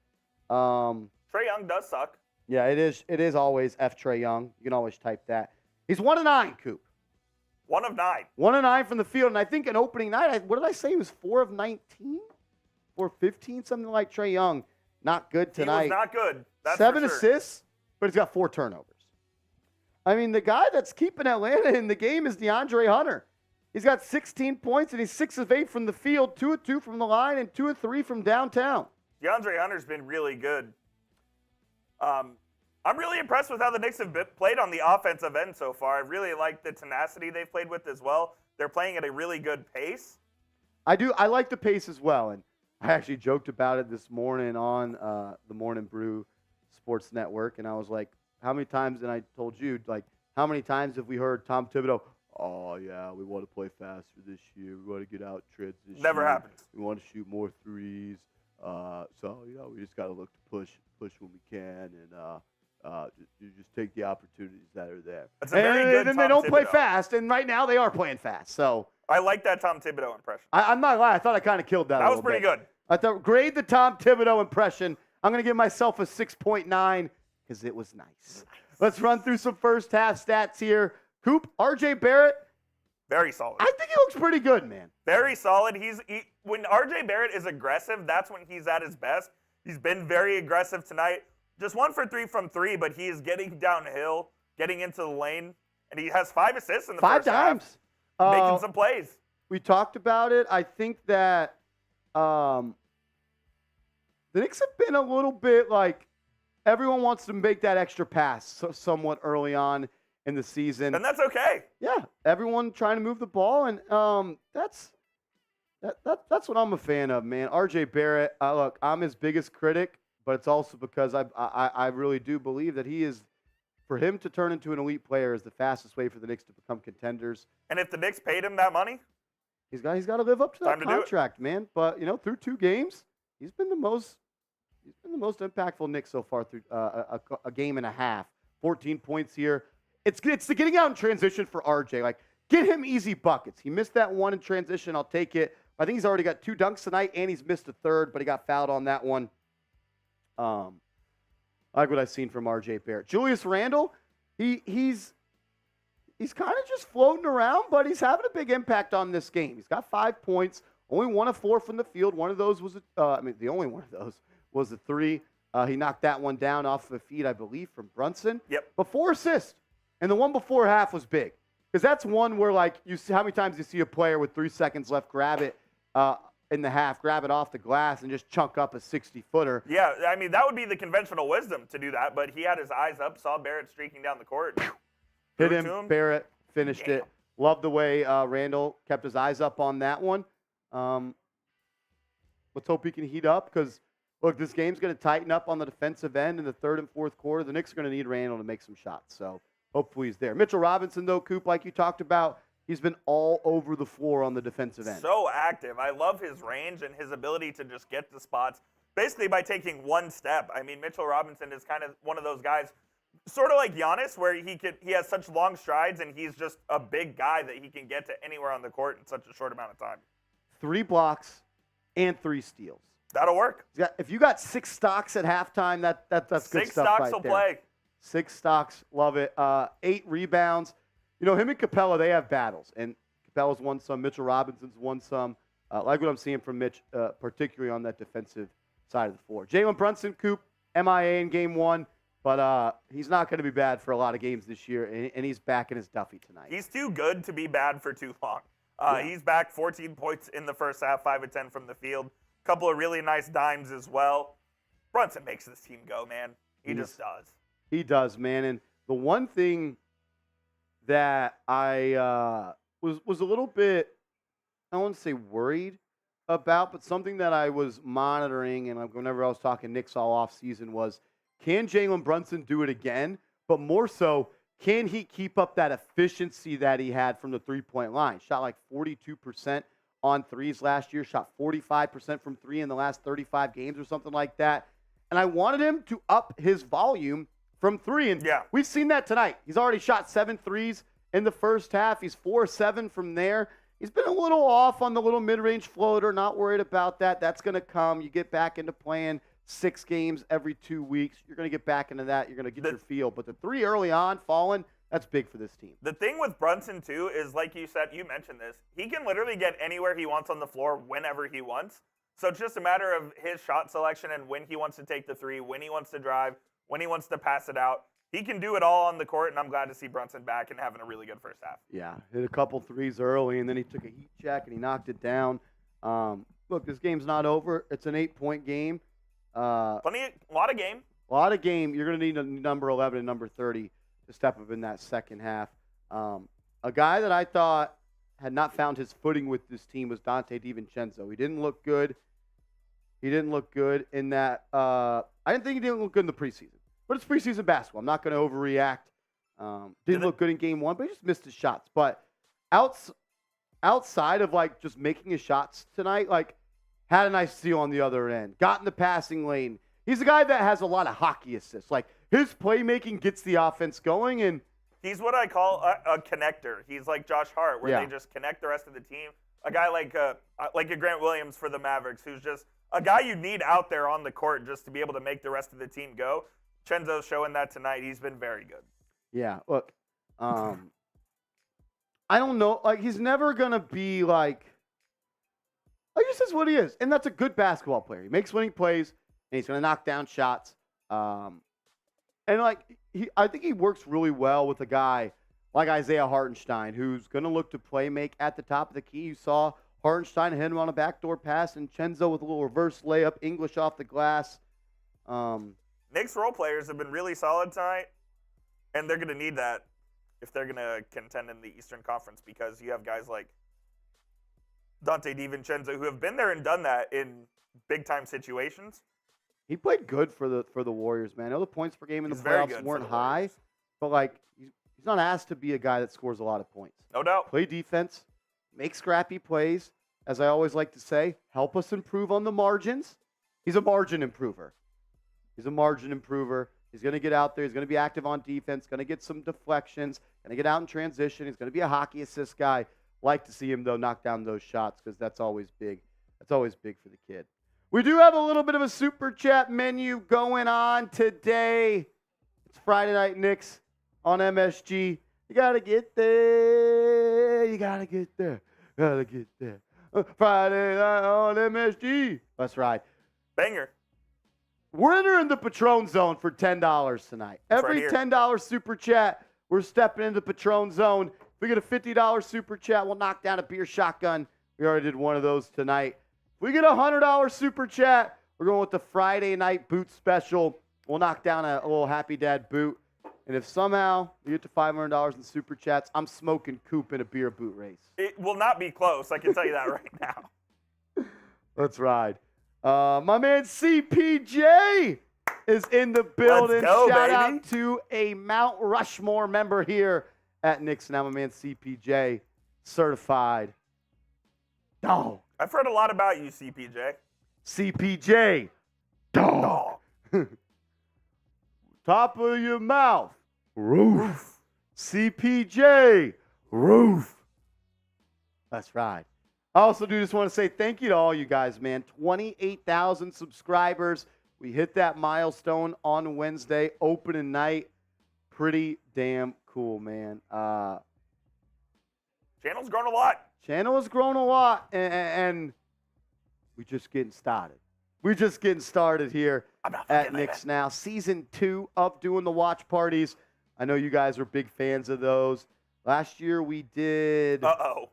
Trae Young does suck. Yeah, it is. It is always F Trae Young. You can always type that. He's 1 of 9, Coop. 1 of 9. 1 of 9 from the field, and I think in opening night, what did I say? He was 4 of 19 or 15, something like Trae Young. Not good tonight. He was not good. That's 7 for sure. assists, but he's got 4 turnovers. I mean, the guy that's keeping Atlanta in the game is DeAndre Hunter. He's got 16 points, and he's 6 of 8 from the field, 2 of 2 from the line, and 2 of 3 from downtown. DeAndre Hunter's been really good. I'm really impressed with how the Knicks have played on the offensive end so far. I really like the tenacity they've played with as well. They're playing at a really good pace. I do. I like the pace as well, and I actually joked about it this morning on the Morning Brew Sports Network, and I was like, how many times, and I told you, like, how many times have we heard Tom Thibodeau, oh, yeah, we want to play faster this year. We want to get out transition. Never happens. We want to shoot more threes. So, we just got to look to push when we can, and you just take the opportunities that are there. That's a very good and Tom they don't play Thibodeau. fast, and right now they are playing fast. So I like that Tom Thibodeau impression. I'm not lying. I thought I kind of killed that. That was pretty good. I thought, grade the Tom Thibodeau impression. I'm going to give myself a 6.9 because it was nice. Let's run through some first half stats here. Coop, RJ Barrett. Very solid. I think he looks pretty good, man. Very solid. When RJ Barrett is aggressive, that's when he's at his best. He's been very aggressive tonight. Just 1 for 3 from 3, but he is getting downhill, getting into the lane, and he has 5 assists in the first half. 5 times. Making some plays. We talked about it. I think that the Knicks have been a little bit like everyone wants to make that extra pass somewhat early on in the season. And that's okay. Yeah, everyone trying to move the ball, and that's what I'm a fan of, man. RJ Barrett, look, I'm his biggest critic, but it's also because I really do believe that he is, for him to turn into an elite player is the fastest way for the Knicks to become contenders. And if the Knicks paid him that money, he's got to live up to that Time to do it. contract, man. But through 2 games, he's been the most impactful Knick so far through a game and a half. 14 points here. It's the getting out in transition for RJ. Like, get him easy buckets. He missed that one in transition. I'll take it. I think he's already got 2 dunks tonight, and he's missed a third, but he got fouled on that one. I like what I've seen from RJ Barrett. Julius Randle, he's kind of just floating around, but he's having a big impact on this game. He's got 5 points, only 1 of 4 from the field. One of those was the only one of those was a 3. He knocked that one down off the feet, I believe, from Brunson. Yep. But 4 assists, and the one before half was big because that's one where, like, you see how many times you see a player with 3 seconds left grab it in the half, grab it off the glass, and just chunk up a 60-footer. Yeah, I mean, that would be the conventional wisdom to do that, but he had his eyes up, saw Barrett streaking down the court. Hit him, Barrett finished it. Love the way Randall kept his eyes up on that one. Let's hope he can heat up because, look, this game's going to tighten up on the defensive end in the 3rd and 4th quarter. The Knicks are going to need Randall to make some shots, so hopefully he's there. Mitchell Robinson, though, Coop, like you talked about, he's been all over the floor on the defensive end. So active. I love his range and his ability to just get to spots basically by taking 1 step. I mean, Mitchell Robinson is kind of one of those guys, sort of like Giannis, where he has such long strides and he's just a big guy that he can get to anywhere on the court in such a short amount of time. 3 blocks and 3 steals. That'll work. If you got 6 stocks at halftime, that's good 6 stuff stocks right will there. play. 6 stocks, love it. 8 rebounds. Him and Capella, they have battles, and Capella's won some. Mitchell Robinson's won some. Like what I'm seeing from Mitch, particularly on that defensive side of the floor. Jalen Brunson, Coop, MIA in Game 1, but he's not going to be bad for a lot of games this year, and he's back in his Duffy tonight. He's too good to be bad for too long. He's back 14 points in the first half, 5 of 10 from the field. Couple of really nice dimes as well. Brunson makes this team go, man. He just does. He does, man. And the one thing that I was a little bit, I don't want to say worried about, but something that I was monitoring, and whenever I was talking Knicks all off season, was can Jalen Brunson do it again? But more so, Can he keep up that efficiency that he had from the three-point line? Shot like 42% on threes last year, shot 45% from three in the last 35 games or something like that. And I wanted him to up his volume from three. And we've seen that tonight. He's already shot 7 threes in the first half. He's 4-7 from there. He's been a little off on the little mid-range floater. Not worried about that. That's going to come. You get back into playing 6 games every 2 weeks. You're going to get back into that. You're going to get your feel. But the three early on, falling, that's big for this team. The thing with Brunson, too, is like you said, you mentioned this, he can literally get anywhere he wants on the floor whenever he wants. So it's just a matter of his shot selection and when he wants to take the three, when he wants to drive, when he wants to pass it out. He can do it all on the court, and I'm glad to see Brunson back and having a really good first half. Yeah, hit a couple threes early, and then he took a heat check, and he knocked it down. Look, this game's not over. It's an 8-point game. A lot of game. A lot of game. You're going to need a number 11 and number 30 to step up in that second half. A guy that I thought had not found his footing with this team was Donte DiVincenzo. He didn't look good. He didn't look good in that. I didn't think he didn't look good in the preseason. But it's preseason basketball. I'm not going to overreact. Didn't look good in game one, but he just missed his shots. But outside of, like, just making his shots tonight, like, had a nice steal on the other end. Got in the passing lane. He's a guy that has a lot of hockey assists. Like, his playmaking gets the offense going. And he's what I call a connector. He's like Josh Hart, where they just connect the rest of the team. A guy like a Grant Williams for the Mavericks, who's just a guy you need out there on the court just to be able to make the rest of the team go. Chenzo's showing that tonight. He's been very good. Yeah, look, I don't know. Like, he's never going to be like this is what he is. And that's a good basketball player. He makes winning plays, and he's going to knock down shots. And, like, I think he works really well with a guy like Isaiah Hartenstein, who's going to look to play make at the top of the key. You saw Hartenstein hit him on a backdoor pass, and Chenzo with a little reverse layup, English off the glass. Knicks role players have been really solid tonight, and they're going to need that if they're going to contend in the Eastern Conference, because you have guys like Donte DiVincenzo who have been there and done that in big-time situations. He played good for the Warriors, man. I know the points per game in the playoffs weren't high, but, like, he's not asked to be a guy that scores a lot of points. No doubt. Play defense, make scrappy plays. As I always like to say, help us improve on the margins. He's a margin improver. He's a margin improver. He's going to get out there. He's going to be active on defense, going to get some deflections, going to get out in transition. He's going to be a hockey assist guy. Like to see him, though, knock down those shots, because that's always big. That's always big for the kid. We do have a little bit of a super chat menu going on today. It's Friday Night Knicks on MSG. You got to get there. You got to get there. Got to get there. Friday Night on MSG. That's right. Banger. We're entering the Patron Zone for $10 tonight. Every $10 super chat, we're stepping into the Patron Zone. If we get a $50 super chat, we'll knock down a beer shotgun. We already did one of those tonight. If we get a $100 super chat, we're going with the Friday Night Boot Special. We'll knock down a little Happy Dad boot. And if somehow we get to $500 in super chats, I'm smoking Coop in a beer boot race. It will not be close. I can tell you that right now. Let's ride. My man CPJ is in the building. Let's go, Shout baby. out to a Mount Rushmore member here at Knicks Now. My man CPJ, certified dog. I've heard a lot about you, CPJ. CPJ, dog. Top of your mouth, roof. CPJ, roof. That's right. I also do just want to say thank you to all you guys, man. 28,000 subscribers. We hit that milestone on Wednesday, opening night. Pretty damn cool, man. Channel's grown a lot. Channel has grown a lot, and we're just getting started. We're just getting started here at Knicks Now. Season 2 of doing the watch parties. I know you guys are big fans of those. Last year we did... Uh-oh.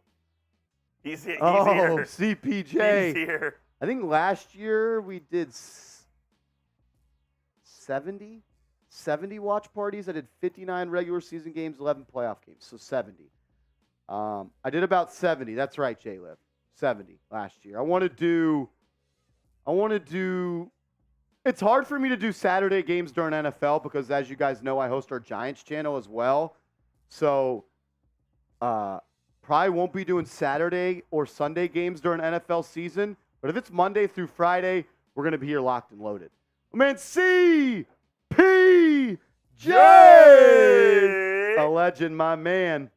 He's here. CPJ. He's here. I think last year we did 70 watch parties. I did 59 regular season games, 11 playoff games, so 70. I did about 70. That's right, J-Liv. 70 last year. I want to do It's hard for me to do Saturday games during NFL because, as you guys know, I host our Giants channel as well. So, probably won't be doing Saturday or Sunday games during NFL season. But if it's Monday through Friday, we're going to be here locked and loaded. Man, CPJ! A legend, my man.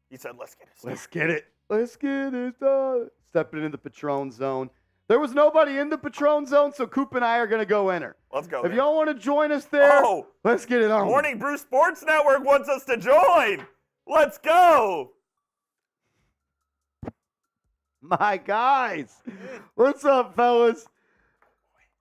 He said, let's get it. Let's get it. Let's get it done. Stepping into the Patron zone. There was nobody in the Patron zone, so Coop and I are going to go enter. Let's go. If y'all want to join us there, let's get it on. Morning Brew Sports Network wants us to join. Let's go. My guys. What's up, fellas?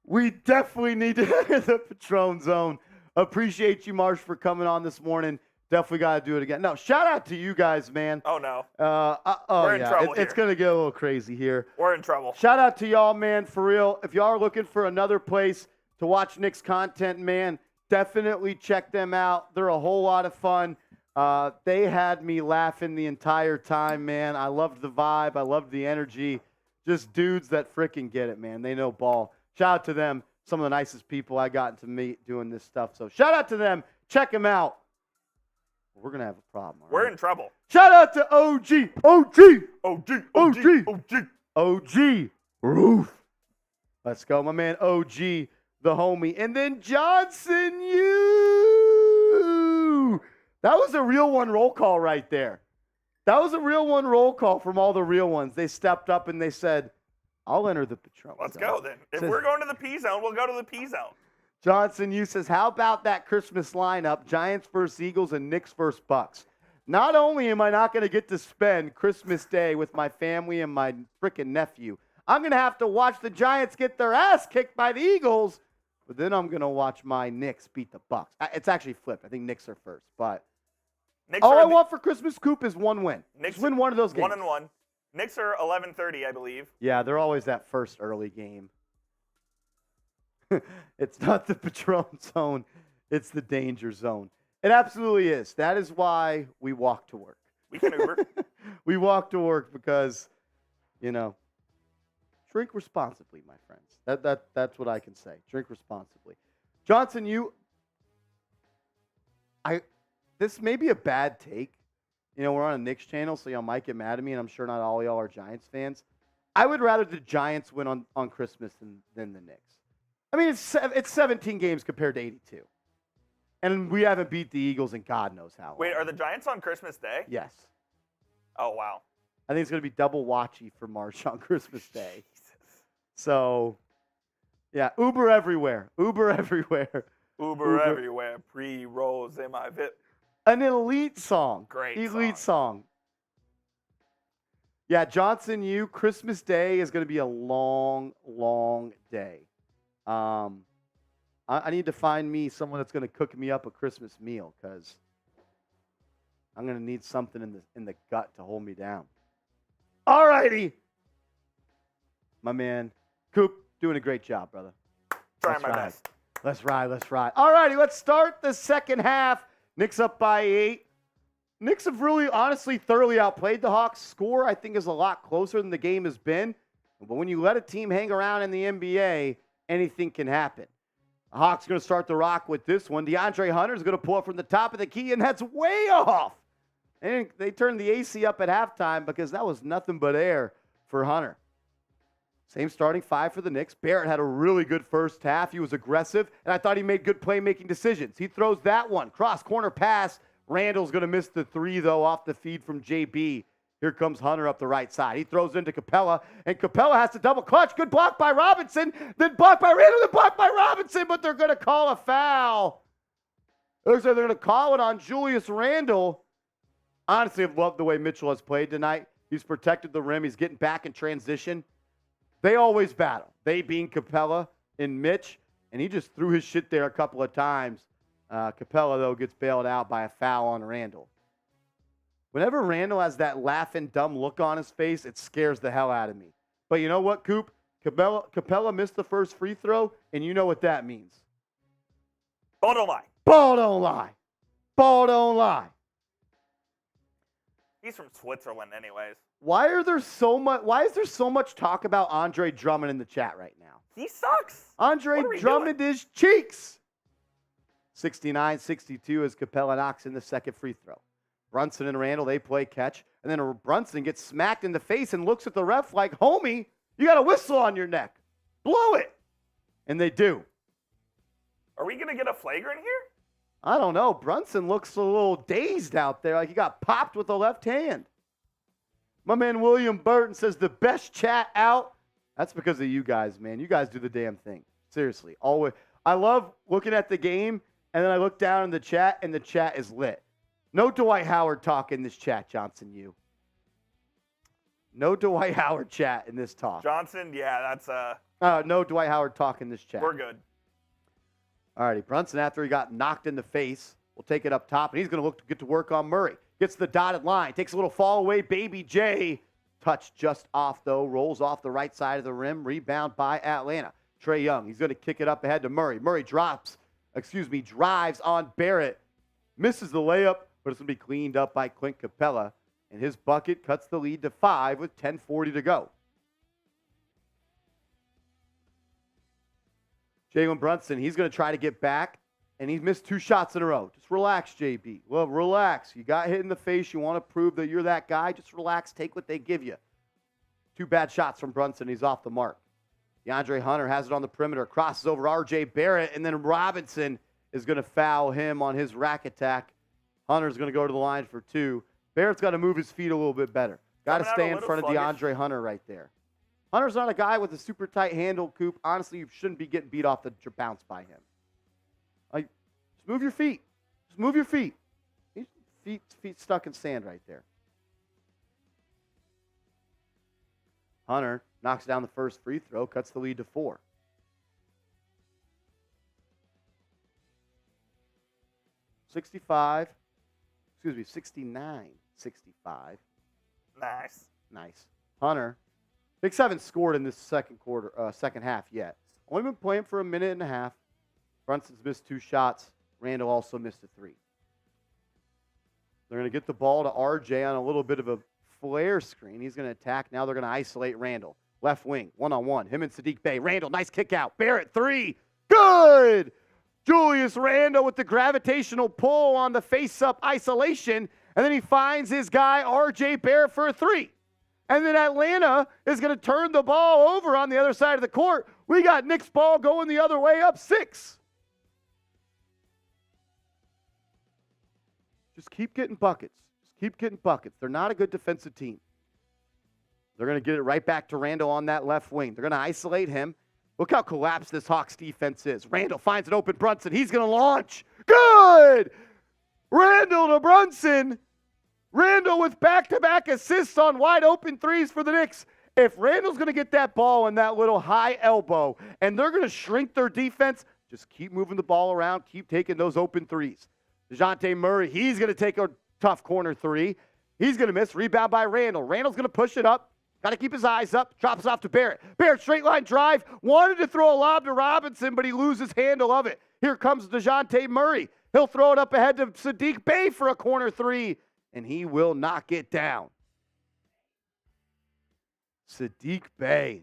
We definitely need to enter the Patron zone. Appreciate you, Marsh, for coming on this morning. Definitely got to do it again. No, shout out to you guys, man. Oh, no. We're in trouble here. It's going to get a little crazy here. We're in trouble. Shout out to y'all, man, for real. If y'all are looking for another place to watch Knicks content, man, definitely check them out. They're a whole lot of fun. They had me laughing the entire time, man. I loved the vibe. I loved the energy. Just dudes that freaking get it, man. They know ball. Shout out to them. Some of the nicest people I gotten to meet doing this stuff. So shout out to them. Check them out. We're going to have a problem. We're in trouble. Shout out to OG Roof. Let's go, my man OG, the homie. And then Johnson, you. That was a real one roll call right there. That was a real one roll call from all the real ones. They stepped up and they said, I'll enter the Patron. Let's go then. If we're going to the P zone, we'll go to the P zone. Johnson, you says, how about that Christmas lineup? Giants versus Eagles and Knicks versus Bucks. Not only am I not going to get to spend Christmas Day with my family and my freaking nephew, I'm going to have to watch the Giants get their ass kicked by the Eagles, but then I'm going to watch my Knicks beat the Bucks. It's actually flipped. I think Knicks are first, but all I want for Christmas, Coop, is one win. Knicks Just win one of those games. 1-1. Knicks are 11:30, I believe. Yeah, they're always that first early game. It's not the Patron zone. It's the danger zone. It absolutely is. That is why we walk to work. We can Uber. We walk to work because, drink responsibly, my friends. That's what I can say. Drink responsibly. Johnson, this may be a bad take. We're on a Knicks channel, so y'all might get mad at me, and I'm sure not all y'all are Giants fans. I would rather the Giants win on Christmas than the Knicks. I mean, it's 17 games compared to 82. And we haven't beat the Eagles in God knows how long. Wait, are the Giants on Christmas Day? Yes. Oh, wow. I think it's going to be double watchy for Marsh on Christmas Day. So, yeah, Uber everywhere. Uber everywhere. Uber everywhere. Pre-rolls in my VIP. An elite song. Great elite song. Yeah, Johnson, Christmas Day is going to be a long, long day. I need to find me someone that's going to cook me up a Christmas meal because I'm going to need something in the gut to hold me down. All righty. My man, Coop, doing a great job, brother. Trying my best. Let's ride. All righty, let's start the second half. Knicks up by 8. Knicks have really, honestly, thoroughly outplayed the Hawks. Score, I think, is a lot closer than the game has been. But when you let a team hang around in the NBA, anything can happen. The Hawks going to start the rock with this one. DeAndre Hunter is going to pull up from the top of the key, and that's way off. And they turned the AC up at halftime because that was nothing but air for Hunter. Same starting five for the Knicks. Barrett had a really good first half. He was aggressive, and I thought he made good playmaking decisions. He throws that one. Cross-corner pass. Randall's going to miss the three, though, off the feed from JB. Here comes Hunter up the right side. He throws into Capella, and Capella has to double clutch. Good block by Robinson, then blocked by Randall, then blocked by Robinson, but they're going to call a foul. It looks like they're going to call it on Julius Randle. Honestly, I've loved the way Mitchell has played tonight. He's protected the rim. He's getting back in transition. They always battle. They being Capella and Mitch, and he just threw his shit there a couple of times. Capella, though, gets bailed out by a foul on Randall. Whenever Randall has that laughing, dumb look on his face, it scares the hell out of me. But you know what, Coop? Capella missed the first free throw, and you know what that means. Ball don't lie. Ball don't lie. Ball don't lie. He's from Switzerland anyways. Why is there so much talk about Andre Drummond in the chat right now? He sucks. Andre Drummond is cheeks. 69-62 as Capella knocks in the second free throw. Brunson and Randall, they play catch. And then Brunson gets smacked in the face and looks at the ref like, homie, you got a whistle on your neck. Blow it. And they do. Are we going to get a flagrant here? I don't know. Brunson looks a little dazed out there, like he got popped with the left hand. My man William Burton says the best chat out. That's because of you guys, man. You guys do the damn thing. Seriously. Always. I love looking at the game, and then I look down in the chat, and the chat is lit. No Dwight Howard talk in this chat, Johnson, you. No Dwight Howard chat in this talk. Johnson, yeah, that's no Dwight Howard talk in this chat. We're good. All righty, Brunson, after he got knocked in the face, will take it up top, and he's going to look to get to work on Murray. Gets the dotted line, takes a little fall away, Baby J. Touch just off, though, rolls off the right side of the rim, rebound by Atlanta. Trae Young, he's going to kick it up ahead to Murray. Murray drives on Barrett. Misses the layup, but it's going to be cleaned up by Clint Capella, and his bucket cuts the lead to 5 with 10:40 to go. Jalen Brunson, he's going to try to get back, and he's missed 2 shots in a row. Just relax, JB. Well, relax. You got hit in the face. You want to prove that you're that guy. Just relax. Take what they give you. 2 bad shots from Brunson. He's off the mark. DeAndre Hunter has it on the perimeter, crosses over R.J. Barrett, and then Robinson is going to foul him on his rack attack. Hunter's going to go to the line for 2. Barrett's got to move his feet a little bit better. Got to stay in front of DeAndre Hunter right there. Hunter's not a guy with a super tight handle, Coop. Honestly, you shouldn't be getting beat off the bounce by him. Like, just move your feet. Just move your feet. Feet stuck in sand right there. Hunter knocks down the first free throw, cuts the lead to 4. $69-65. Nice. Hunter. Big 7 scored in this second half yet. Only been playing for a minute and a half. Brunson's missed 2 shots. Randall also missed a 3. They're going to get the ball to RJ on a little bit of a flare screen. He's going to attack. Now they're going to isolate Randall. Left wing, one-on-one. Him and Sadiq Bey. Randall, nice kick out. Barrett, 3. Good! Julius Randall with the gravitational pull on the face-up isolation. And then he finds his guy, RJ Barrett, for a 3. And then Atlanta is going to turn the ball over on the other side of the court. We got Knicks ball going the other way, up 6. Just keep getting buckets. Just keep getting buckets. They're not a good defensive team. They're going to get it right back to Randall on that left wing. They're going to isolate him. Look how collapsed this Hawks defense is. Randall finds an open Brunson. He's going to launch. Good! Randall to Brunson. Randall with back-to-back assists on wide-open 3s for the Knicks. If Randall's going to get that ball in that little high elbow and they're going to shrink their defense, just keep moving the ball around, keep taking those open 3s. DeJounte Murray, he's going to take a tough corner 3. He's going to miss. Rebound by Randall. Randall's going to push it up. Got to keep his eyes up. Drops off to Barrett. Barrett, straight line drive. Wanted to throw a lob to Robinson, but he loses handle of it. Here comes DeJounte Murray. He'll throw it up ahead to Sadiq Bey for a corner 3. And he will knock it down. Sadiq Bey.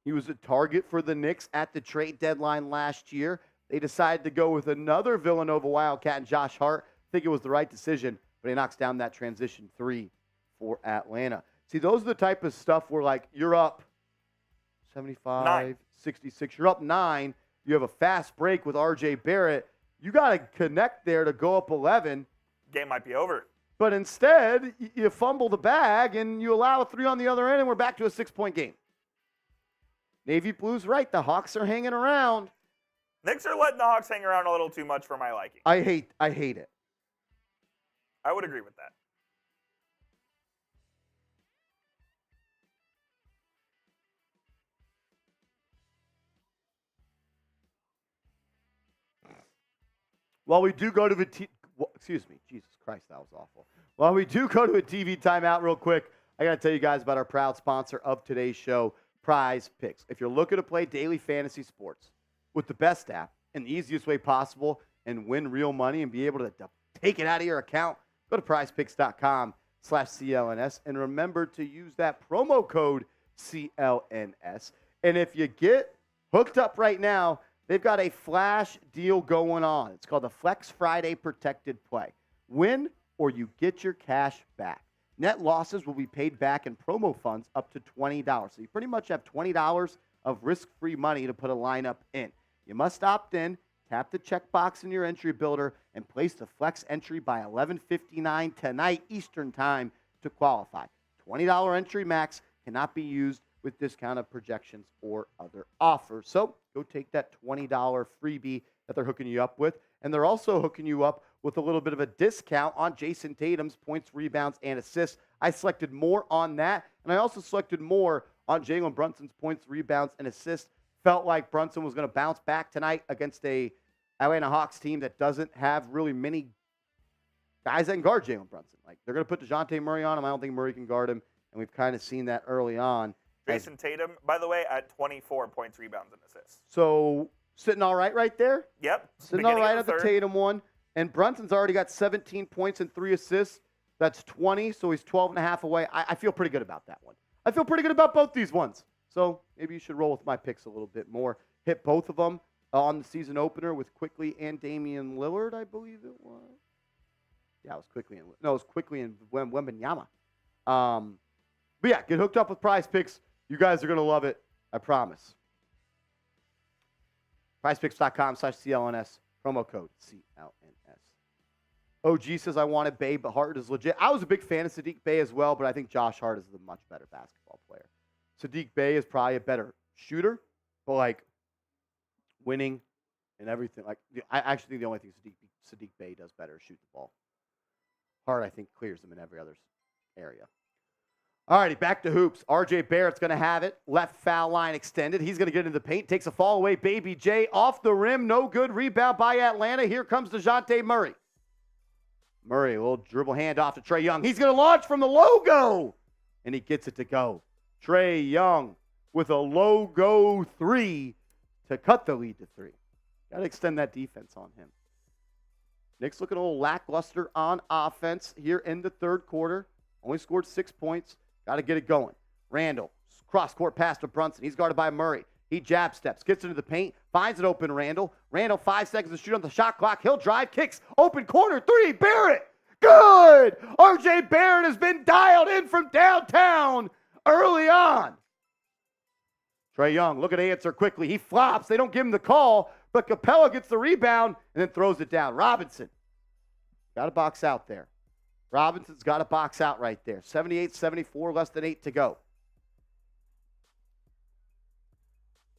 He was a target for the Knicks at the trade deadline last year. They decided to go with another Villanova Wildcat and Josh Hart. I think it was the right decision, but he knocks down that transition 3 for Atlanta. See, those are the type of stuff where, like, you're up 75, 66. You're up 9. You have a fast break with R.J. Barrett. You got to connect there to go up 11. Game might be over. But instead, you fumble the bag, and you allow a 3 on the other end, and we're back to a 6-point game. Navy Blue's right. The Hawks are hanging around. Knicks are letting the Hawks hang around a little too much for my liking. I hate it. I would agree with that. While we do go to excuse me, Jesus Christ, that was awful. While we do go to a TV timeout real quick, I got to tell you guys about our proud sponsor of today's show, Prize Picks. If you're looking to play daily fantasy sports with the best app and the easiest way possible and win real money and be able to take it out of your account, go to prizepicks.com. trae.com/CLNS. And remember to use that promo code CLNS. And if you get hooked up right now, they've got a flash deal going on. It's called the Flex Friday Protected Play. Win or you get your cash back. Net losses will be paid back in promo funds up to $20. So you pretty much have $20 of risk-free money to put a lineup in. You must opt in, tap the checkbox in your entry builder, and place the flex entry by 11:59 tonight Eastern Time to qualify. $20 entry max cannot be used with discounted projections or other offers. So go take that $20 freebie that they're hooking you up with. And they're also hooking you up with a little bit of a discount on Jason Tatum's points, rebounds, and assists. I selected more on that, and I also selected more on Jalen Brunson's points, rebounds, and assists. Felt like Brunson was going to bounce back tonight against a Atlanta Hawks team that doesn't have really many guys that can guard Jalen Brunson. Like, they're going to put DeJounte Murray on him. I don't think Murray can guard him, and we've kind of seen that early on. Jason Tatum, by the way, at 24 points, rebounds, and assists. So sitting all right there? Yep. Sitting all right at the Tatum one. And Brunson's already got 17 points and 3 assists. That's 20, so he's 12 and a half away. I feel pretty good about that one. I feel pretty good about both these ones. So maybe you should roll with my picks a little bit more. Hit both of them on the season opener with Quickly and Damian Lillard, I believe it was. Yeah, it was Quickly and Wembanyama. But yeah, get hooked up with Prize Picks. You guys are going to love it. I promise. PrizePicks.com/CLNS. Promo code CLNS. OG says, I wanted Bey, but Hart is legit. I was a big fan of Sadiq Bey as well, but I think Josh Hart is the much better basketball player. Sadiq Bey is probably a better shooter, but like winning and everything. Like, I actually think the only thing Sadiq Bey does better is shoot the ball. Hart, I think, clears them in every other area. All righty, back to hoops. R.J. Barrett's going to have it. Left foul line extended. He's going to get into the paint. Takes a fall away. Baby J off the rim. No good. Rebound by Atlanta. Here comes DeJounte Murray. Murray, a little dribble hand off to Trae Young. He's going to launch from the logo. And he gets it to go. Trae Young with a logo 3 to cut the lead to 3. Got to extend that defense on him. Knicks looking a little lackluster on offense here in the third quarter. Only scored 6 points. Got to get it going. Randall, cross-court pass to Brunson. He's guarded by Murray. He jab steps, gets into the paint, finds an open Randall. Randall, 5 seconds to shoot on the shot clock. He'll drive, kicks, open corner, 3, Barrett. Good! R.J. Barrett has been dialed in from downtown early on. Trae Young, look at answer quickly. He flops. They don't give him the call, but Capella gets the rebound and then throws it down. Robinson, got a box out there. Robinson's got a box out right there. 78-74, less than 8 to go.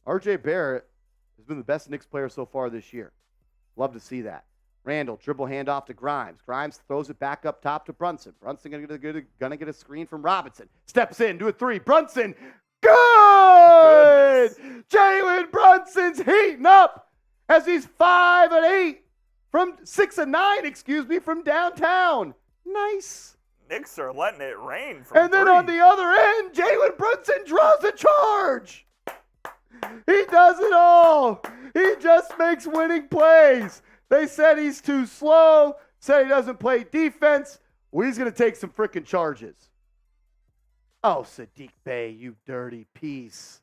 R.J. Barrett has been the best Knicks player so far this year. Love to see that. Randall, dribble handoff to Grimes. Grimes throws it back up top to Brunson. Brunson gonna get a screen from Robinson. Steps in, do a 3. Brunson, good! Jalen Brunson's heating up as he's 5 and 8 from 6 and 9, from downtown. Nice. Knicks are letting it rain from And then 3. on the other end, Jalen Brunson draws a charge. He does it all. He just makes winning plays. They said he's too slow, said he doesn't play defense. Well, he's going to take some freaking charges. Oh, Sadiq Bey, you dirty piece.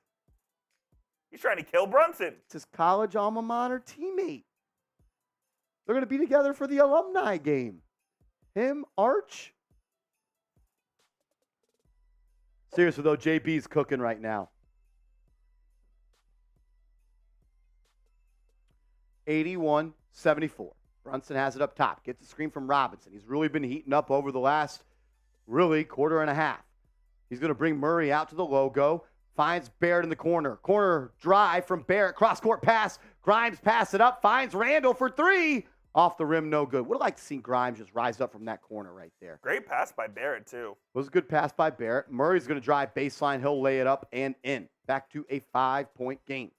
He's trying to kill Brunson. It's his college alma mater teammate. They're going to be together for the alumni game. Him, Arch. Seriously, though, JB's cooking right now. 81-74. Brunson has it up top. Gets the screen from Robinson. He's really been heating up over the last, quarter and a half. He's going to bring Murray out to the logo. Finds Barrett in the corner. Corner drive from Barrett. Cross-court pass. Grimes pass it up. Finds Randall for 3. Off the rim, no good. Would have liked to see Grimes just rise up from that corner right there. Great pass by Barrett, too. Was a good pass by Barrett. Murray's going to drive baseline. He'll lay it up and in. Back to a 5-point game.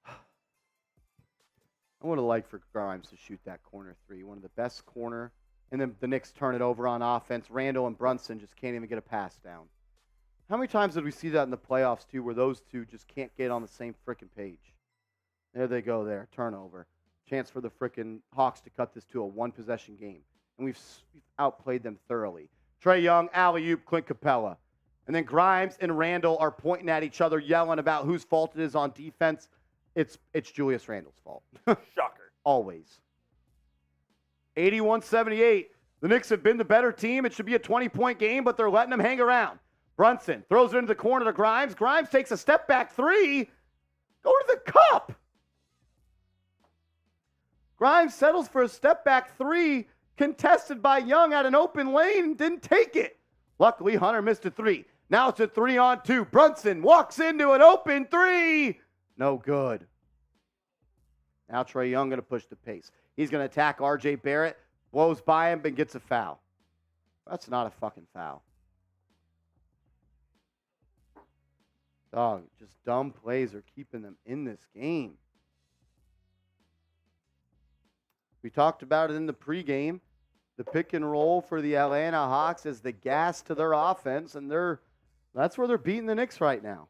I would have liked for Grimes to shoot that corner 3. One of the best corner. And then the Knicks turn it over on offense. Randall and Brunson just can't even get a pass down. How many times did we see that in the playoffs, too, where those two just can't get on the same freaking page? There they go there. Turnover. Chance for the frickin' Hawks to cut this to a one-possession game. And we've outplayed them thoroughly. Trae Young, alley-oop, Clint Capella. And then Grimes and Randall are pointing at each other, yelling about whose fault it is on defense. It's Julius Randle's fault. Shocker. Always. 81-78. The Knicks have been the better team. It should be a 20-point game, but they're letting them hang around. Brunson throws it into the corner to Grimes. Grimes takes a step-back three. Go to the cup. Grimes settles for a step-back three, contested by Young at an open lane and didn't take it. Luckily, Hunter missed a three. Now it's a 3-on-2. Brunson walks into an open three. No good. Now Trae Young going to push the pace. He's going to attack R.J. Barrett, blows by him, and gets a foul. That's not a fucking foul. Dog, just dumb plays are keeping them in this game. We talked about it in the pregame. The pick and roll for the Atlanta Hawks is the gas to their offense, and that's where they're beating the Knicks right now.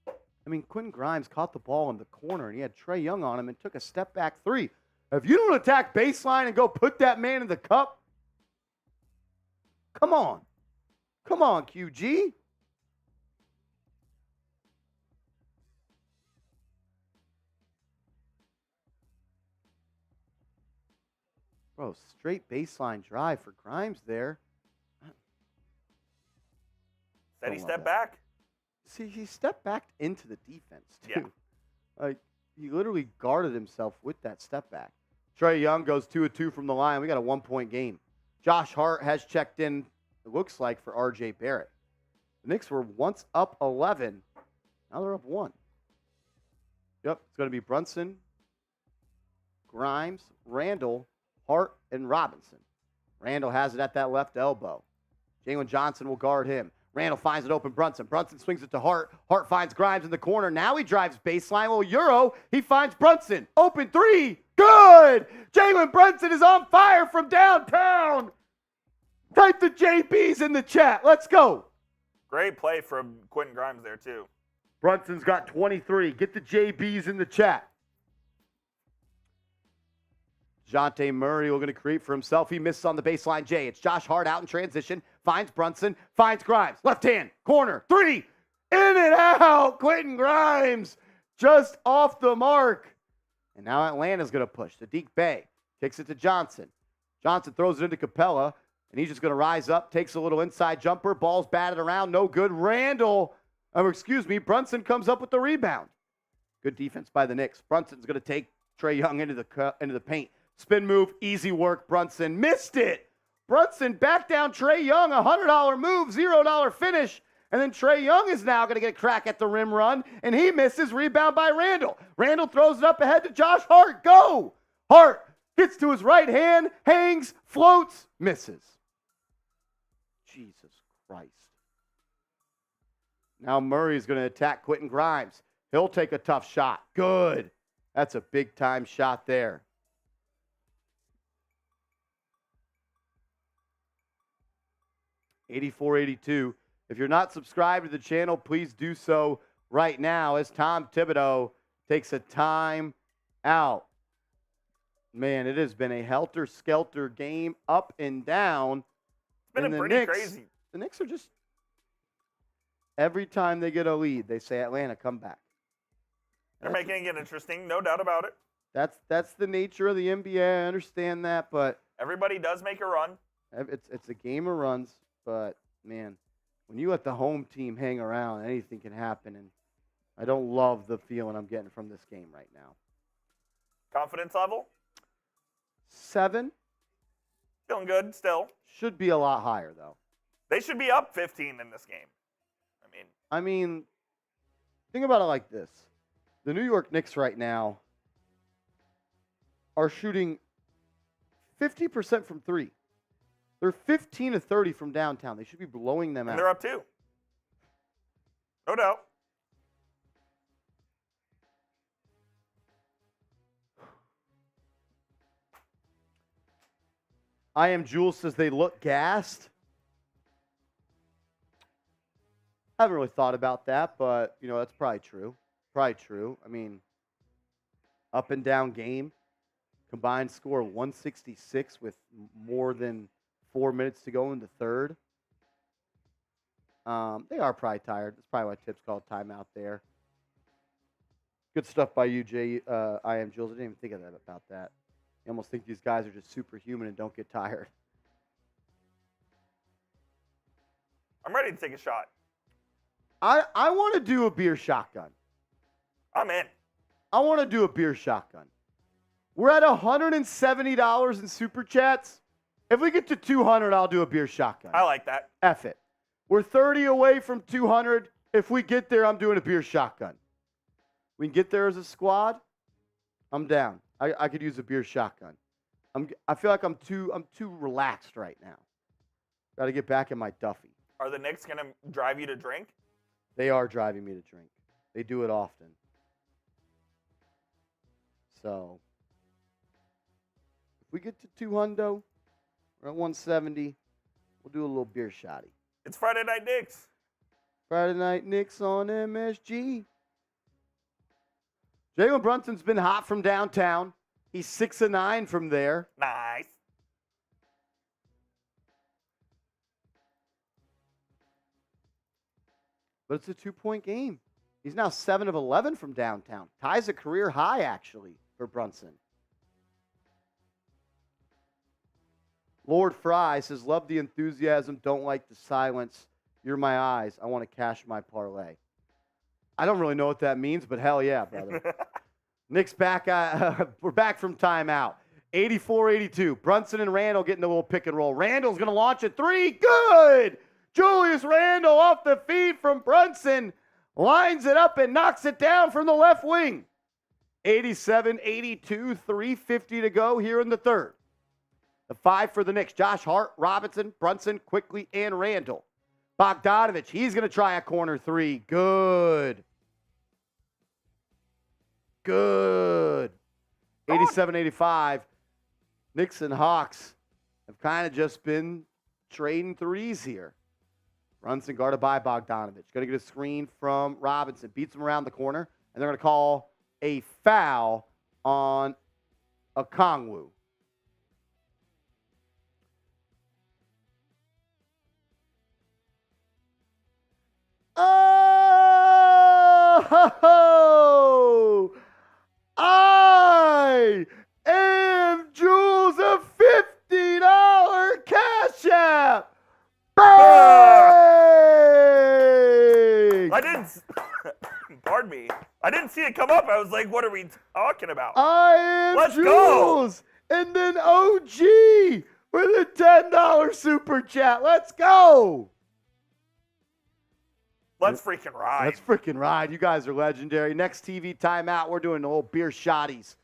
I mean, Quentin Grimes caught the ball in the corner, and he had Trae Young on him and took a step-back three. If you don't attack baseline and go put that man in the cup, come on. Come on, QG. Bro, straight baseline drive for Grimes there. Said he stepped back. See, he stepped back into the defense, too. Yeah. Like, he literally guarded himself with that step back. Trae Young goes 2 of 2 from the line. We got a 1-point game. Josh Hart has checked in, it looks like, for R.J. Barrett. The Knicks were once up 11. Now they're up 1. Yep, it's going to be Brunson, Grimes, Randall, Hart, and Robinson. Randall has it at that left elbow. Jalen Johnson will guard him. Randall finds it open. Brunson. Brunson swings it to Hart. Hart finds Grimes in the corner. Now he drives baseline. Well, Euro, he finds Brunson. Open three. Good. Jalen Brunson is on fire from downtown. Type the JBs in the chat. Let's go. Great play from Quentin Grimes there, too. Brunson's got 23. Get the JBs in the chat. DeJounte Murray will going to create for himself. He misses on the baseline. Jay. It's Josh Hart out in transition. Finds Brunson. Finds Grimes. Left hand. Corner. Three. In and out. Quentin Grimes. Just off the mark. And now Atlanta's going to push. Sadiq Bey kicks it to Johnson. Johnson throws it into Capella. And he's just going to rise up. Takes a little inside jumper. Ball's batted around. No good. Brunson comes up with the rebound. Good defense by the Knicks. Brunson's going to take Trae Young into the paint. Spin move, easy work, Brunson. Missed it. Brunson back down Trae Young, $100 move, $0 finish. And then Trae Young is now going to get a crack at the rim run, and he misses. Rebound by Randall. Randall throws it up ahead to Josh Hart. Go! Hart gets to his right hand, hangs, floats, misses. Jesus Christ. Now Murray's going to attack Quentin Grimes. He'll take a tough shot. Good. That's a big-time shot there. 84-82. If you're not subscribed to the channel, please do so right now as Tom Thibodeau takes a time out. Man, it has been a helter-skelter game up and down. It's been pretty crazy. The Knicks are just, every time they get a lead, they say, Atlanta, come back. They're making it interesting, no doubt about it. That's the nature of the NBA. I understand that, but everybody does make a run. It's a game of runs. But, man, when you let the home team hang around, anything can happen. And I don't love the feeling I'm getting from this game right now. Confidence level? 7. Feeling good still. Should be a lot higher, though. They should be up 15 in this game. I mean, think about it like this. The New York Knicks right now are shooting 50% from 3. They're 15 to 30 from downtown. They should be blowing them out. And they're up 2. No doubt. I Am Jules says they look gassed. I haven't really thought about that, but, that's probably true. I mean, up and down game. Combined score 166 with more than 4 minutes to go in the third. They are probably tired. That's probably why Tip's called timeout there. Good stuff by you, Jay. I am Jules. I didn't even think of that about that. You almost think these guys are just superhuman and don't get tired. I'm ready to take a shot. I want to do a beer shotgun. I'm in. I want to do a beer shotgun. We're at $170 in super chats. If we get to 200, I'll do a beer shotgun. I like that. F it. We're 30 away from 200. If we get there, I'm doing a beer shotgun. We can get there as a squad. I'm down. I could use a beer shotgun. I feel like I'm too relaxed right now. Got to get back in my Duffy. Are the Knicks going to drive you to drink? They are driving me to drink. They do it often. So, if we get to 200, we're at 170. We'll do a little beer shotty. It's Friday Night Knicks. Friday Night Knicks on MSG. Jalen Brunson's been hot from downtown. He's 6 of 9 from there. Nice. But it's a 2-point game. He's now 7 of 11 from downtown. Ties a career high, actually, for Brunson. Lord Fry says, love the enthusiasm, don't like the silence. You're my eyes. I want to cash my parlay. I don't really know what that means, but hell yeah, brother. Knicks back. We're back from timeout. 84-82. Brunson and Randall getting a little pick and roll. Randall's going to launch a three. Good! Julius Randall off the feed from Brunson. Lines it up and knocks it down from the left wing. 87-82. 3:50 to go here in the third. The 5 for the Knicks. Josh Hart, Robinson, Brunson, Quickly, and Randall. Bogdanovich, he's going to try a corner 3. Good. Good. 87-85. Knicks and Hawks have kind of just been trading threes here. Brunson guarded by Bogdanovich. Going to get a screen from Robinson. Beats him around the corner. And they're going to call a foul on Okongwu. Oh! I am Jules, a $50 cash app. Bang! I didn't. Pardon me. I didn't see it come up. I was like, what are we talking about? I am Let's Jules. go. And then OG with a $10 super chat. Let's go. Let's freaking ride. Let's freaking ride. You guys are legendary. Next TV timeout, we're doing the whole beer shotties.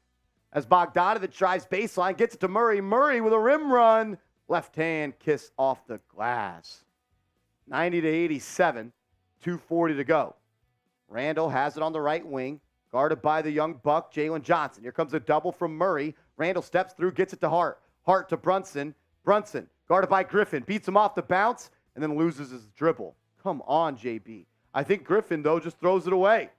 As Bogdanovich drives baseline, gets it to Murray. Murray with a rim run. Left hand kiss off the glass. 90-87. 2:40 to go. Randall has it on the right wing. Guarded by the young buck, Jalen Johnson. Here comes a double from Murray. Randall steps through, gets it to Hart. Hart to Brunson. Brunson, guarded by Griffin. Beats him off the bounce and then loses his dribble. Come on, JB. I think Griffin, though, just throws it away.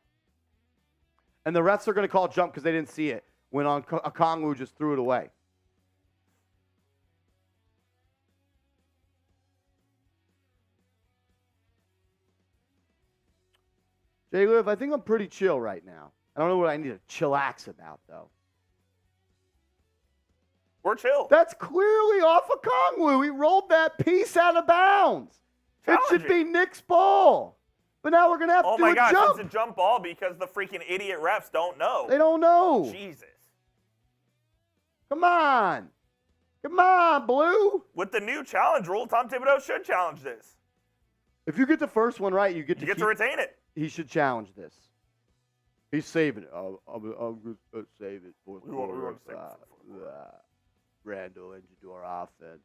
And the refs are going to call jump because they didn't see it when Okongwu just threw it away. Jay Liv, I think I'm pretty chill right now. I don't know what I need to chillax about, though. We're chill. That's clearly off Okongwu. He rolled that piece out of bounds. It should be Knicks ball. But now we're going to have to do a jump. Oh, my gosh, it's a jump ball because the freaking idiot refs don't know. They don't know. Jesus. Come on. Come on, Blue. With the new challenge rule, Tom Thibodeau should challenge this. If you get the first one right, you get to retain it. He should challenge this. He's saving it. I'm going to save it for Randall into our offense.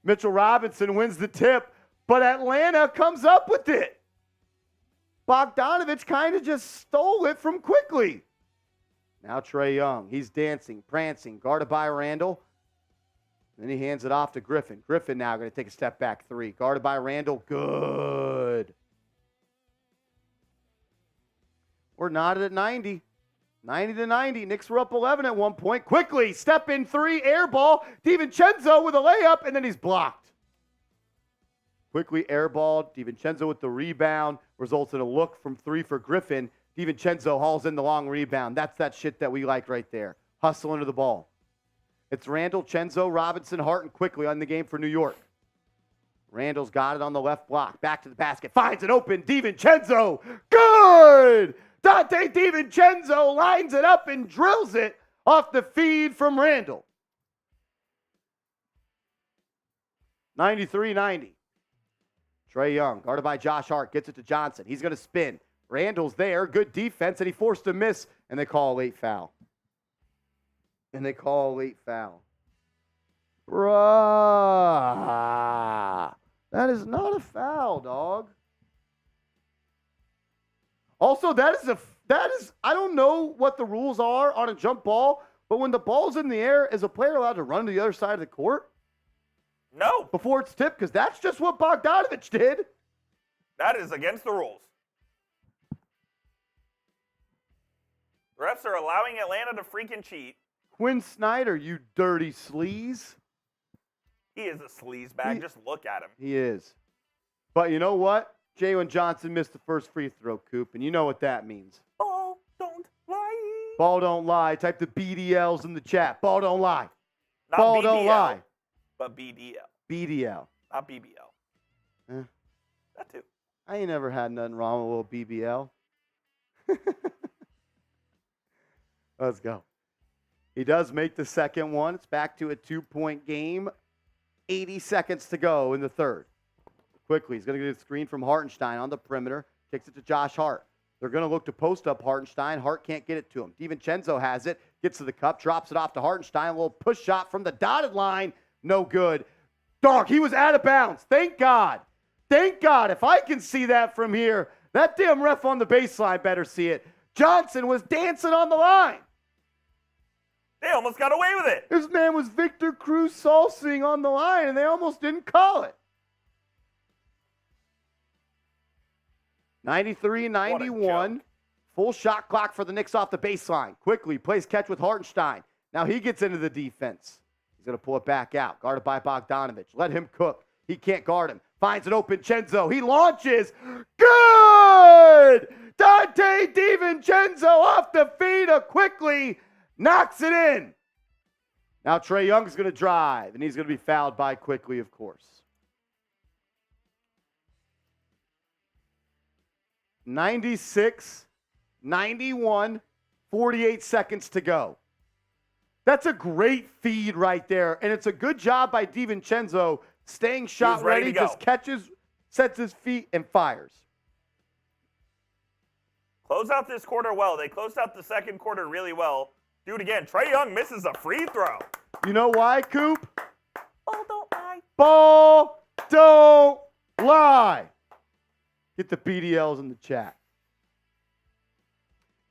Mitchell Robinson wins the tip, but Atlanta comes up with it. Bogdanovich kind of just stole it from Quickly. Now Trae Young. He's dancing, prancing, guarded by Randall. Then he hands it off to Griffin. Griffin now going to take a step back 3. Guarded by Randall. Good. We're knotted at 90. 90-90. Knicks were up 11 at one point. Quickly, step in three, air ball. DiVincenzo with a layup, and then he's blocked. Quickly air ball. DiVincenzo with the rebound. Results in a look from three for Griffin. DiVincenzo hauls in the long rebound. That's that shit that we like right there. Hustle into the ball. It's Randall, Chenzo, Robinson, Hart, and Quickly on the game for New York. Randall's got it on the left block. Back to the basket. Finds it open. DiVincenzo. Good! Dante DiVincenzo lines it up and drills it off the feed from Randall. 93-90. Trae Young, guarded by Josh Hart, gets it to Johnson. He's going to spin. Randall's there. Good defense, and he forced a miss, and they call a late foul. Bruh. That is not a foul, dog. Also, that is I don't know what the rules are on a jump ball, but when the ball's in the air, is a player allowed to run to the other side of the court? No. Before it's tipped, because that's just what Bogdanovich did. That is against the rules. The refs are allowing Atlanta to freaking cheat. Quinn Snyder, you dirty sleaze. He is a sleazebag. Just look at him. He is. But you know what? Jalen Johnson missed the first free throw, Coop, and you know what that means. Ball don't lie. Ball don't lie. Type the BDLs in the chat. Ball don't lie. Not Ball BBL, don't lie. but BDL. BDL. Not BBL. That too. I ain't never had nothing wrong with a little BBL. Let's go. He does make the second one. It's back to a 2-point game. 80 seconds to go in the third. Quickly, he's going to get a screen from Hartenstein on the perimeter. Kicks it to Josh Hart. They're going to look to post up Hartenstein. Hart can't get it to him. DiVincenzo has it. Gets to the cup. Drops it off to Hartenstein. A little push shot from the dotted line. No good. Dog, he was out of bounds. Thank God. Thank God. If I can see that from here, that damn ref on the baseline better see it. Johnson was dancing on the line. They almost got away with it. This man was Victor Cruz salsing on the line, and they almost didn't call it. 93-91. Full shot clock for the Knicks off the baseline. Quickly plays catch with Hartenstein. Now he gets into the defense. He's going to pull it back out. Guarded by Bogdanovich. Let him cook. He can't guard him. Finds an open Chenzo. He launches. Good! Dante DiVincenzo off the feet of Quickly. Knocks it in. Now Trae Young's going to drive, and he's going to be fouled by Quickly, of course. 96-91, 48 seconds to go. That's a great feed right there, and it's a good job by DiVincenzo staying shot ready, just catches, sets his feet, and fires. Close out this quarter well. They closed out the second quarter really well. Do it again. Trae Young misses a free throw. You know why, Coop? Ball don't lie. Ball don't lie. Get the BDLs in the chat.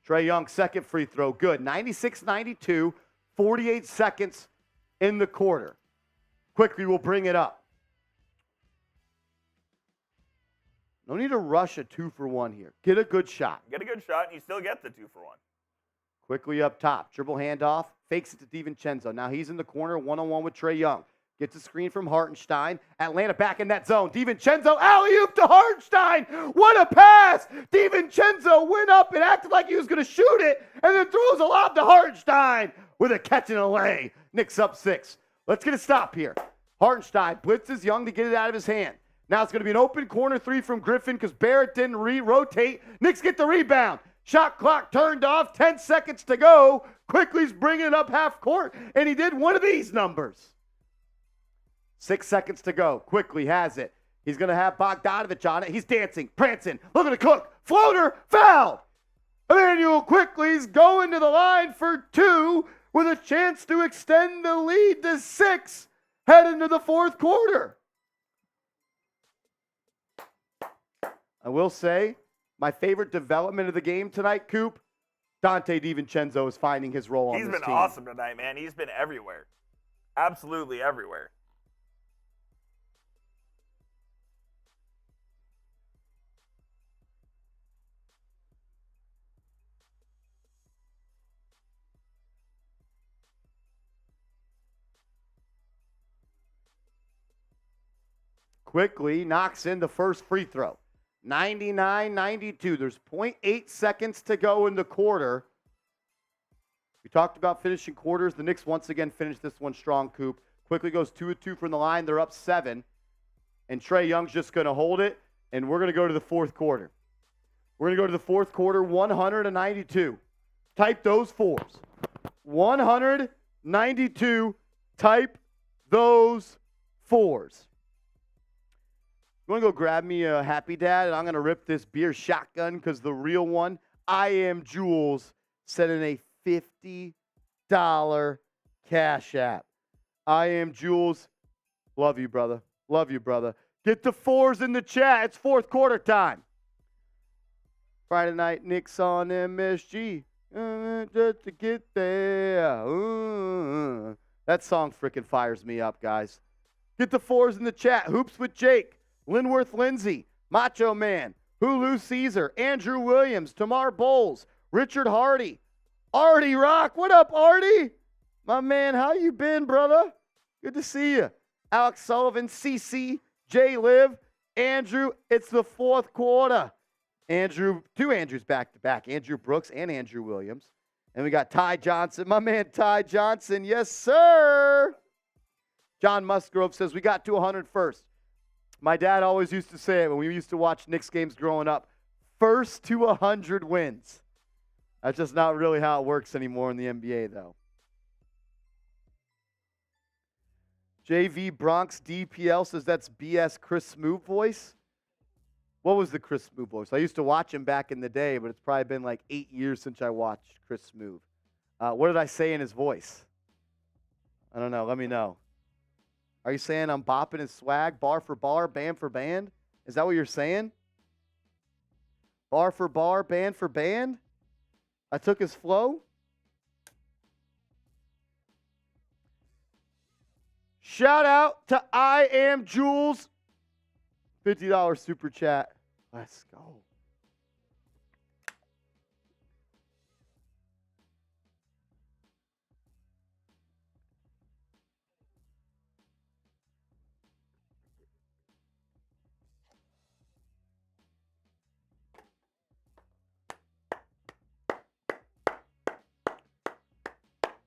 Trae Young, second free throw. Good. 96-92, 48 seconds in the quarter. Quickly, we'll bring it up. No need to rush a 2-for-1 here. Get a good shot. Get a good shot, and you still get the 2-for-1. Quickly up top. Dribble handoff. Fakes it to DiVincenzo. Now he's in the corner, one-on-one with Trae Young. Gets a screen from Hartenstein. Atlanta back in that zone. DiVincenzo, alley-oop to Hartenstein. What a pass. DiVincenzo went up and acted like he was going to shoot it, and then throws a lob to Hartenstein with a catch and a lay. Knicks up 6. Let's get a stop here. Hartenstein blitzes Young to get it out of his hand. Now it's going to be an open corner 3 from Griffin because Barrett didn't rotate. Knicks get the rebound. Shot clock turned off. 10 seconds to go. Quickly's bringing it up half court, and he did one of these numbers. 6 seconds to go. Quickly has it. He's going to have Bogdanovich on it. He's dancing, prancing, looking to cook. Floater, foul. Emmanuel Quickly's going to the line for 2 with a chance to extend the lead to 6 heading into the fourth quarter. I will say, my favorite development of the game tonight, Coop, Dante DiVincenzo is finding his role on this team. He's been awesome tonight, man. He's been everywhere. Absolutely everywhere. quickly knocks in the first free throw. 99-92. There's 0.8 seconds to go in the quarter. We talked about finishing quarters. The Knicks once again finished this one strong, Coop. Quickly goes 2 of 2 from the line. They're up 7. And Trae Young's just going to hold it. And we're going to go to the fourth quarter. We're going to go to the fourth quarter, 192. Type those fours. 192. Type those fours. You want to go grab me a Happy Dad, and I'm going to rip this beer shotgun because the real one, I Am Jules, sent in a $50 Cash App. I Am Jules. Love you, brother. Love you, brother. Get the fours in the chat. It's fourth quarter time. Friday night, Knicks on MSG. Just to get there. That song freaking fires me up, guys. Get the fours in the chat. Hoops with Jake. Linworth Lindsay. Macho Man. Hulu Caesar. Andrew Williams. Tamar Bowles. Richard Hardy. Artie Rock. What up, Artie? My man, how you been, brother? Good to see you. Alex Sullivan. CC. Jay Liv. Andrew. It's the fourth quarter. Andrew, 2 Andrews back to back. Andrew Brooks and Andrew Williams. And we got Ty Johnson. My man, Ty Johnson. Yes, sir. John Musgrove says, we got to 100 first. My dad always used to say it when we used to watch Knicks games growing up. First to 100 wins. That's just not really how it works anymore in the NBA, though. JV Bronx DPL says that's BS Chris Smoove voice. What was the Chris Smoove voice? I used to watch him back in the day, but it's probably been like 8 years since I watched Chris Smoove. What did I say in his voice? I don't know. Let me know. Are you saying I'm bopping his swag, bar for bar, band for band? Is that what you're saying? Bar for bar, band for band? I took his flow? Shout out to I Am Jules. $50 super chat. Let's go.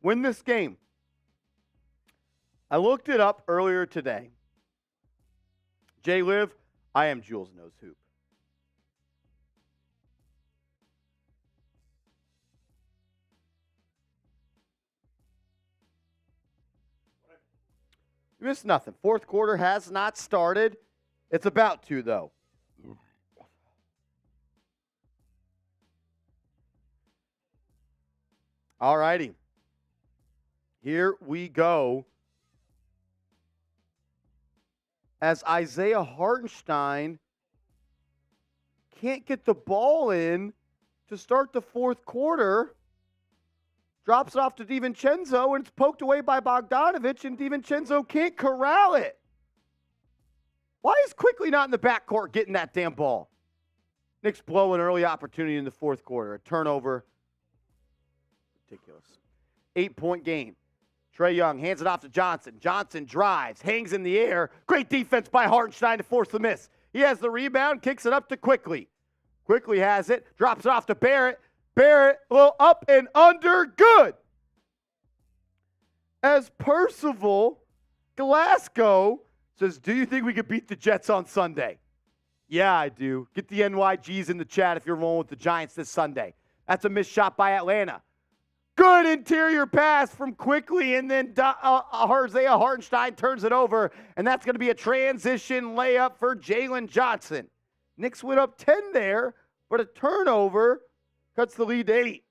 Win this game. I looked it up earlier today. Jay Liv, I Am Jules knows hoop. You missed nothing. Fourth quarter has not started. It's about to, though. All righty. Here we go. As Isaiah Hartenstein can't get the ball in to start the fourth quarter, drops it off to DiVincenzo, and it's poked away by Bogdanovich, and DiVincenzo can't corral it. Why is Quickly not in the backcourt getting that damn ball? Knicks blow an early opportunity in the fourth quarter. A turnover. Ridiculous. 8-point game. Trae Young hands it off to Johnson. Johnson drives, hangs in the air. Great defense by Hartenstein to force the miss. He has the rebound, kicks it up to Quickly. Quickly has it, drops it off to Barrett. Barrett, a little up and under, good. As Percival Glasgow says, do you think we could beat the Jets on Sunday? Yeah, I do. Get the NYGs in the chat if you're rolling with the Giants this Sunday. That's a missed shot by Atlanta. Good interior pass from Quickly, and then Isaiah Hartenstein turns it over, and that's going to be a transition layup for Jalen Johnson. Knicks went up 10 there, but a turnover cuts the lead to 8.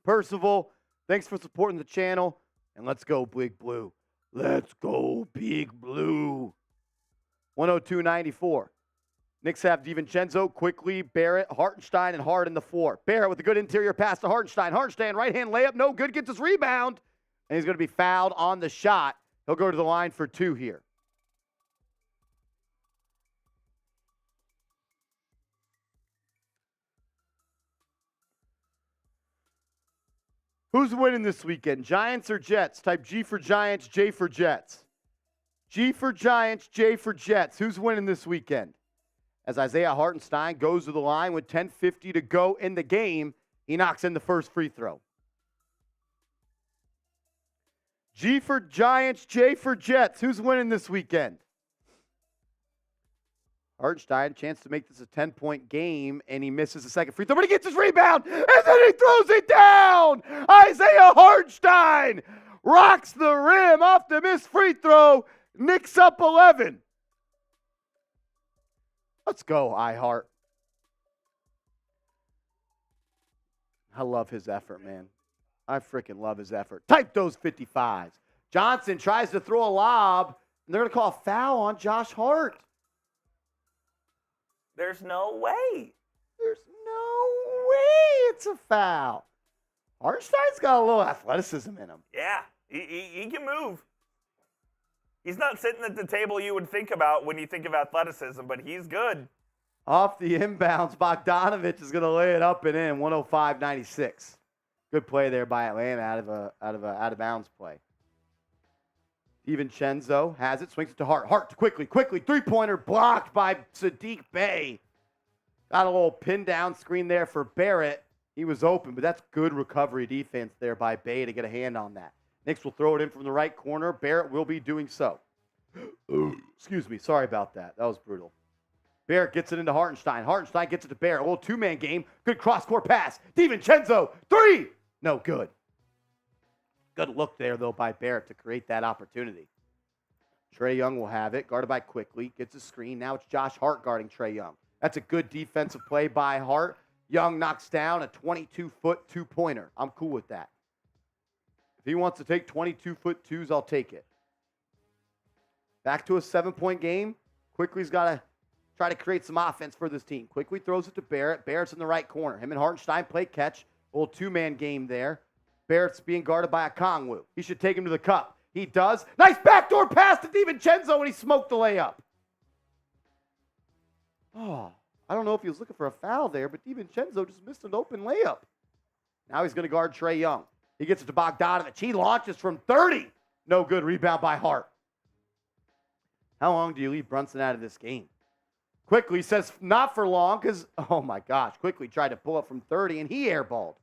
Percival, thanks for supporting the channel, and let's go Big Blue. Let's go Big Blue. 102-94. Knicks have DiVincenzo, Quickly, Barrett, Hartenstein, and Hard in the floor. Barrett with a good interior pass to Hartenstein. Hartenstein, right-hand layup, no good, gets his rebound. And he's going to be fouled on the shot. He'll go to the line for 2 here. Who's winning this weekend, Giants or Jets? Type G for Giants, J for Jets. G for Giants, J for Jets. Who's winning this weekend? As Isaiah Hartenstein goes to the line with 10:50 to go in the game, he knocks in the first free throw. G for Giants, J for Jets. Who's winning this weekend? Hartenstein, chance to make this a 10-point game, and he misses the second free throw, but he gets his rebound, and then he throws it down! Isaiah Hartenstein rocks the rim off the missed free throw. Knicks up 11. Let's go, iHeart. I love his effort, man. I freaking love his effort. Type those 55s. Johnson tries to throw a lob, and they're going to call a foul on Josh Hart. There's no way. There's no way it's a foul. Hartenstein's got a little athleticism in him. Yeah, he can move. He's not sitting at the table you would think about when you think of athleticism, but he's good. Off the inbounds, Bogdanovich is going to lay it up and in, 105-96. Good play there by Atlanta out of a out-of-bounds play. DiVincenzo has it, swings it to Hart. Hart quickly, three-pointer blocked by Sadiq Bey. Got a little pin-down screen there for Barrett. He was open, but that's good recovery defense there by Bey to get a hand on that. Knicks will throw it in from the right corner. Barrett will be doing so. Excuse me. Sorry about that. That was brutal. Barrett gets it into Hartenstein. Hartenstein gets it to Barrett. A little two-man game. Good cross-court pass. DiVincenzo. Three. No good. Good look there, though, by Barrett to create that opportunity. Trae Young will have it. Guarded by Quickly. Gets a screen. Now it's Josh Hart guarding Trae Young. That's a good defensive play by Hart. Young knocks down a 22-foot two-pointer. I'm cool with that. If he wants to take 22-foot twos, I'll take it. Back to a 7-point game. Quickly's got to try to create some offense for this team. Quickly throws it to Barrett. Barrett's in the right corner. Him and Hartenstein play catch. A little two-man game there. Barrett's being guarded by Okongwu. He should take him to the cup. He does. Nice backdoor pass to DiVincenzo, and he smoked the layup. Oh, I don't know if he was looking for a foul there, but DiVincenzo just missed an open layup. Now he's going to guard Trae Young. He gets it to Bogdanovich. He launches from 30. No good. Rebound by Hart. How long do you leave Brunson out of this game? Quickly says not for long because, oh my gosh, Quickly tried to pull up from 30 and he airballed.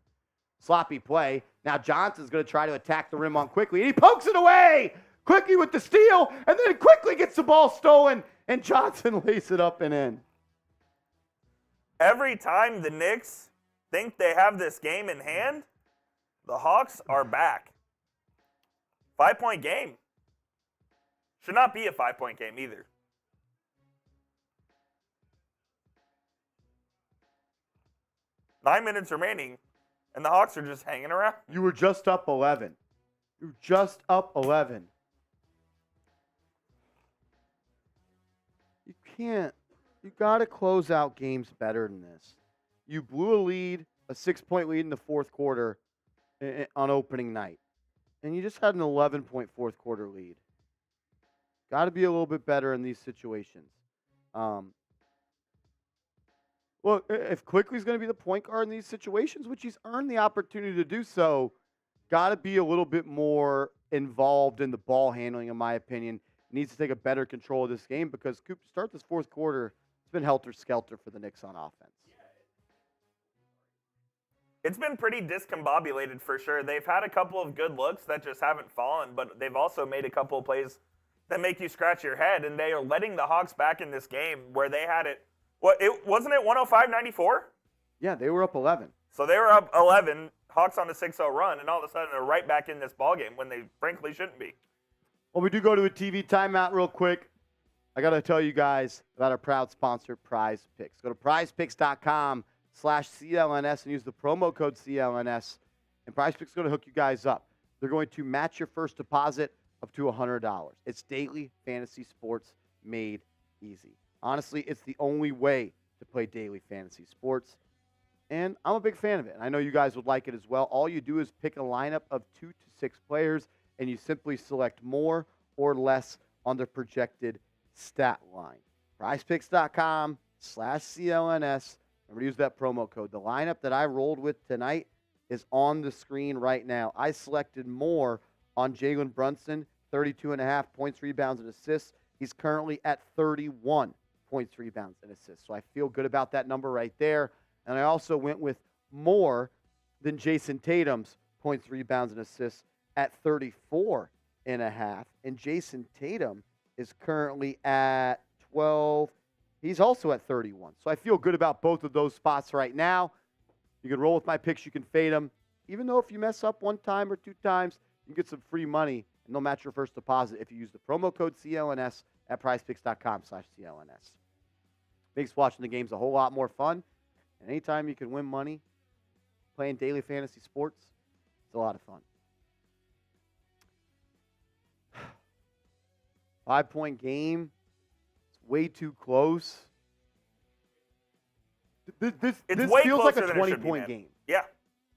Sloppy play. Now Johnson's going to try to attack the rim on Quickly and he pokes it away. Quickly with the steal and then Quickly gets the ball stolen and Johnson lays it up and in. Every time the Knicks think they have this game in hand, the Hawks are back. 5-point game. Should not be a 5-point game either. Nine minutes remaining, and the Hawks are just hanging around. You were just up 11. You're just up 11. You can't. You got to close out games better than this. You blew a lead, a 6-point lead in the fourth quarter on opening night. And you just had an 11-point fourth quarter lead. Got to be a little bit better in these situations. Look, if Quickly's going to be the point guard in these situations, which he's earned the opportunity to do so, got to be a little bit more involved in the ball handling, in my opinion. Needs to take a better control of this game because to start this fourth quarter, it's been helter-skelter for the Knicks on offense. It's been pretty discombobulated for sure. They've had a couple of good looks that just haven't fallen, but they've also made a couple of plays that make you scratch your head, and they are letting the Hawks back in this game where they had it. Wasn't it 105-94? Yeah, they were up 11. So they were up 11, Hawks on a 6-0 run, and all of a sudden they're right back in this ballgame when they frankly shouldn't be. Well, we do go to a TV timeout real quick. I got to tell you guys about our proud sponsor, Prize Picks. Go to prizepicks.com/CLNS and use the promo code CLNS, and Prize Picks is going to hook you guys up. They're going to match your first deposit up to $100. It's daily fantasy sports made easy. Honestly, it's the only way to play daily fantasy sports, and I'm a big fan of it. I know you guys would like it as well. All you do is pick a lineup of 2 to 6 players, and you simply select more or less on the projected stat line. PrizePicks.com/CLNS. Remember to use that promo code. The lineup that I rolled with tonight is on the screen right now. I selected more on Jalen Brunson 32.5 points, rebounds, and assists. He's currently at 31 points, rebounds, and assists. So I feel good about that number right there. And I also went with more than Jason Tatum's points, rebounds, and assists at 34.5. And Jason Tatum is currently at 12. He's also at 31. So I feel good about both of those spots right now. You can roll with my picks. You can fade them. Even though if you mess up one time or two times, you can get some free money, and they'll match your first deposit if you use the promo code CLNS at prizepicks.com/CLNS. Makes watching the games a whole lot more fun. And anytime you can win money playing daily fantasy sports, it's a lot of fun. 5-point game. It's way too close. This way feels like a closer than it should be, 20-point man. game. Yeah,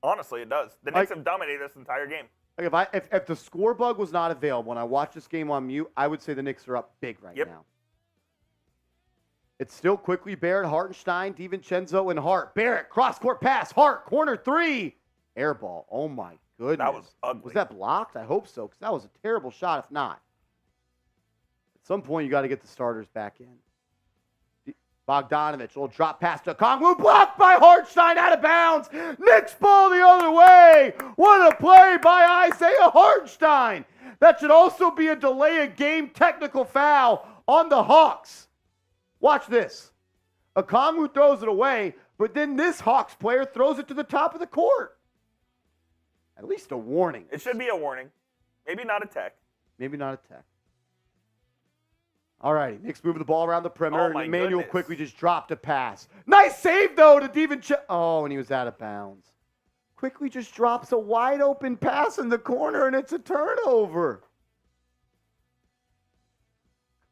honestly, it does. The Knicks have dominated this entire game. Like if the score bug was not available and I watched this game on mute, I would say the Knicks are up big right now. It's still quickly Barrett, Hartenstein, DiVincenzo, and Hart. Barrett, cross-court pass. Hart, corner three. Air ball. Oh, my goodness. That was ugly. Was that blocked? I hope so, because that was a terrible shot if not. At some point, you got to get the starters back in. Bogdanovich, little drop pass to Kongwu, blocked by Hartenstein, out of bounds. Knicks ball the other way. What a play by Isaiah Hartenstein. That should also be a delay of game technical foul on the Hawks. Watch this. Okongwu throws it away, but then this Hawks player throws it to the top of the court. At least a warning. It should be a warning. Maybe not a tech. Maybe not a tech. All righty, Knicks moving the ball around the perimeter. Oh, and Emmanuel goodness. quickly just dropped a pass. Nice save, though, to DiVincenzo. Oh, and he was out of bounds. Quickly just drops a wide open pass in the corner, and it's a turnover.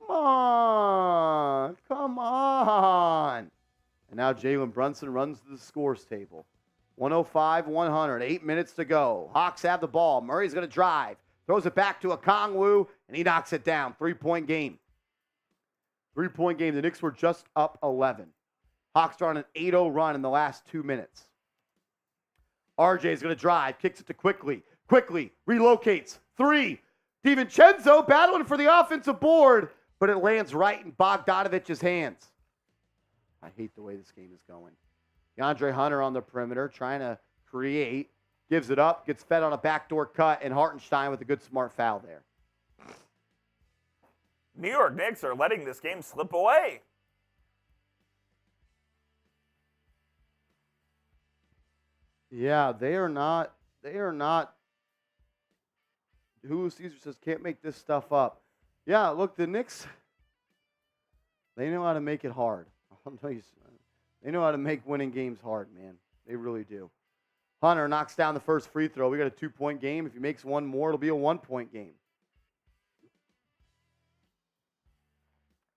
Come on. And now Jalen Brunson runs to the scores table. 105-100, 8 minutes to go. Hawks have the ball. Murray's going to drive. Throws it back to Okongwu, and he knocks it down. 3-point game. 3-point game. The Knicks were just up 11. Hawks are on an 8-0 run in the last 2 minutes. RJ is going to drive. Kicks it to Quickly. Quickly relocates. 3. DiVincenzo battling for the offensive board, but it lands right in Bogdanovich's hands. I hate the way this game is going. DeAndre Hunter on the perimeter trying to create. Gives it up. Gets fed on a backdoor cut, and Hartenstein with a good smart foul there. New York Knicks are letting this game slip away. Yeah, they are not. Who Caesar says can't make this stuff up. Yeah, look, the Knicks, they know how to make it hard. I'll tell you, they know how to make winning games hard, man. They really do. Hunter knocks down the first free throw. We got a 2-point game. If he makes one more, it'll be a 1-point game.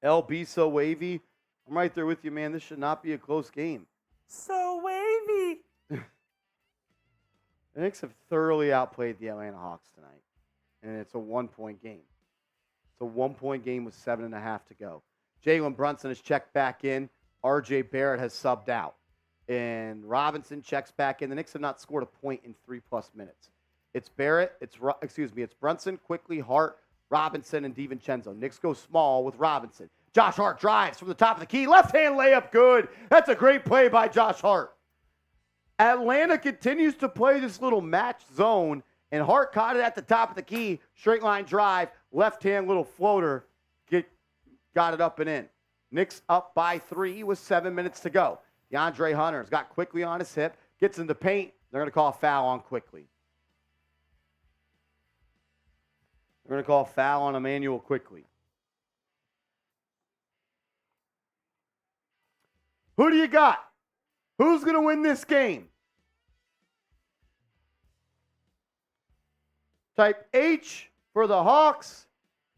LB so wavy. I'm right there with you, man. This should not be a close game. So wavy. The Knicks have thoroughly outplayed the Atlanta Hawks tonight, and it's a 1-point game. It's a 1-point game with 7.5 to go. Jalen Brunson has checked back in. RJ Barrett has subbed out. And Robinson checks back in. The Knicks have not scored a point in 3+ minutes. It's Barrett, it's Brunson, Quickly, Hart, Robinson, and DiVincenzo. Knicks go small with Robinson. Josh Hart drives from the top of the key. Left-hand layup, good. That's a great play by Josh Hart. Atlanta continues to play this little match zone, and Hart caught it at the top of the key. Straight line drive, left-hand little floater. Got it up and in. Knicks up by 3 with 7 minutes to go. DeAndre Hunter's got Quickly on his hip, gets in the paint. They're going to call a foul on Quickly. They're going to call a foul on Emmanuel Quickly. Who do you got? Who's going to win this game? Type H for the Hawks.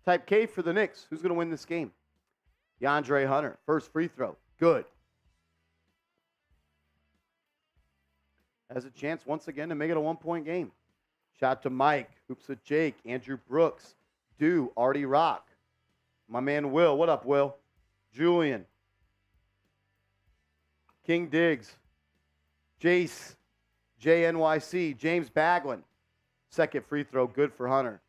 Type K for the Knicks. Who's going to win this game? DeAndre Hunter. First free throw. Good. Has a chance once again to make it a 1-point game. Shout to Mike. Hoops with Jake. Andrew Brooks. Artie Rock. My man Will. What up, Will? Julian. King Diggs. Jace. JNYC. James Baglin. Second free throw. Good for Hunter.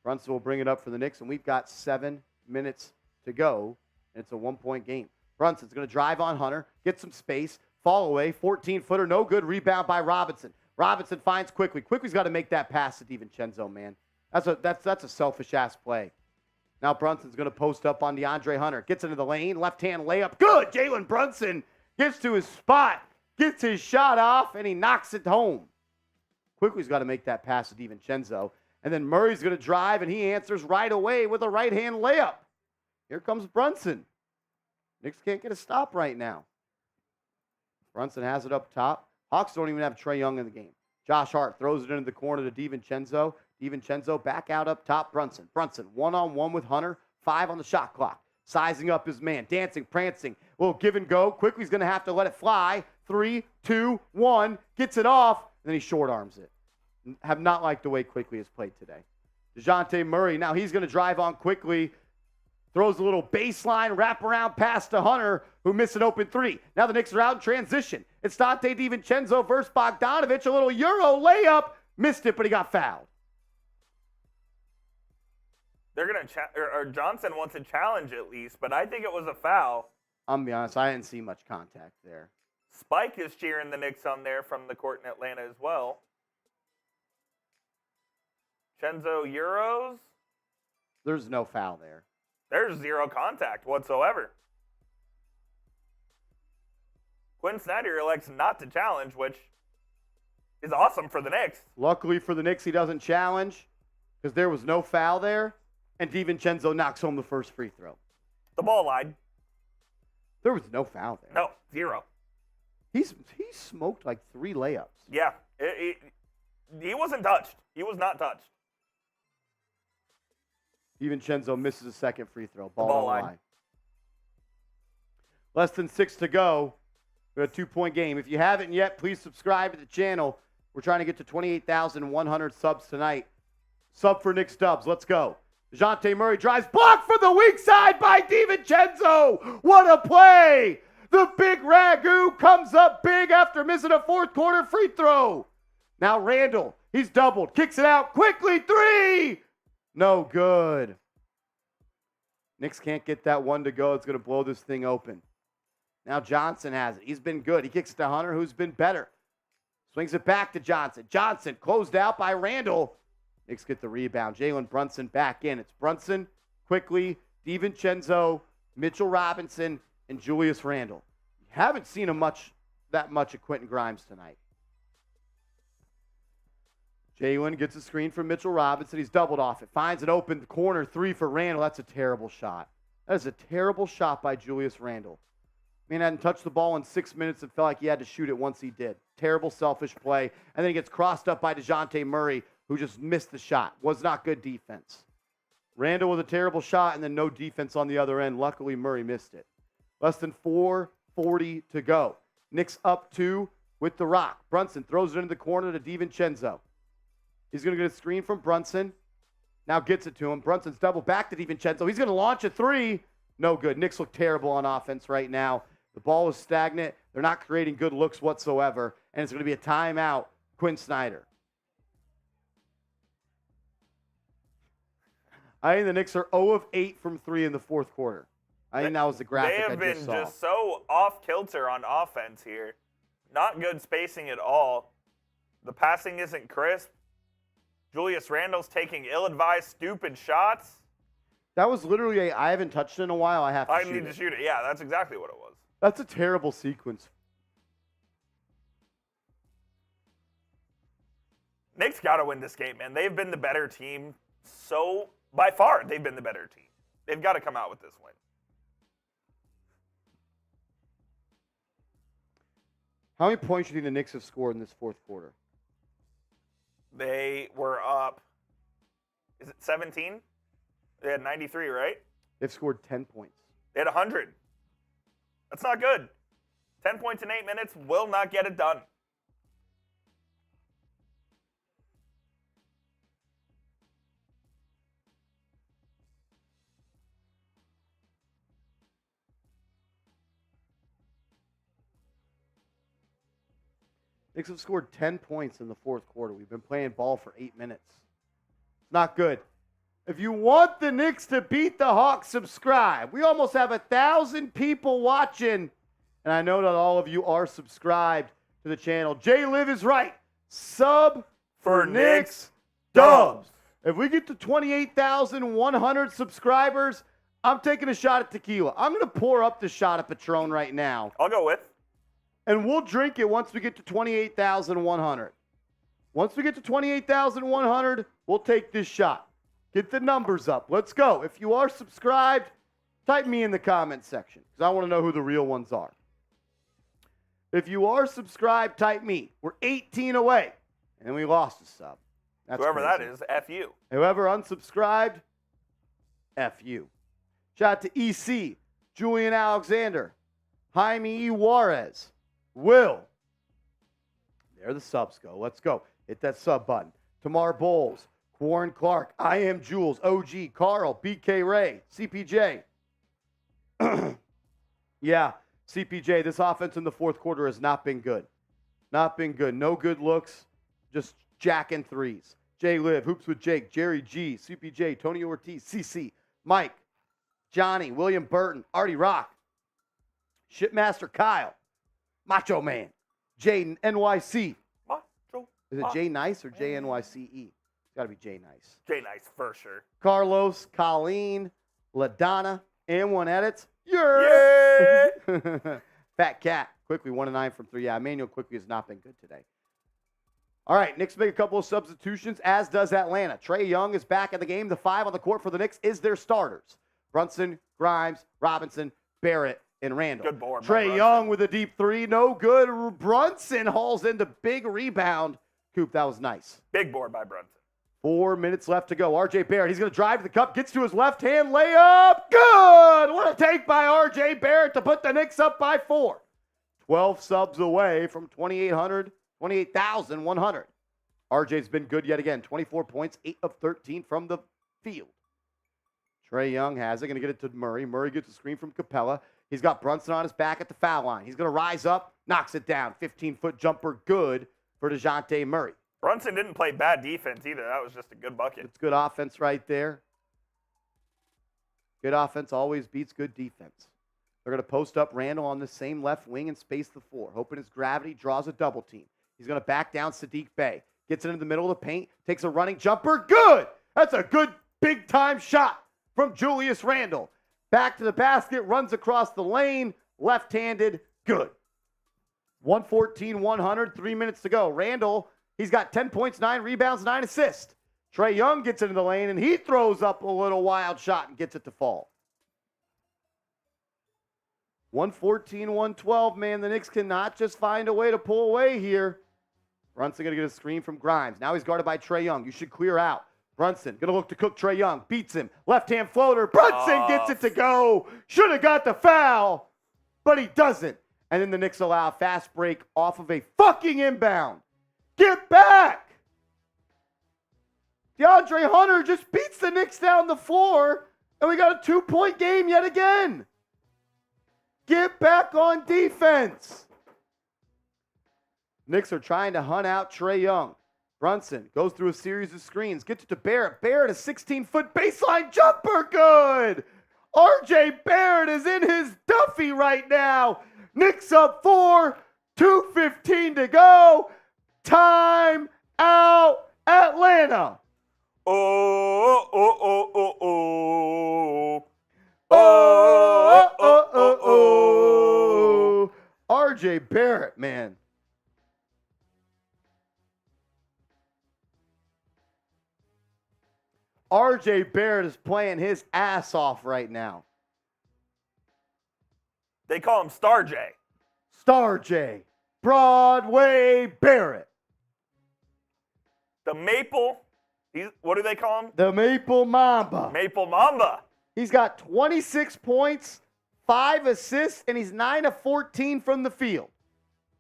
Brunson will bring it up for the Knicks, and we've got 7 minutes to go, and it's a 1-point game. Brunson's going to drive on Hunter, get some space, fall away, 14-footer, no good, rebound by Robinson. Robinson finds Quickly. Quickly's got to make that pass to DiVincenzo, man. That's a selfish-ass play. Now Brunson's going to post up on DeAndre Hunter. Gets into the lane, left-hand layup. Good! Jalen Brunson gets to his spot, gets his shot off, and he knocks it home. Quickly's got to make that pass to DiVincenzo. And then Murray's going to drive, and he answers right away with a right-hand layup. Here comes Brunson. Knicks can't get a stop right now. Brunson has it up top. Hawks don't even have Trae Young in the game. Josh Hart throws it into the corner to DiVincenzo. DiVincenzo back out up top. Brunson one-on-one with Hunter. 5 on the shot clock. Sizing up his man. Dancing, prancing. Little give and go. Quickly's going to have to let it fly. 3, 2, 1. Gets it off. And then he short arms it. Have not liked the way Quickly has played today. DeJounte Murray, now he's going to drive on Quickly. Throws a little baseline wraparound pass to Hunter, who missed an open 3. Now the Knicks are out in transition. It's Dante DiVincenzo versus Bogdanovic. A little Euro layup. Missed it, but he got fouled. They're going to or Johnson wants a challenge at least, but I think it was a foul. I'm going to be honest, I didn't see much contact there. Spike is cheering the Knicks on there from the court in Atlanta as well. Chenzo Euros. There's no foul there. There's 0 contact whatsoever. Quinn Snyder elects not to challenge, which is awesome for the Knicks. Luckily for the Knicks, he doesn't challenge because there was no foul there, and DiVincenzo knocks home the first free throw. The ball line. There was no foul there. No, 0. He smoked like 3 layups. Yeah, he wasn't touched. He was not touched. DiVincenzo misses a second free throw. Ball line. Less than 6 to go. We have a 2-point game. If you haven't yet, please subscribe to the channel. We're trying to get to 28,100 subs tonight. Sub for Knicks Dubs. Let's go. DeJounte Murray drives. Blocked from the weak side by DiVincenzo. What a play. The big Ragu comes up big after missing a fourth quarter free throw. Now Randall. He's doubled. Kicks it out quickly. 3. No good. Knicks can't get that one to go. It's going to blow this thing open. Now Johnson has it. He's been good. He kicks it to Hunter, who's been better. Swings it back to Johnson. Johnson closed out by Randall. Knicks get the rebound. Jalen Brunson back in. It's Brunson, Quickly, DiVincenzo, Mitchell Robinson, and Julius Randle. You haven't seen that much of Quentin Grimes tonight. Jalen gets a screen from Mitchell Robinson. He's doubled off it. Finds an open corner 3 for Randle. That's a terrible shot. That is a terrible shot by Julius Randle. Man hadn't touched the ball in 6 minutes and felt like he had to shoot it once he did. Terrible, selfish play. And then he gets crossed up by DeJounte Murray, who just missed the shot. Was not good defense. Randle with a terrible shot and then no defense on the other end. Luckily, Murray missed it. Less than 4:40 to go. Knicks up 2 with the rock. Brunson throws it into the corner to DiVincenzo. He's going to get a screen from Brunson. Now gets it to him. Brunson's double back to DiVincenzo. He's going to launch a 3. No good. Knicks look terrible on offense right now. The ball is stagnant. They're not creating good looks whatsoever. And it's going to be a timeout. Quinn Snyder. I think the Knicks are 0 of 8 from 3 in the fourth quarter. I think that was the graphic I just saw. They have been just so off kilter on offense here. Not good spacing at all. The passing isn't crisp. Julius Randle's taking ill-advised, stupid shots. That was literally I haven't touched it in a while. I have to shoot it. I need to shoot it. Yeah, that's exactly what it was. That's a terrible sequence. Knicks got to win this game, man. They've been the better team. So, by far, they've been the better team. They've got to come out with this win. How many points do you think the Knicks have scored in this fourth quarter? They were up, is it 17? They had 93, right? They've scored 10 points. They had 100. That's not good. 10 points in 8 minutes will not get it done. Knicks have scored 10 points in the fourth quarter. We've been playing ball for 8 minutes. It's not good. If you want the Knicks to beat the Hawks, subscribe. We almost have 1,000 people watching, and I know that all of you are subscribed to the channel. Jay Liv is right. Sub for Knicks Dubs. If we get to 28,100 subscribers, I'm taking a shot at tequila. I'm going to pour up the shot of Patron right now. I'll go with. And we'll drink it once we get to 28,100. Once we get to 28,100, we'll take this shot. Get the numbers up. Let's go. If you are subscribed, type me in the comment section because I want to know who the real ones are. If you are subscribed, type me. We're 18 away, and we lost a sub. That's Whoever crazy. that is, F you. Whoever unsubscribed, F you. Shout out to EC, Julian Alexander, Jaime E. Juarez, Will. There the subs go. Let's go. Hit that sub button. Tamar Bowles, Warren Clark, I Am Jules, OG, Carl, BK Ray, CPJ. Yeah, CPJ, this offense in the fourth quarter has not been good. Not been good. No good looks, just jacking threes. Jay Liv, Hoops with Jake, Jerry G, CPJ, Tony Ortiz, CC, Mike, Johnny, William Burton, Artie Rock, Shipmaster Kyle, Macho Man, Jay NYC. Macho. Is it Jay Nice or JNYCE? It's got to be Jay Nice. Jay Nice, for sure. Carlos, Colleen, LaDonna, and one edits. Yeah. Fat Cat, quickly 1-9 from 3. Yeah, Emmanuel quickly has not been good today. All right, Knicks make a couple of substitutions, as does Atlanta. Trae Young is back in the game. The 5 on the court for the Knicks is their starters. Brunson, Grimes, Robinson, Barrett, and Randall. Good board. Trae Young with a deep 3. No good. Brunson hauls into big rebound. Coop, that was nice. Big board by Brunson. 4 minutes left to go. R.J. Barrett, he's going to drive to the cup, gets to his left-hand layup. Good! What a take by R.J. Barrett to put the Knicks up by 4. 12 subs away from 28,100. R.J.'s been good yet again. 24 points, 8 of 13 from the field. Trae Young has it. Going to get it to Murray. Murray gets a screen from Capella. He's got Brunson on his back at the foul line. He's going to rise up, knocks it down. 15-foot jumper, good for DeJounte Murray. Brunson didn't play bad defense either. That was just a good bucket. It's good offense right there. Good offense always beats good defense. They're going to post up Randall on the same left wing and space the 4, hoping his gravity draws a double team. He's going to back down Sadiq Bey. Gets it in the middle of the paint, takes a running jumper. Good! That's a good big-time shot from Julius Randle. Back to the basket, runs across the lane, left-handed, good. 114-100, 3 minutes to go. Randle, he's got 10 points, 9 rebounds, 9 assists. Trae Young gets into the lane, and he throws up a little wild shot and gets it to fall. 114-112, man. The Knicks cannot just find a way to pull away here. Brunson going to get a screen from Grimes. Now he's guarded by Trae Young. You should clear out. Brunson going to look to cook Trae Young. Beats him. Left-hand floater. Brunson gets it to go. Should have got the foul, but he doesn't. And then the Knicks allow a fast break off of a fucking inbound. Get back! DeAndre Hunter just beats the Knicks down the floor, and we got a 2-point game yet again. Get back on defense. Knicks are trying to hunt out Trae Young. Brunson goes through a series of screens, gets it to Barrett. Barrett, a 16-foot baseline jumper, good! R.J. Barrett is in his Duffy right now. Knicks up 4, 2:15 to go. Time out, Atlanta. Oh, oh, oh, oh, oh. Oh, oh, oh, oh. R.J. Barrett, man. R.J. Barrett is playing his ass off right now. They call him Star J. Star J. Broadway Barrett. The Maple. What do they call him? The Maple Mamba. Maple Mamba. He's got 26 points, 5 assists, and he's 9 of 14 from the field.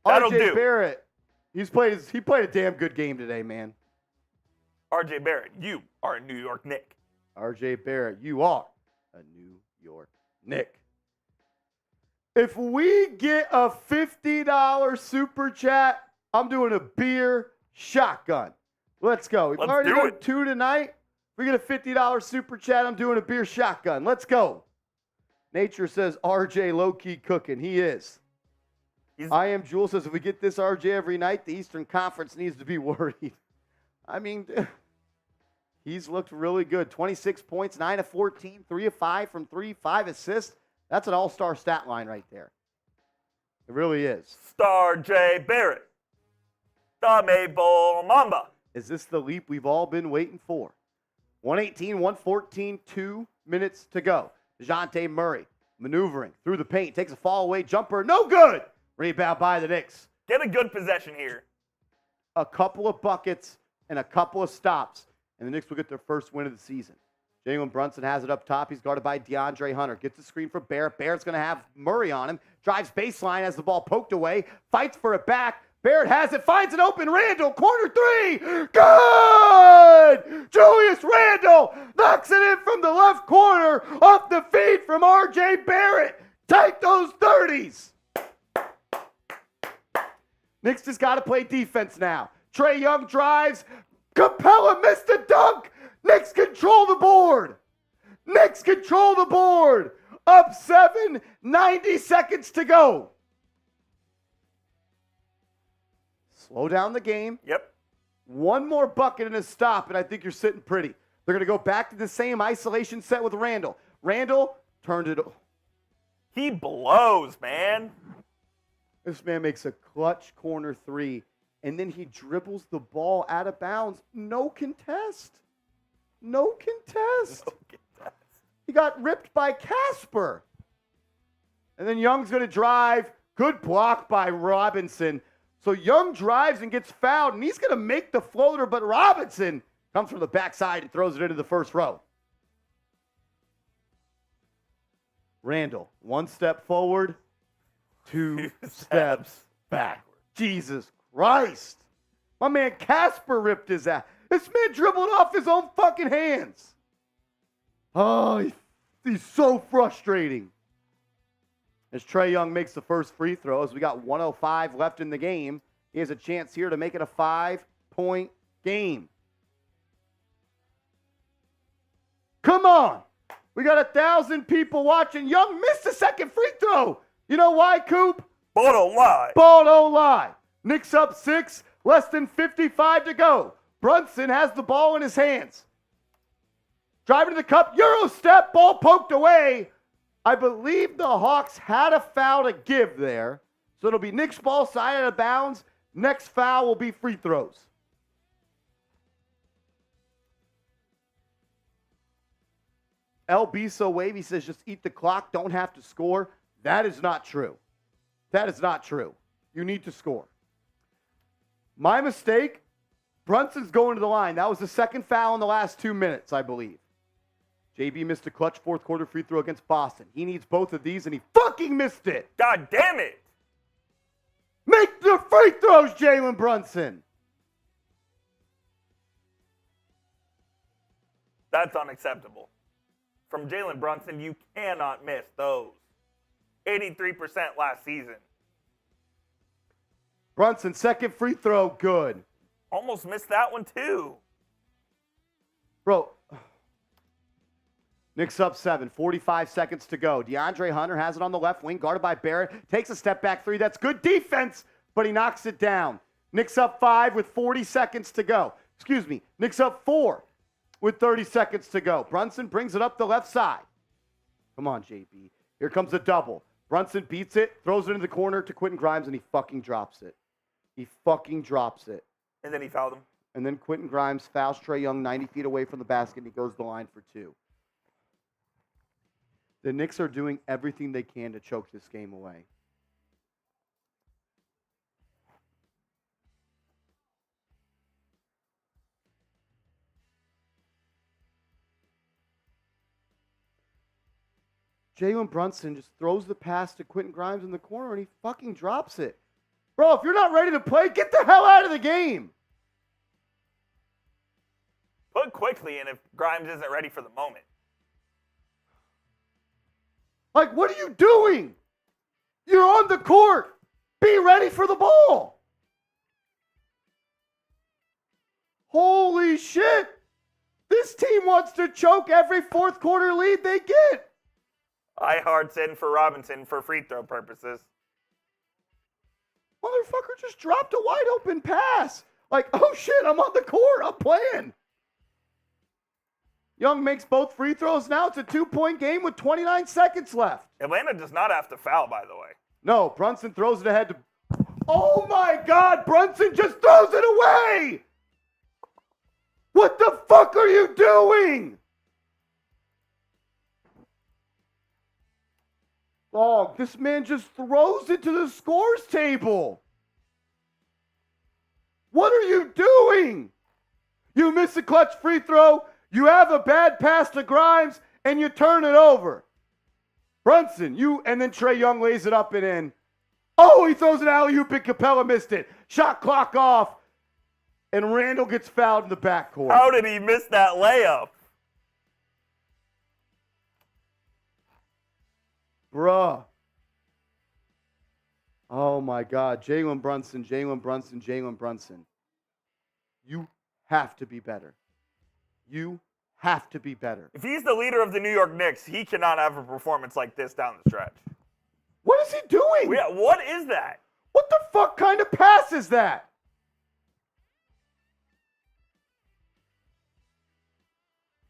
That'll R.J. do. Barrett, he played a damn good game today, man. R.J. Barrett, you are a New York Knick. R.J. Barrett, you are a New York Knick. If we get a $50 super chat, I'm doing a beer shotgun. Let's go. We've already done 2 tonight we get a $50 super chat, I'm doing a beer shotgun. Let's go. Nature says RJ low-key cooking. He is. I am Jules says if we get this RJ every night, the Eastern Conference needs to be worried. I mean, he's looked really good. 26 points, 9 of 14, 3 of 5 from 3, 5 assists. That's an all-star stat line right there. It really is. Star J. Barrett. The Maple Mamba. Is this the leap we've all been waiting for? 118, 114, 2 minutes to go. DeJounte Murray maneuvering through the paint. Takes a fall away jumper. No good. Rebound by the Knicks. Get a good possession here. A couple of buckets and a couple of stops, and the Knicks will get their first win of the season. Jalen Brunson has it up top. He's guarded by DeAndre Hunter. Gets the screen for Barrett. Barrett's going to have Murray on him. Drives baseline as the ball poked away. Fights for it back. Barrett has it. Finds an open Randall. Corner three. Good! Julius Randle knocks it in from the left corner off the feed from R.J. Barrett. Take those 30s. Knicks just got to play defense now. Trae Young drives. Capella missed the dunk. Knicks control the board. Knicks control the board. Up 7, 90 seconds to go. Slow down the game. Yep. One more bucket and a stop, and I think you're sitting pretty. They're going to go back to the same isolation set with Randall. Randall turned it. He blows, man. This man makes a clutch corner three, and then he dribbles the ball out of bounds. No contest. No contest. No contest. He got ripped by Casper. And then Young's going to drive. Good block by Robinson. So Young drives and gets fouled, and he's going to make the floater, but Robinson comes from the backside and throws it into the first row. Randall, one step forward, two steps back. Jesus Christ. My man Casper ripped his ass. This man dribbled off his own fucking hands. Oh, he's so frustrating. As Trae Young makes the first free throw, as we got 1:05 left in the game, he has a chance here to make it a 5-point game. Come on. We got 1,000 people watching. Young missed the second free throw. You know why, Coop? Ball don't lie. Ball don't lie. Knicks up 6, less than 55 to go. Brunson has the ball in his hands. Driving to the cup, Euro step, ball poked away. I believe the Hawks had a foul to give there. So it'll be Knicks ball side out of bounds. Next foul will be free throws. LB So Wavy says just eat the clock, don't have to score. That is not true. That is not true. You need to score. My mistake, Brunson's going to the line. That was the second foul in the last 2 minutes, I believe. JB missed a clutch fourth quarter free throw against Boston. He needs both of these, and he fucking missed it. God damn it. Make the free throws, Jalen Brunson. That's unacceptable. From Jalen Brunson, you cannot miss those. 83% last season. Brunson, second free throw, good. Almost missed that one too. Bro, Knicks up 7, 45 seconds to go. DeAndre Hunter has it on the left wing, guarded by Barrett. Takes a step back three. That's good defense, but he knocks it down. Knicks up 5 with 40 seconds to go. Excuse me, Knicks up 4 with 30 seconds to go. Brunson brings it up the left side. Come on, JB. Here comes a double. Brunson beats it, throws it into the corner to Quentin Grimes, and he fucking drops it. He fucking drops it. And then he fouled him. And then Quentin Grimes fouls Trae Young 90 feet away from the basket, and he goes to the line for 2. The Knicks are doing everything they can to choke this game away. Jalen Brunson just throws the pass to Quentin Grimes in the corner, and he fucking drops it. Bro, if you're not ready to play, get the hell out of the game. Put quickly in if Grimes isn't ready for the moment. Like, what are you doing? You're on the court. Be ready for the ball. Holy shit. This team wants to choke every fourth quarter lead they get. Hearts in for Robinson for free throw purposes. Motherfucker just dropped a wide open pass. Like, oh shit, I'm on the court. I'm playing. Young makes both free throws now. It's a 2-point game with 29 seconds left. Atlanta does not have to foul, by the way. No, Brunson throws it ahead to... Oh my God, Brunson just throws it away! What the fuck are you doing? Dog, this man just throws it to the scores table. What are you doing? You miss a clutch free throw, you have a bad pass to Grimes, and you turn it over. Brunson, and then Trae Young lays it up and in. Oh, he throws an alley-oop and Capella missed it. Shot clock off, and Randall gets fouled in the backcourt. How did he miss that layup? Bruh. Oh, my God. Jalen Brunson, Jalen Brunson, Jalen Brunson. You have to be better. You have to be better. If he's the leader of the New York Knicks, he cannot have a performance like this down the stretch. What is he doing? Yeah, what is that? What the fuck kind of pass is that?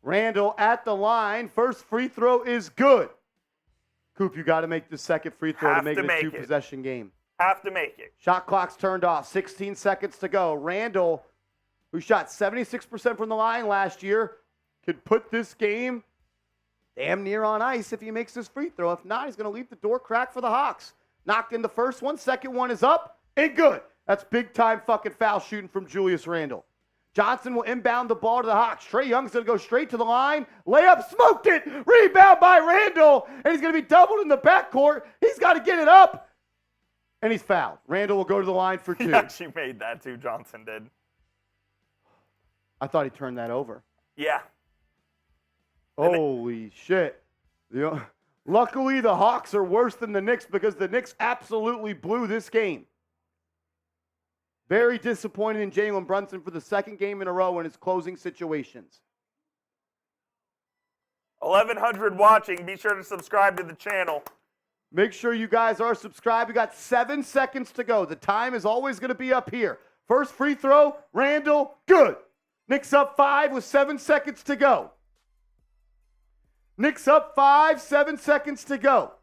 Randall at the line. First free throw is good. Coop, you got to make the second free throw to make it a two-possession game. Have to make it. Shot clock's turned off. 16 seconds to go. Randall, who shot 76% from the line last year, could put this game damn near on ice if he makes this free throw. If not, he's going to leave the door cracked for the Hawks. Knocked in the first one. Second one is up and good. That's big-time fucking foul shooting from Julius Randle. Johnson will inbound the ball to the Hawks. Trae Young's going to go straight to the line. Layup, smoked it. Rebound by Randle. And he's going to be doubled in the backcourt. He's got to get it up. And he's fouled. Randle will go to the line for two. He actually made that too, Johnson did. I thought he turned that over. Yeah. Holy shit. Luckily, the Hawks are worse than the Knicks because the Knicks absolutely blew this game. Very disappointed in Jalen Brunson for the second game in a row in his closing situations. 1,100 watching. Be sure to subscribe to the channel. Make sure you guys are subscribed. We got 7 seconds to go. The time is always going to be up here. First free throw, Randall, good. Knicks up 5 with 7 seconds to go. Knicks up 5, 7 seconds to go.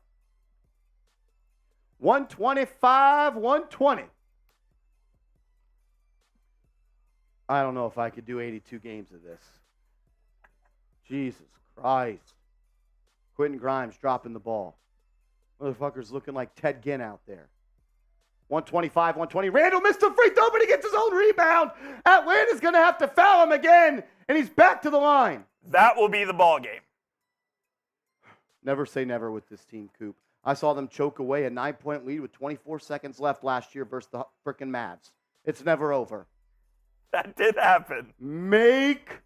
125, 120. I don't know if I could do 82 games of this. Jesus Christ. Quentin Grimes dropping the ball. Motherfucker's looking like Ted Ginn out there. 125, 120. Randall missed a free throw, but he gets his own rebound. Atlanta's going to have to foul him again, and he's back to the line. That will be the ball game. Never say never with this team, Coop. I saw them choke away a 9-point lead with 24 seconds left last year versus the frickin' Mavs. It's never over. That did happen. Make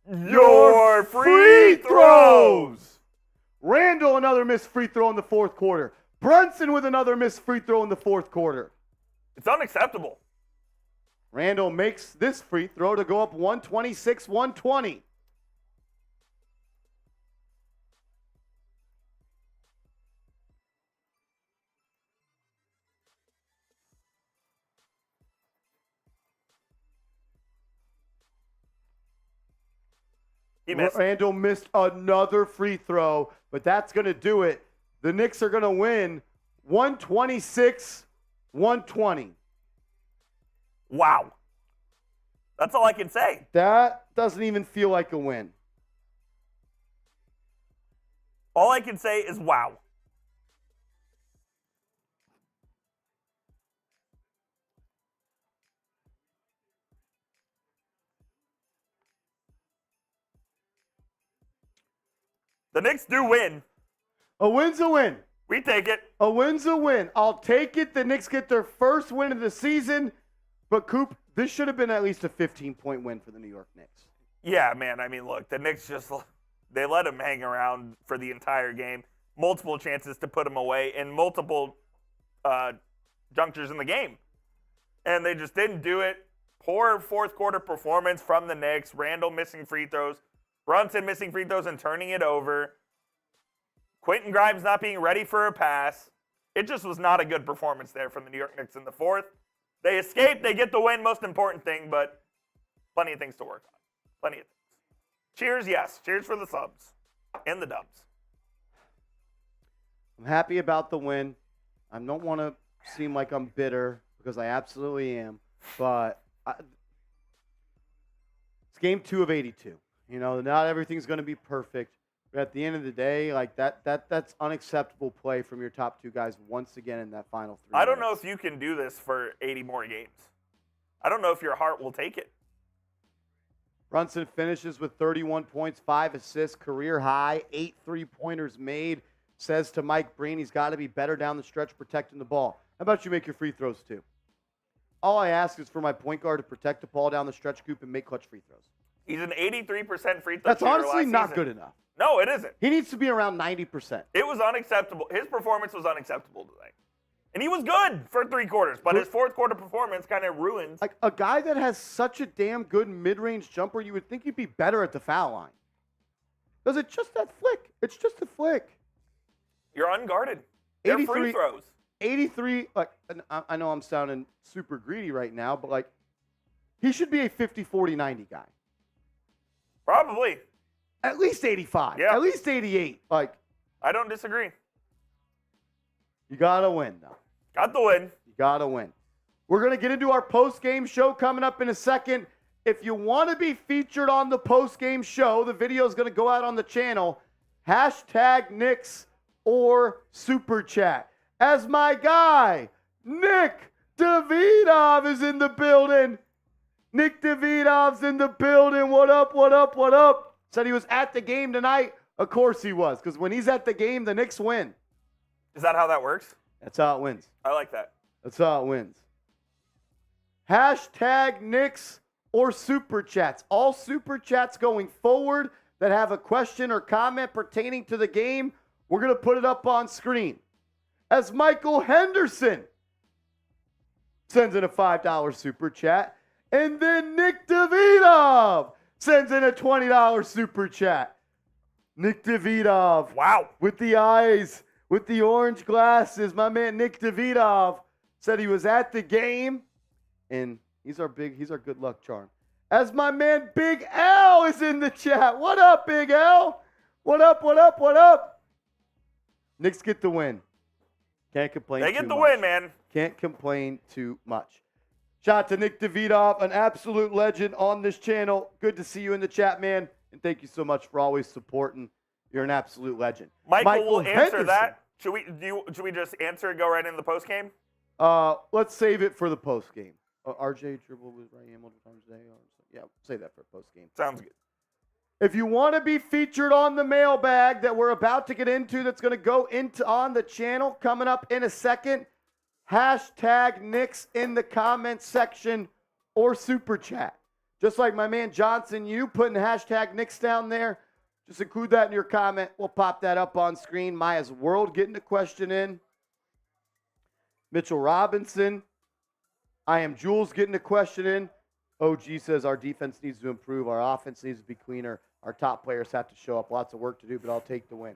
your free throws. Randall, another missed free throw in the fourth quarter. Brunson with another missed free throw in the fourth quarter. It's unacceptable. Randall makes this free throw to go up 126-120. Randall missed another free throw, but that's going to do it. The Knicks are going to win 126-120. Wow. That's all I can say. That doesn't even feel like a win. All I can say is wow. The Knicks do win. A win's a win. We take it. A win's a win. I'll take it. The Knicks get their first win of the season. But, Coop, this should have been at least a 15-point win for the New York Knicks. Yeah, man. I mean, look, the Knicks they let him hang around for the entire game. Multiple chances to put him away in multiple junctures in the game. And they just didn't do it. Poor fourth quarter performance from the Knicks. Randall missing free throws. Brunson missing free throws and turning it over. Quentin Grimes not being ready for a pass. It just was not a good performance there from the New York Knicks in the fourth. They escape, they get the win, most important thing, but plenty of things to work on. Plenty of things. Cheers, yes. Cheers for the subs and the dubs. I'm happy about the win. I don't want to seem like I'm bitter because I absolutely am, but it's game 2 of 82. You know, not everything's going to be perfect, but at the end of the day, like that's unacceptable play from your top two guys once again in that final 3 I don't know minutes. if you can do this for 80 more games. I don't know if your heart will take it. Brunson finishes with 31 points, 5 assists, career high, 8 3-pointers made. Says to Mike Breen he's got to be better down the stretch protecting the ball. How about you make your free throws too? All I ask is for my point guard to protect the ball down the stretch group and make clutch free throws. He's an 83% free throw That's shooter honestly last not season. good enough. No, it isn't. He needs to be around 90%. It was unacceptable. His performance was unacceptable today. And he was good for 3 quarters, but his fourth quarter performance kind of ruins. Like a guy that has such a damn good mid-range jumper, you would think he'd be better at the foul line. Because it's just that flick. It's just a flick. You're unguarded. They're free throws. 83, like, I know I'm sounding super greedy right now, but like, he should be a 50, 40, 90 guy. Probably. At least 85. Yeah. At least 88. Like, I don't disagree. you got to win, though. Got the win. You got to win. We're going to get into our post-game show coming up in a second. If you want to be featured on the post-game show, the video is going to go out on the channel. Hashtag Knicks or Super Chat. As my guy, Nick Davidov is in the building. Nick Davidov's in the building. What up, what up, what up? Said he was at the game tonight. Of course he was, because when he's at the game, the Knicks win. Is that how that works? That's how it wins. I like that. That's how it wins. Hashtag Knicks or Super Chats. All Super Chats going forward that have a question or comment pertaining to the game, we're going to put it up on screen. As Michael Henderson sends in a $5 Super Chat. And then Nick Davidov sends in a $20 Super Chat. Nick Davidov. Wow. With the eyes, with the orange glasses, my man Nick Davidov said he was at the game, and he's our good luck charm. As my man Big L is in the chat. What up, Big L? What up, what up, what up? Knicks get the win. Can't complain too much. They get the win, man. Can't complain too much. Shout out to Nick Davidov, an absolute legend on this channel. Good to see you in the chat, man. And thank you so much for always supporting. You're an absolute legend. Michael will answer Henderson. that. Should we just answer and go right into the post game? Let's save it for the post game. RJ dribble with Ryan multiple times today. Yeah, save that for post game. Sounds good. If you want to be featured on the mailbag that we're about to get into, that's going to go into on the channel coming up in a second, hashtag Knicks in the comments section or Super Chat. Just like my man Johnson, you putting hashtag Knicks down there. Just include that in your comment. We'll pop that up on screen. Maya's World getting a question in. Mitchell Robinson. I am Jules getting a question in. OG says our defense needs to improve. Our offense needs to be cleaner. Our top players have to show up. Lots of work to do, but I'll take the win.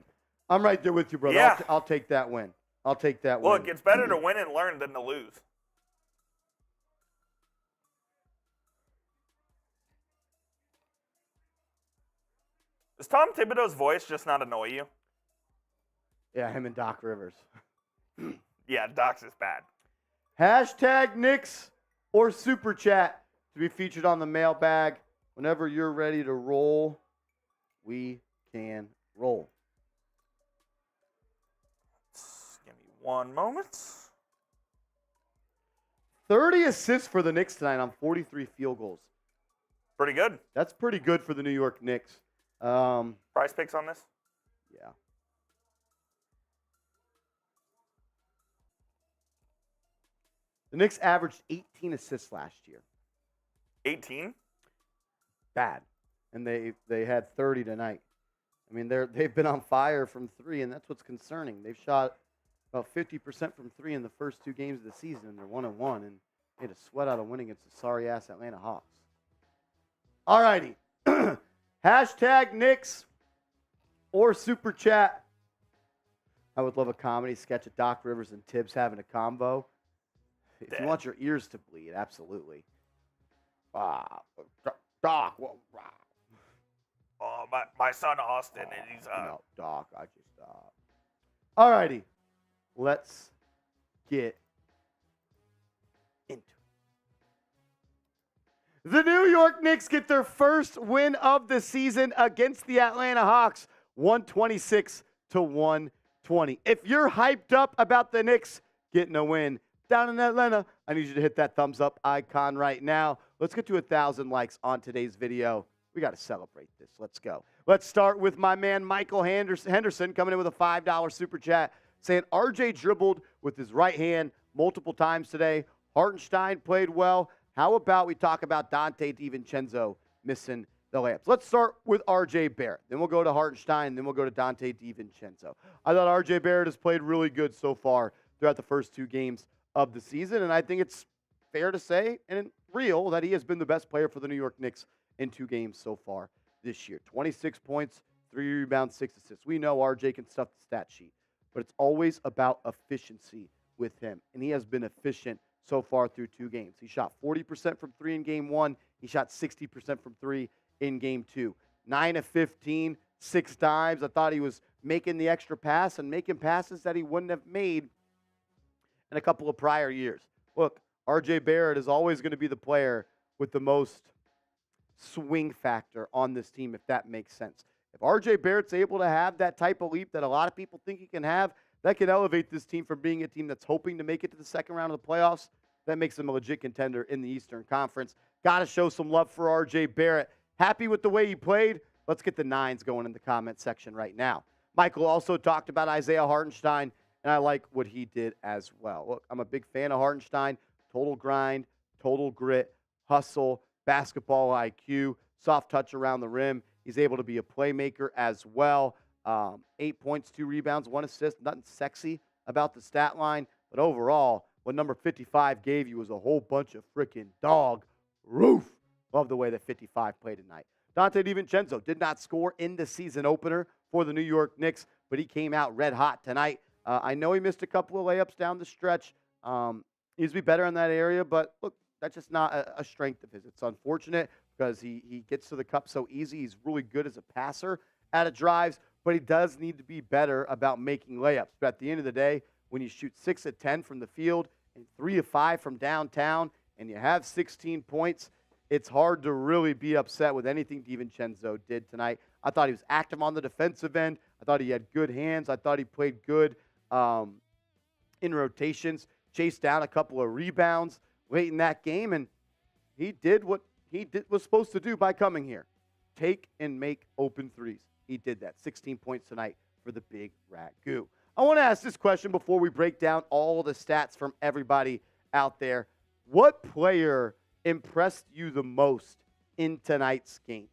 I'm right there with you, brother. Yeah. I'll take that win. I'll take that win. Look, it's better to win and learn than to lose. Does Tom Thibodeau's voice just not annoy you? Yeah, him and Doc Rivers. Yeah, Doc's is bad. Hashtag Knicks or Super Chat to be featured on the mailbag. Whenever you're ready to roll, we can roll. Give me one moment. 30 assists for the Knicks tonight on 43 field goals. Pretty good. That's pretty good for the New York Knicks. Price picks on this? Yeah. The Knicks averaged 18 assists last year. 18? Bad. And they had 30 tonight. I mean, they've been on fire from three, and that's what's concerning. They've shot about 50% from three in the first 2 games of the season, and they're 1-1, and they had a sweat out of winning against the sorry-ass Atlanta Hawks. All righty. Hashtag Knicks or Super Chat. I would love a comedy sketch of Doc Rivers and Tibbs having a combo. If you want your ears to bleed, absolutely. Doc. Oh, my son Austin, and he's No, Doc, I just All righty. Let's get into it. The New York Knicks get their first win of the season against the Atlanta Hawks, 126-120. If you're hyped up about the Knicks getting a win down in Atlanta, I need you to hit that thumbs up icon right now. Let's get to 1,000 likes on today's video. We got to celebrate this. Let's go. Let's start with my man Michael Henderson coming in with a $5 super chat saying RJ dribbled with his right hand multiple times today. Hartenstein played well. How about we talk about Dante DiVincenzo missing the layups? Let's start with RJ Barrett. Then we'll go to Hartenstein. Then we'll go to Dante DiVincenzo. I thought RJ Barrett has played really good so far throughout the first 2 games of the season, and I think it's fair to say and real that he has been the best player for the New York Knicks in 2 games so far this year. 26 points, 3 rebounds, 6 assists. We know RJ can stuff the stat sheet, but it's always about efficiency with him, and he has been efficient so far through 2 games. He shot 40% from 3 in game 1. He shot 60% from 3 in game 2. 9 of 15, 6 dimes. I thought he was making the extra pass and making passes that he wouldn't have made in a couple of prior years. Look, RJ Barrett is always going to be the player with the most swing factor on this team, if that makes sense. If RJ Barrett's able to have that type of leap that a lot of people think he can have, that can elevate this team from being a team that's hoping to make it to the second round of the playoffs. That makes them a legit contender in the Eastern Conference. Got to show some love for RJ Barrett. Happy with the way he played? Let's get the 9s going in the comment section right now. Michael also talked about Isaiah Hartenstein, and I like what he did as well. Look, I'm a big fan of Hartenstein. Total grind, total grit, hustle, basketball IQ, soft touch around the rim. He's able to be a playmaker as well. 8 points, 2 rebounds, 1 assist. Nothing sexy about the stat line. But overall, what number 55 gave you was a whole bunch of freaking dog roof. Love the way that 55 played tonight. Dante DiVincenzo did not score in the season opener for the New York Knicks, but he came out red hot tonight. I know he missed a couple of layups down the stretch. He needs to be better in that area, but look, that's just not a strength of his. It's unfortunate because he gets to the cup so easy. He's really good as a passer out of drives, but he does need to be better about making layups. But at the end of the day, when you shoot 6 of 10 from the field and 3 of 5 from downtown and you have 16 points, it's hard to really be upset with anything DiVincenzo did tonight. I thought he was active on the defensive end. I thought he had good hands. I thought he played good in rotations, chased down a couple of rebounds late in that game, and he did what he was supposed to do by coming here. Take and make open threes. He did that. 16 points tonight for the Big Rat Goo. I want to ask this question before we break down all the stats from everybody out there. What player impressed you the most in tonight's game?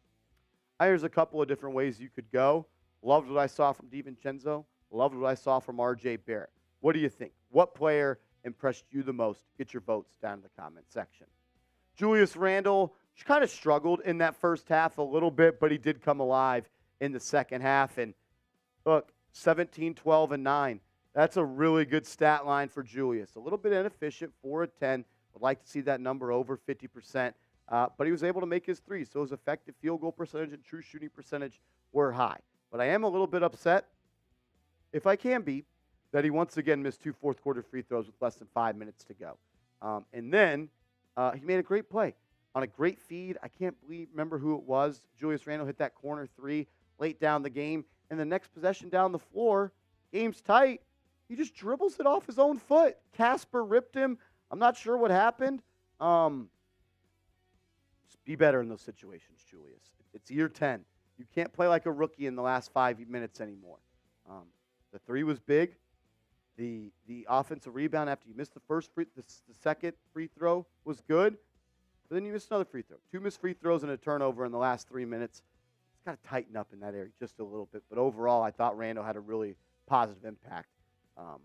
There's a couple of different ways you could go. Loved what I saw from DiVincenzo. Loved what I saw from RJ Barrett. What do you think? What player impressed you the most? Get your votes down in the comment section. Julius Randle kind of struggled in that first half a little bit, but he did come alive in the second half. And look, 17, 12, and 9. That's a really good stat line for Julius. A little bit inefficient, 4 of 10. Would like to see that number over 50%. But he was able to make his threes, so his effective field goal percentage and true shooting percentage were high. But I am a little bit upset, if I can be, that he once again missed 2 fourth-quarter free throws with less than 5 minutes to go. And then he made a great play on a great feed. I can't remember who it was. Julius Randle hit that corner 3 late down the game. And the next possession down the floor, game's tight. He just dribbles it off his own foot. Casper ripped him. I'm not sure what happened. Just be better in those situations, Julius. It's year 10. You can't play like a rookie in the last 5 minutes anymore. The 3 was big. The offensive rebound after you missed the second free throw was good. But then you missed another free throw. 2 missed free throws and a turnover in the last 3 minutes. It's got to tighten up in that area just a little bit. But overall, I thought Randle had a really positive impact on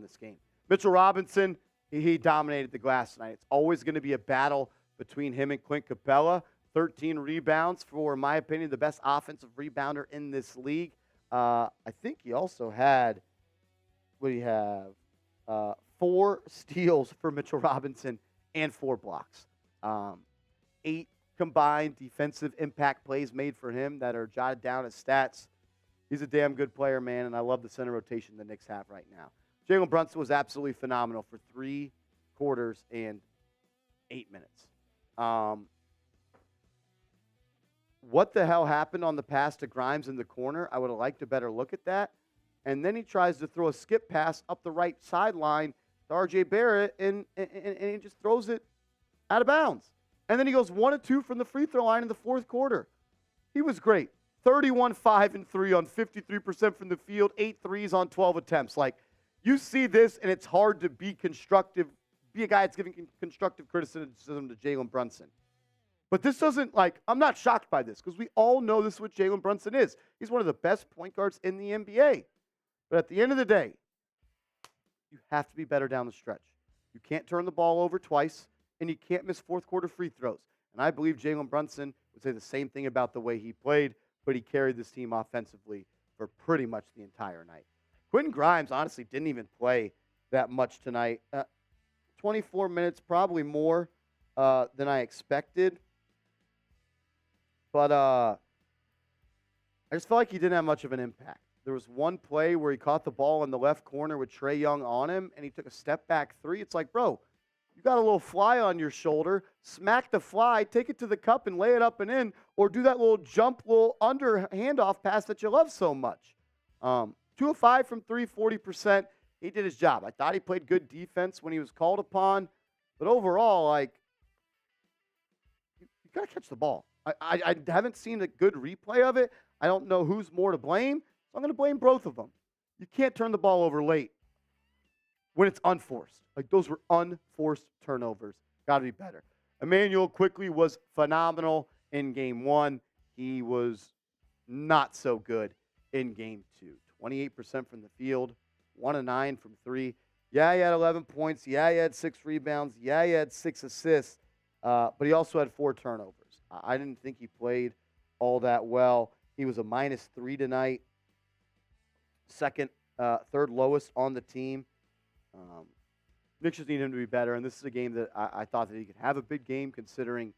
this game. Mitchell Robinson, he dominated the glass tonight. It's always going to be a battle between him and Clint Capella. 13 rebounds for, in my opinion, the best offensive rebounder in this league. I think he also had, what do you have? 4 steals for Mitchell Robinson and 4 blocks. 8 combined defensive impact plays made for him that are jotted down as stats. He's a damn good player, man, and I love the center rotation the Knicks have right now. Jalen Brunson was absolutely phenomenal for 3 quarters and 8 minutes. What the hell happened on the pass to Grimes in the corner? I would have liked a better look at that. And then he tries to throw a skip pass up the right sideline to R.J. Barrett, and he just throws it out of bounds. And then he goes 1 of 2 from the free throw line in the fourth quarter. He was great. 31, 5, and 3 on 53% from the field, 8 threes on 12 attempts. Like, you see this, and it's hard to be constructive, be a guy that's giving constructive criticism to Jalen Brunson. But this doesn't, I'm not shocked by this because we all know this is what Jalen Brunson is. He's one of the best point guards in the NBA. But at the end of the day, you have to be better down the stretch. You can't turn the ball over twice, and you can't miss fourth quarter free throws. And I believe Jalen Brunson would say the same thing about the way he played, but he carried this team offensively for pretty much the entire night. Quentin Grimes honestly didn't even play that much tonight. 24 minutes, probably more than I expected. But I just felt like he didn't have much of an impact. There was one play where he caught the ball in the left corner with Trae Young on him, and he took a step back 3. It's like, bro, you got a little fly on your shoulder. Smack the fly, take it to the cup and lay it up and in, or do that little jump, little under handoff pass that you love so much. 2 of 5 from 3, 40%. He did his job. I thought he played good defense when he was called upon. But overall, you got to catch the ball. I haven't seen a good replay of it. I don't know who's more to blame, so I'm going to blame both of them. You can't turn the ball over late when it's unforced. Those were unforced turnovers. Got to be better. Emmanuel quickly was phenomenal in Game 1. He was not so good in Game 2. 28% from the field, 1 of 9 from 3. Yeah, he had 11 points. Yeah, he had 6 rebounds. Yeah, he had 6 assists. But he also had 4 turnovers. I didn't think he played all that well. He was a -3 tonight. Third lowest on the team. Knicks just need him to be better, and this is a game that I thought that he could have a big game considering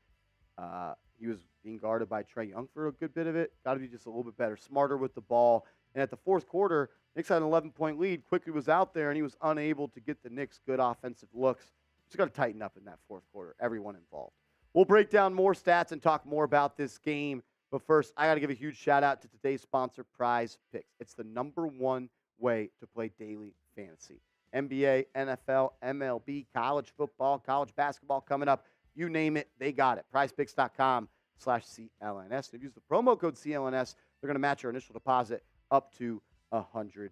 he was being guarded by Trae Young for a good bit of it. Got to be just a little bit better, smarter with the ball. And at the fourth quarter, Knicks had an 11-point lead. Quickly was out there, and he was unable to get the Knicks good offensive looks. Just got to tighten up in that fourth quarter, everyone involved. We'll break down more stats and talk more about this game. But first, I got to give a huge shout-out to today's sponsor, Prize Picks. It's the #1 way to play daily fantasy. NBA, NFL, MLB, college football, college basketball coming up. You name it, they got it. PrizePicks.com/CLNS. If you use the promo code CLNS, they're going to match your initial deposit up to $100.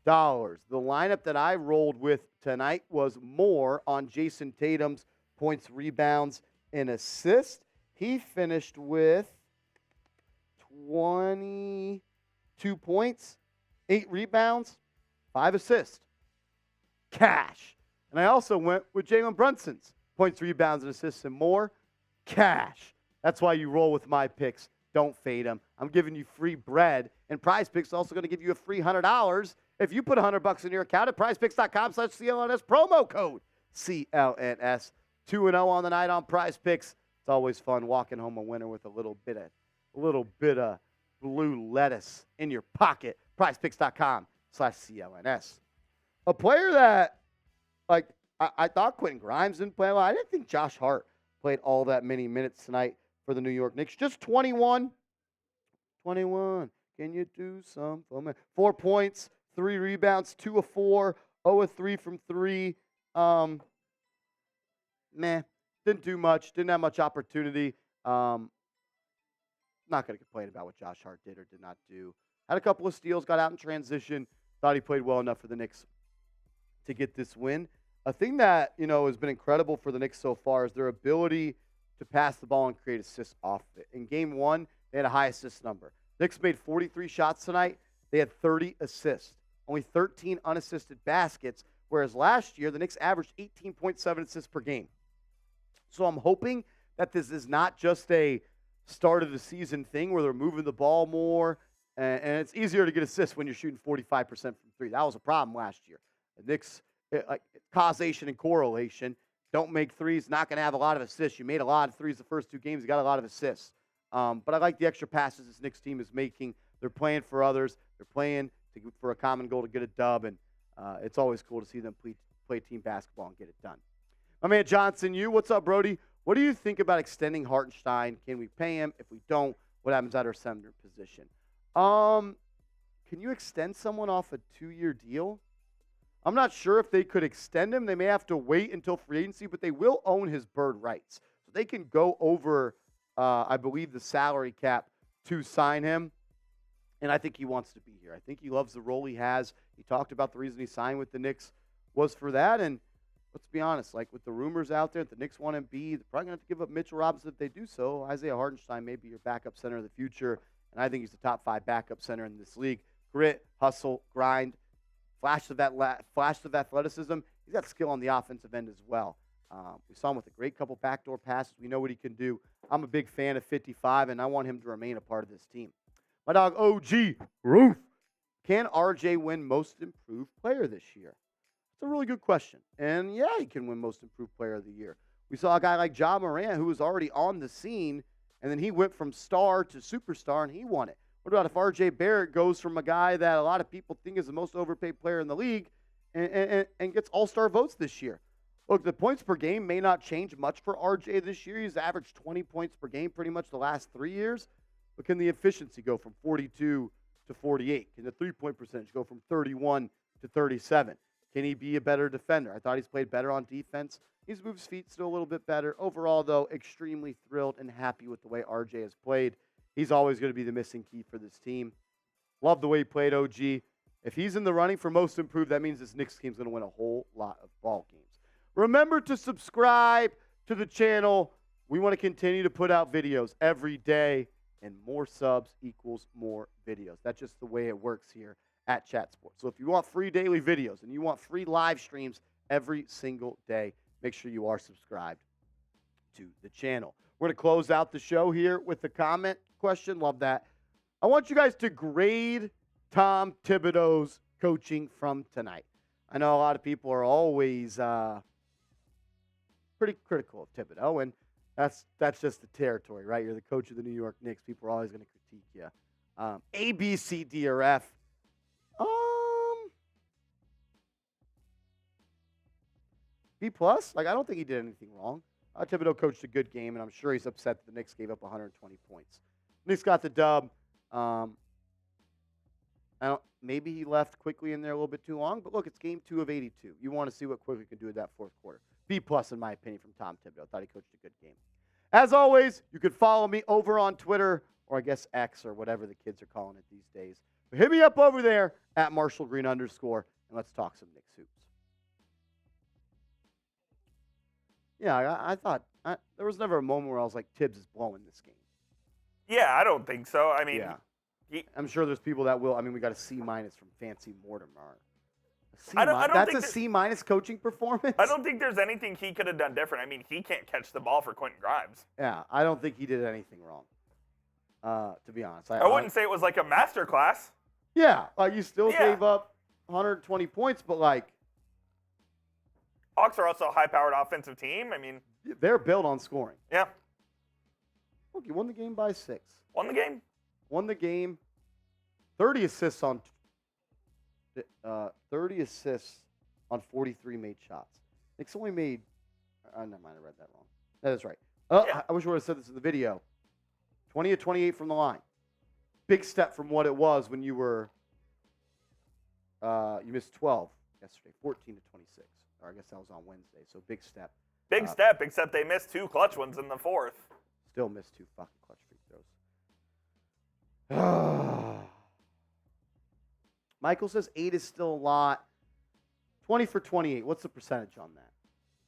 The lineup that I rolled with tonight was more on Jason Tatum's points, rebounds, and assists. He finished with 22 points, 8 rebounds, 5 assists. Cash. And I also went with Jalen Brunson's points, rebounds, and assists and more. Cash. That's why you roll with my picks. Don't fade them. I'm giving you free bread. And Prize Picks is also going to give you a free $100 if you put $100 in your account at PrizePicks.com/CLNS, promo code CLNS. 2-0 on the night on Prize Picks. It's always fun walking home a winner with a little bit of blue lettuce in your pocket. PrizePicks.com/CLNS. A player that, I thought Quentin Grimes didn't play well. I didn't think Josh Hart played all that many minutes tonight for the New York Knicks. Just 21. 21. Can you do something for me? 4 points, 3 rebounds, 2 of 4, 0 of 3 from 3. Didn't do much. Didn't have much opportunity. Not going to complain about what Josh Hart did or did not do. Had a couple of steals, got out in transition. Thought he played well enough for the Knicks to get this win. A thing that, has been incredible for the Knicks so far is their ability to pass the ball and create assists off of it. In Game 1, they had a high assist number. Knicks made 43 shots tonight. They had 30 assists. Only 13 unassisted baskets, whereas last year, the Knicks averaged 18.7 assists per game. So I'm hoping that this is not just a start of the season thing where they're moving the ball more, and it's easier to get assists when you're shooting 45% from three. That was a problem last year. The Knicks, like causation and correlation, don't make threes, not going to have a lot of assists. You made a lot of threes the first 2 games, you got a lot of assists. But I like the extra passes this Knicks team is making. They're playing for others. They're playing for a common goal to get a dub, and it's always cool to see them play team basketball and get it done. My man Johnson, what's up, Brody? What do you think about extending Hartenstein? Can we pay him? If we don't, what happens at our center position? Can you extend someone off a 2-year deal? I'm not sure if they could extend him. They may have to wait until free agency, but they will own his bird rights. So they can go over, I believe, the salary cap to sign him. And I think he wants to be here. I think he loves the role he has. He talked about the reason he signed with the Knicks was for that. And let's be honest, like with the rumors out there that the Knicks want Embiid, they're probably going to have to give up Mitchell Robinson if they do so. Isaiah Hartenstein may be your backup center of the future. And I think he's the top 5 backup center in this league. Grit, hustle, grind, flash of athleticism. He's got skill on the offensive end as well. We saw him with a great couple backdoor passes. We know what he can do. I'm a big fan of 55, and I want him to remain a part of this team. My dog, OG Roof. Can RJ win Most Improved Player this year? It's a really good question. And, yeah, he can win Most Improved Player of the Year. We saw a guy like Ja Morant who was already on the scene, and then he went from star to superstar, and he won it. What about if RJ Barrett goes from a guy that a lot of people think is the most overpaid player in the league and gets all-star votes this year? Look, the points per game may not change much for RJ this year. He's averaged 20 points per game pretty much the last 3 years. But can the efficiency go from 42 to 48? Can the three-point percentage go from 31 to 37? Can he be a better defender? I thought he's played better on defense. He's moved his feet still a little bit better. Overall, though, extremely thrilled and happy with the way RJ has played. He's always going to be the missing key for this team. Love the way he played, OG. If he's in the running for Most Improved, that means this Knicks team's going to win a whole lot of ball games. Remember to subscribe to the channel. We want to continue to put out videos every day, and more subs equals more videos. That's just the way it works here at Chat Sports. So if you want free daily videos and you want free live streams every single day, make sure you are subscribed to the channel. We're going to close out the show here with a comment question. Love that. I want you guys to grade Tom Thibodeau's coaching from tonight. I know a lot of people are always pretty critical of Thibodeau, and that's just the territory, right? You're the coach of the New York Knicks. People are always going to critique you. A, B, C, D, or F. B plus? Like, I don't think he did anything wrong. Thibodeau coached a good game, and I'm sure he's upset that the Knicks gave up 120 points. Knicks got the dub. Maybe he left quickly in there a little bit too long, but look, it's game 2 of 82. You want to see what Quickly can do in that fourth quarter. B plus, in my opinion, from Tom Thibodeau. Thought he coached a good game. As always, you can follow me over on Twitter, or I guess X, or whatever the kids are calling it these days. But hit me up over there at @MarshallGreen_, and let's talk some Knicks hoops. Yeah, I thought there was never a moment where I was like, Tibbs is blowing this game. Yeah, I don't think so. I mean, yeah. I'm sure there's people that will. I mean, we got a C- from Fancy Mortimer. That's a C- coaching performance? I don't think there's anything he could have done different. I mean, he can't catch the ball for Quentin Grimes. Yeah, I don't think he did anything wrong, to be honest. I wouldn't say it was like a masterclass. Yeah, like you still gave up 120 points, but like, Hawks are also a high-powered offensive team. I mean, they're built on scoring. Yeah. Look, you won the game by 6. Won the game. 30 assists on 43 made shots. Knicks only made. Never mind, I read that wrong. That is right. Yeah. I wish I would have said this in the video. 20 of 28 from the line. Big step from what it was when you were. You missed 12 yesterday. 14 to 26. Or I guess that was on Wednesday. So big step. Big step, except they missed 2 clutch ones in the fourth. Still missed 2 fucking clutch free throws. Michael says 8 is still a lot. 20 for 28. What's the percentage on that?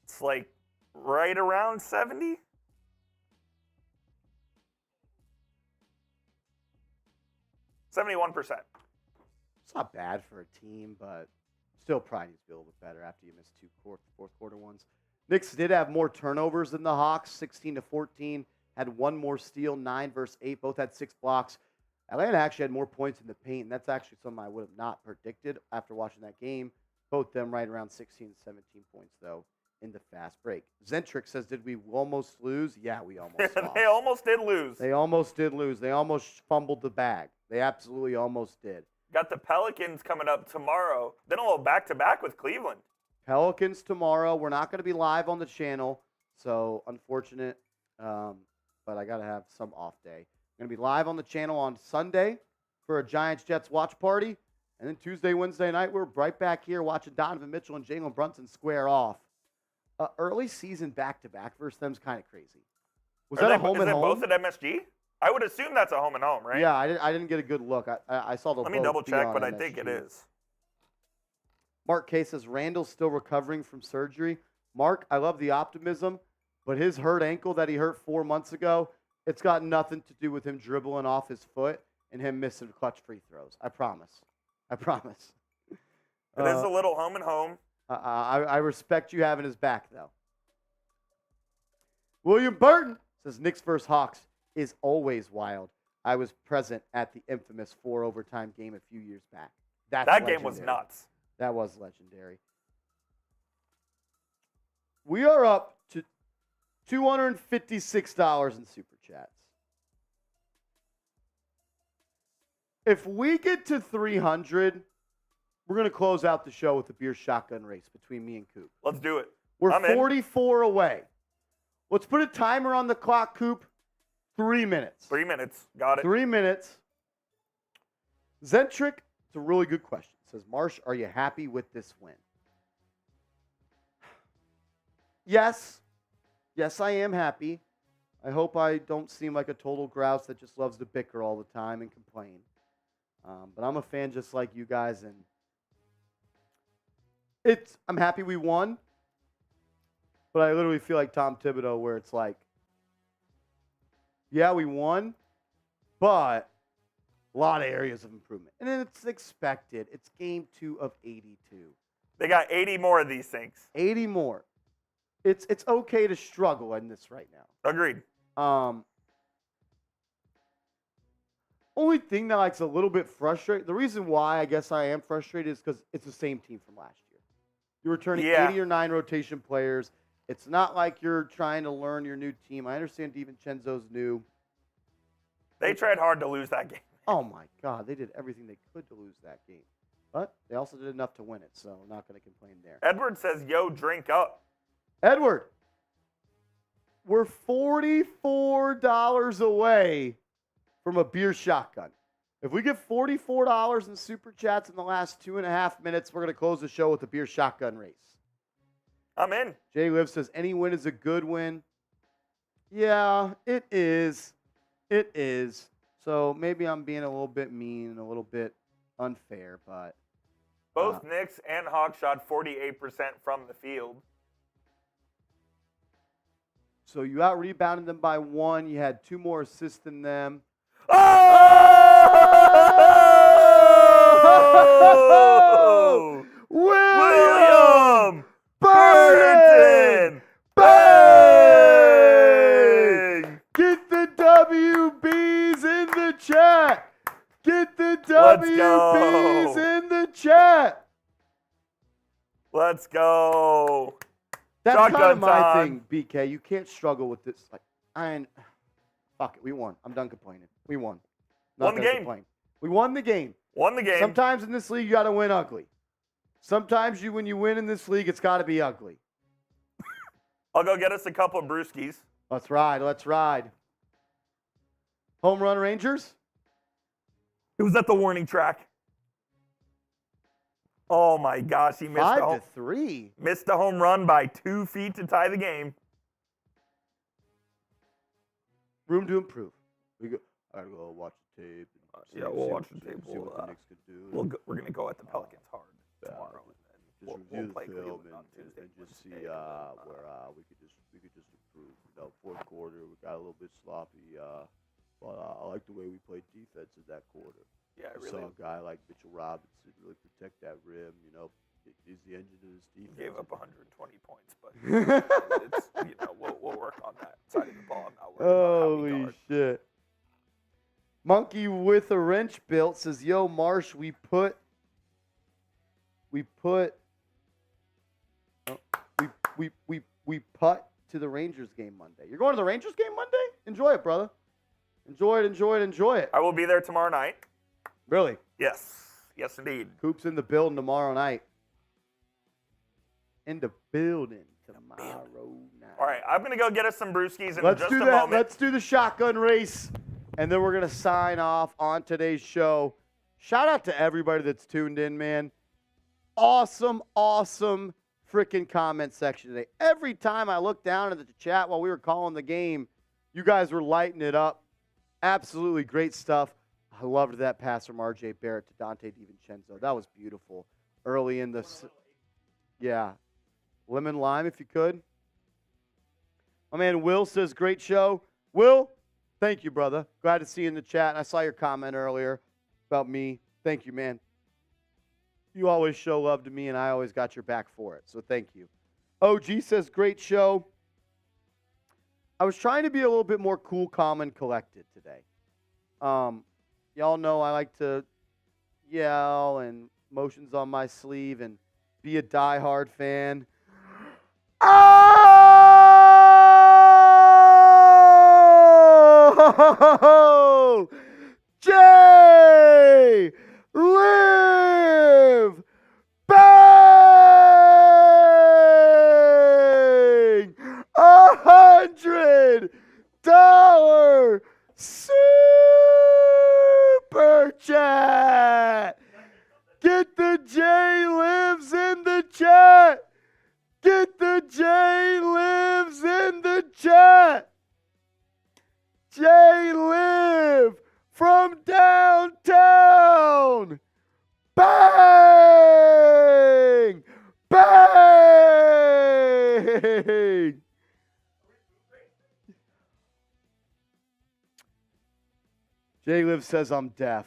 It's like right around 70. 71%. It's not bad for a team, but still probably needs to be a little bit better after you missed 2 fourth quarter ones. Knicks did have more turnovers than the Hawks, 16 to 14. had one more steal, 9 versus 8. Both had 6 blocks. Atlanta actually had more points in the paint, and that's actually something I would have not predicted after watching that game. Both them right around 16, 17 points, though, in the fast break. Zentric says, did we almost lose? Yeah, we almost lost. They almost did lose. They almost did lose. They almost fumbled the bag. They absolutely almost did. Got the Pelicans coming up tomorrow. Then a little back-to-back with Cleveland. Pelicans tomorrow. We're not going to be live on the channel, so unfortunate, but I got to have some off day. Going to be live on the channel on Sunday for a Giants-Jets watch party, and then Tuesday, Wednesday night, we're right back here watching Donovan Mitchell and Jalen Brunson square off. Early season back-to-back versus them's kind of crazy. Was that a home and home? Is it both at MSG? I would assume that's a home and home, right? Yeah, I didn't get a good look. I saw the. Let me double check, but I think it is. Mark K says Randall's still recovering from surgery. Mark, I love the optimism, but his hurt ankle that he hurt 4 months ago, it's got nothing to do with him dribbling off his foot and him missing clutch free throws. I promise. I promise. It is a little home and home. I respect you having his back, though. William Burton says Knicks vs. Hawks is always wild. I was present at the infamous 4 overtime game a few years back. That game was nuts. That was legendary. We are up to $256 in Super Chats. If we get to 300, we're going to close out the show with a beer shotgun race between me and Coop. Let's do it. We're 44 away. Let's put a timer on the clock, Coop. 3 minutes. 3 minutes. Got it. 3 minutes. Zentric, it's a really good question. Says, Marsh, are you happy with this win? Yes. Yes, I am happy. I hope I don't seem like a total grouse that just loves to bicker all the time and complain. But I'm a fan just like you guys, and I'm happy we won. But I literally feel like Tom Thibodeau, where it's like, yeah, we won, but a lot of areas of improvement. And then it's expected. It's game 2 of 82. They got 80 more of these things. 80 more. It's okay to struggle in this right now. Agreed. Only thing that like's a little bit frustrating, the reason why I guess I am frustrated is because it's the same team from last year. You're returning 80 or 9 rotation players. It's not like you're trying to learn your new team. I understand DiVincenzo's new. They tried hard to lose that game. Oh, my God. They did everything they could to lose that game. But they also did enough to win it, so I'm not going to complain there. Edward says, yo, drink up. Edward, we're $44 away from a beer shotgun. If we get $44 in Super Chats in the last 2.5 minutes, we're going to close the show with a beer shotgun race. I'm in. Jay Liv says, any win is a good win. Yeah, it is. It is. So maybe I'm being a little bit mean and a little bit unfair, but. Both Knicks and Hawks shot 48% from the field. So you out-rebounded them by 1. You had 2 more assists than them. Oh! William Burton! Bang! Get the WBs in the chat. Get the WBs in the chat. Let's go. That's Shotgun kind of my time. thing, BK. You can't struggle with this. Like, fuck it. We won. I'm done complaining. We won. Won the game. Complain. We won the game. Won the game. Sometimes in this league, you got to win ugly. Sometimes when you win in this league, it's got to be ugly. I'll go get us a couple of brewskis. Let's ride. Let's ride. Home run Rangers. It was at the warning track. Oh my gosh, he missed 5-3. Missed a home run by 2 feet to tie the game. Room to improve. I gotta go watch the tape. Yeah, we'll watch the tape. See what the Knicks could do. We're gonna go at the Pelicans hard tomorrow, and then we'll play the film Cleveland on Tuesday. and just see where we could just improve. Fourth quarter we got a little bit sloppy, but I like the way we played defense in that quarter. Yeah, I saw a guy like Mitchell Robinson really protect that rim. He's the engine of this defense. Gave up 120 points, but it's, we'll work on that side of the ball. I'm not worried about how Monkey with a wrench built says, "Yo, Marsh, we put putt to the Rangers game Monday. You're going to the Rangers game Monday? Enjoy it, brother. Enjoy it. I will be there tomorrow night. Really? Yes. Yes, indeed. Coop's in the building tomorrow night. In the building tomorrow night. All right, I'm going to go get us some brewskis in Let's just do a that. moment. Let's do the shotgun race, and then we're going to sign off on today's show. Shout out to everybody that's tuned in, man. Awesome freaking comment section today. Every time I look down at the chat while we were calling the game, you guys were lighting it up. Absolutely great stuff. I loved that pass from R.J. Barrett to Dante DiVincenzo. That was beautiful. Early in the yeah. Lemon lime, if you could. My man Will says, great show. Will, thank you, brother. Glad to see you in the chat. I saw your comment earlier about me. Thank you, man. You always show love to me, and I always got your back for it. So thank you. OG says, great show. I was trying to be a little bit more cool, calm, and collected today. Y'all know I like to yell and motions on my sleeve and be a diehard fan. Oh! Jay! Live! Bang! $100 super chat! Get the J Lives in the chat! Get the J Lives in the chat! J Live from downtown! Bang! Bang! J Live says I'm deaf.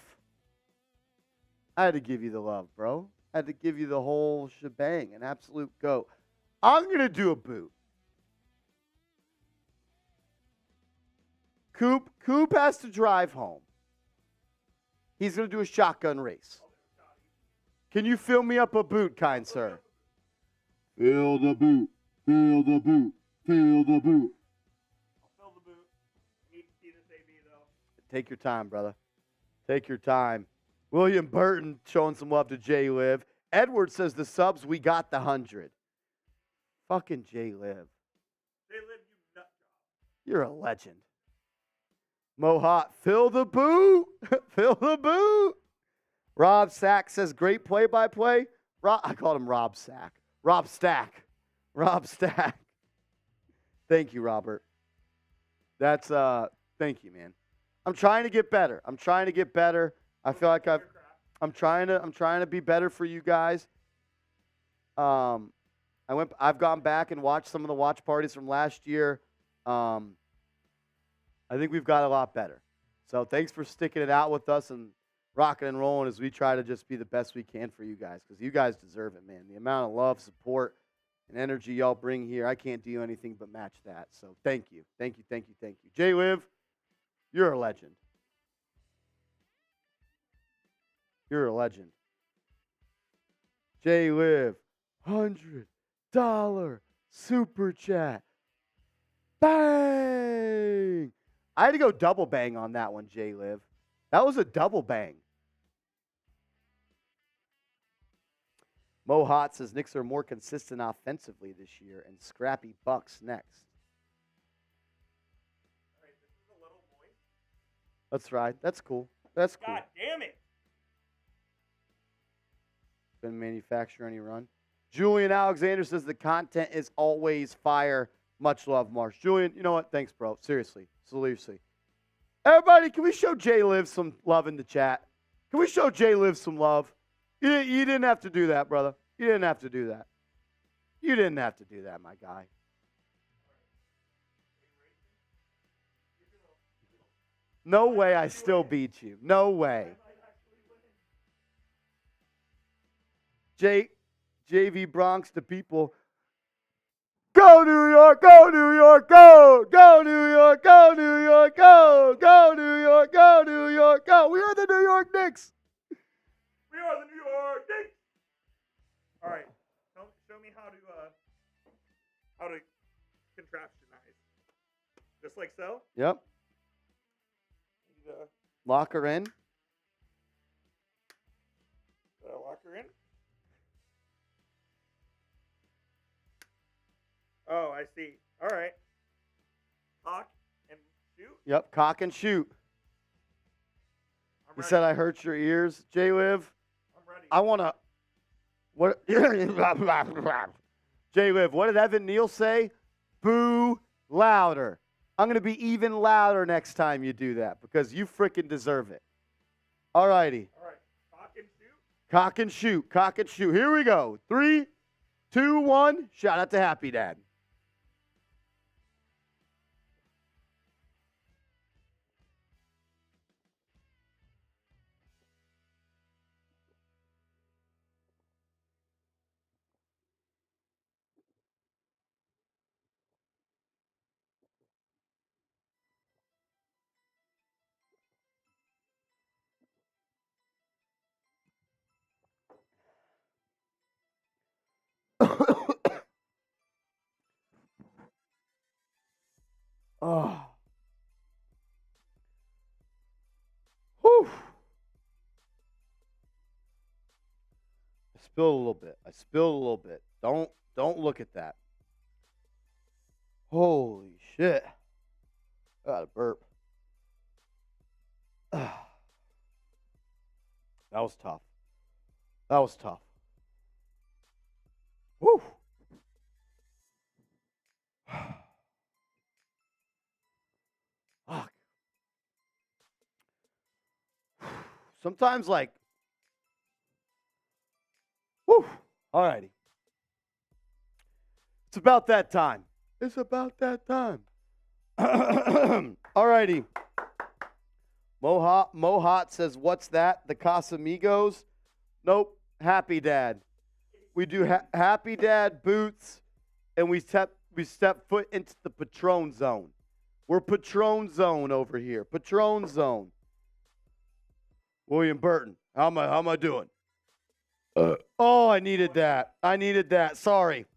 I had to give you the love, bro. I had to give you the whole shebang, an absolute goat. I'm going to do a boot. Coop has to drive home. He's going to do a shotgun race. Can you fill me up a boot, kind sir? Fill the boot. Fill the boot. Fill the boot. I'll fill the boot. Need to see this AB, though. Take your time, brother. Take your time. William Burton showing some love to J Live. Edward says the subs, we got the 100. Fucking J Live. J Live, you nut job. You're a legend. Mohat, fill the boot. Fill the boot. Rob Sack says, great play-by-play. I called him Rob Sack. Rob Stack. Rob Stack. Thank you, Robert. That's, thank you, man. I'm trying to get better. I feel like I'm trying to be better for you guys. I've gone back and watched some of the watch parties from last year. I think we've got a lot better. So thanks for sticking it out with us and rocking and rolling as we try to just be the best we can for you guys, because you guys deserve it, man. The amount of love, support, and energy y'all bring here, I can't do anything but match that. So thank you. Thank you, thank you, thank you. J Live, you're a legend. You're a legend. J Live, $100 super chat. Bang! I had to go double bang on that one, J Live. That was a double bang. Mohat says Knicks are more consistent offensively this year, and scrappy Bucks next. All right, this is a little moist. That's right. That's cool. That's cool. God damn it. Couldn't manufacture any run. Julian Alexander says the content is always fire. Much love, Marsh. Julian, you know what? Thanks, bro. Seriously. Everybody, can we show Jay Live some love in the chat? Can we show Jay Live some love? You didn't have to do that, brother. You didn't have to do that. You didn't have to do that, my guy. No way I still beat you. No way. JV Bronx, the people. Go New York, go New York, go! Go New York, go New York, go! Go New York, go New York, go! We are the New York Knicks! We are the New York Knicks. All right, show me how to contraptionize. Just like so. Yep. Lock her in. Lock her in. Oh, I see. All right. Cock and shoot. Yep, cock and shoot. I'm You ready. said I hurt your ears, J-Liv. I'm ready. I want to... What? J-Liv, what did Evan Neal say? Boo louder. I'm going to be even louder next time you do that because you freaking deserve it. All righty. All right. Cock and shoot. Cock and shoot. Cock and shoot. Here we go. 3, 2, 1. Shout out to Happy Dad. Oh. Whew. I spilled a little bit. Don't look at that. Holy shit. I got a burp. That was tough. Whew. Fuck. Sometimes, like, whew. All righty. It's about that time. All righty. Mohat says, what's that? The Casamigos? Nope. Happy Dad. We do Happy Dad boots, and we step foot into the Patron zone. We're Patron zone over here. Patron zone. William Burton, how am I doing? Oh, I needed that. Sorry.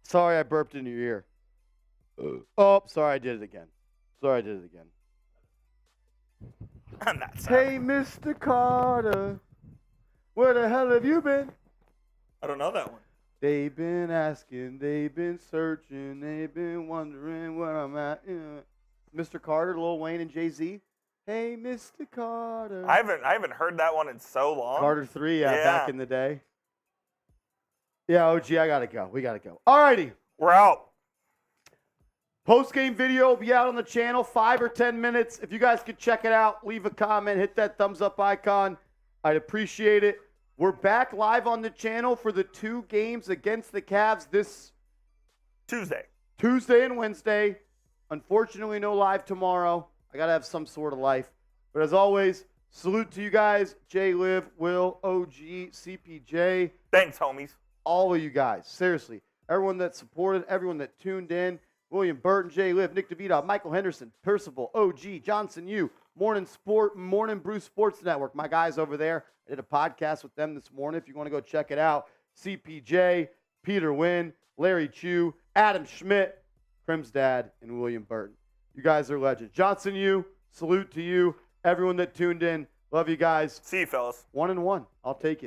Sorry, I burped in your ear. Oh, sorry, I did it again. I'm not sorry. Hey, Mr. Carter, where the hell have you been? I don't know that one. They've been asking, they've been searching, they've been wondering where I'm at. Mr. Carter, Lil Wayne, and Jay-Z. Hey, Mr. Carter. I haven't heard that one in so long. Carter 3, back in the day. Yeah, OG, I gotta go. We gotta go. All righty. We're out. Post-game video will be out on the channel, 5 or 10 minutes. If you guys could check it out, leave a comment, hit that thumbs up icon. I'd appreciate it. We're back live on the channel for the 2 games against the Cavs this Tuesday and Wednesday. Unfortunately, no live tomorrow. I got to have some sort of life. But as always, salute to you guys. J-Liv, Will, OG, CPJ. Thanks, homies. All of you guys. Seriously. Everyone that supported, everyone that tuned in. William Burton, J-Liv, Nick DeVito, Michael Henderson, Percival, OG, Johnson, you, Morning Brew Sports Network. My guys over there. I did a podcast with them this morning. If you want to go check it out. CPJ, Peter Wynn, Larry Chu, Adam Schmidt, Crim's dad, and William Burton. You guys are legends. Johnson, you, salute to you. Everyone that tuned in, love you guys. See you, fellas. 1-1. I'll take it.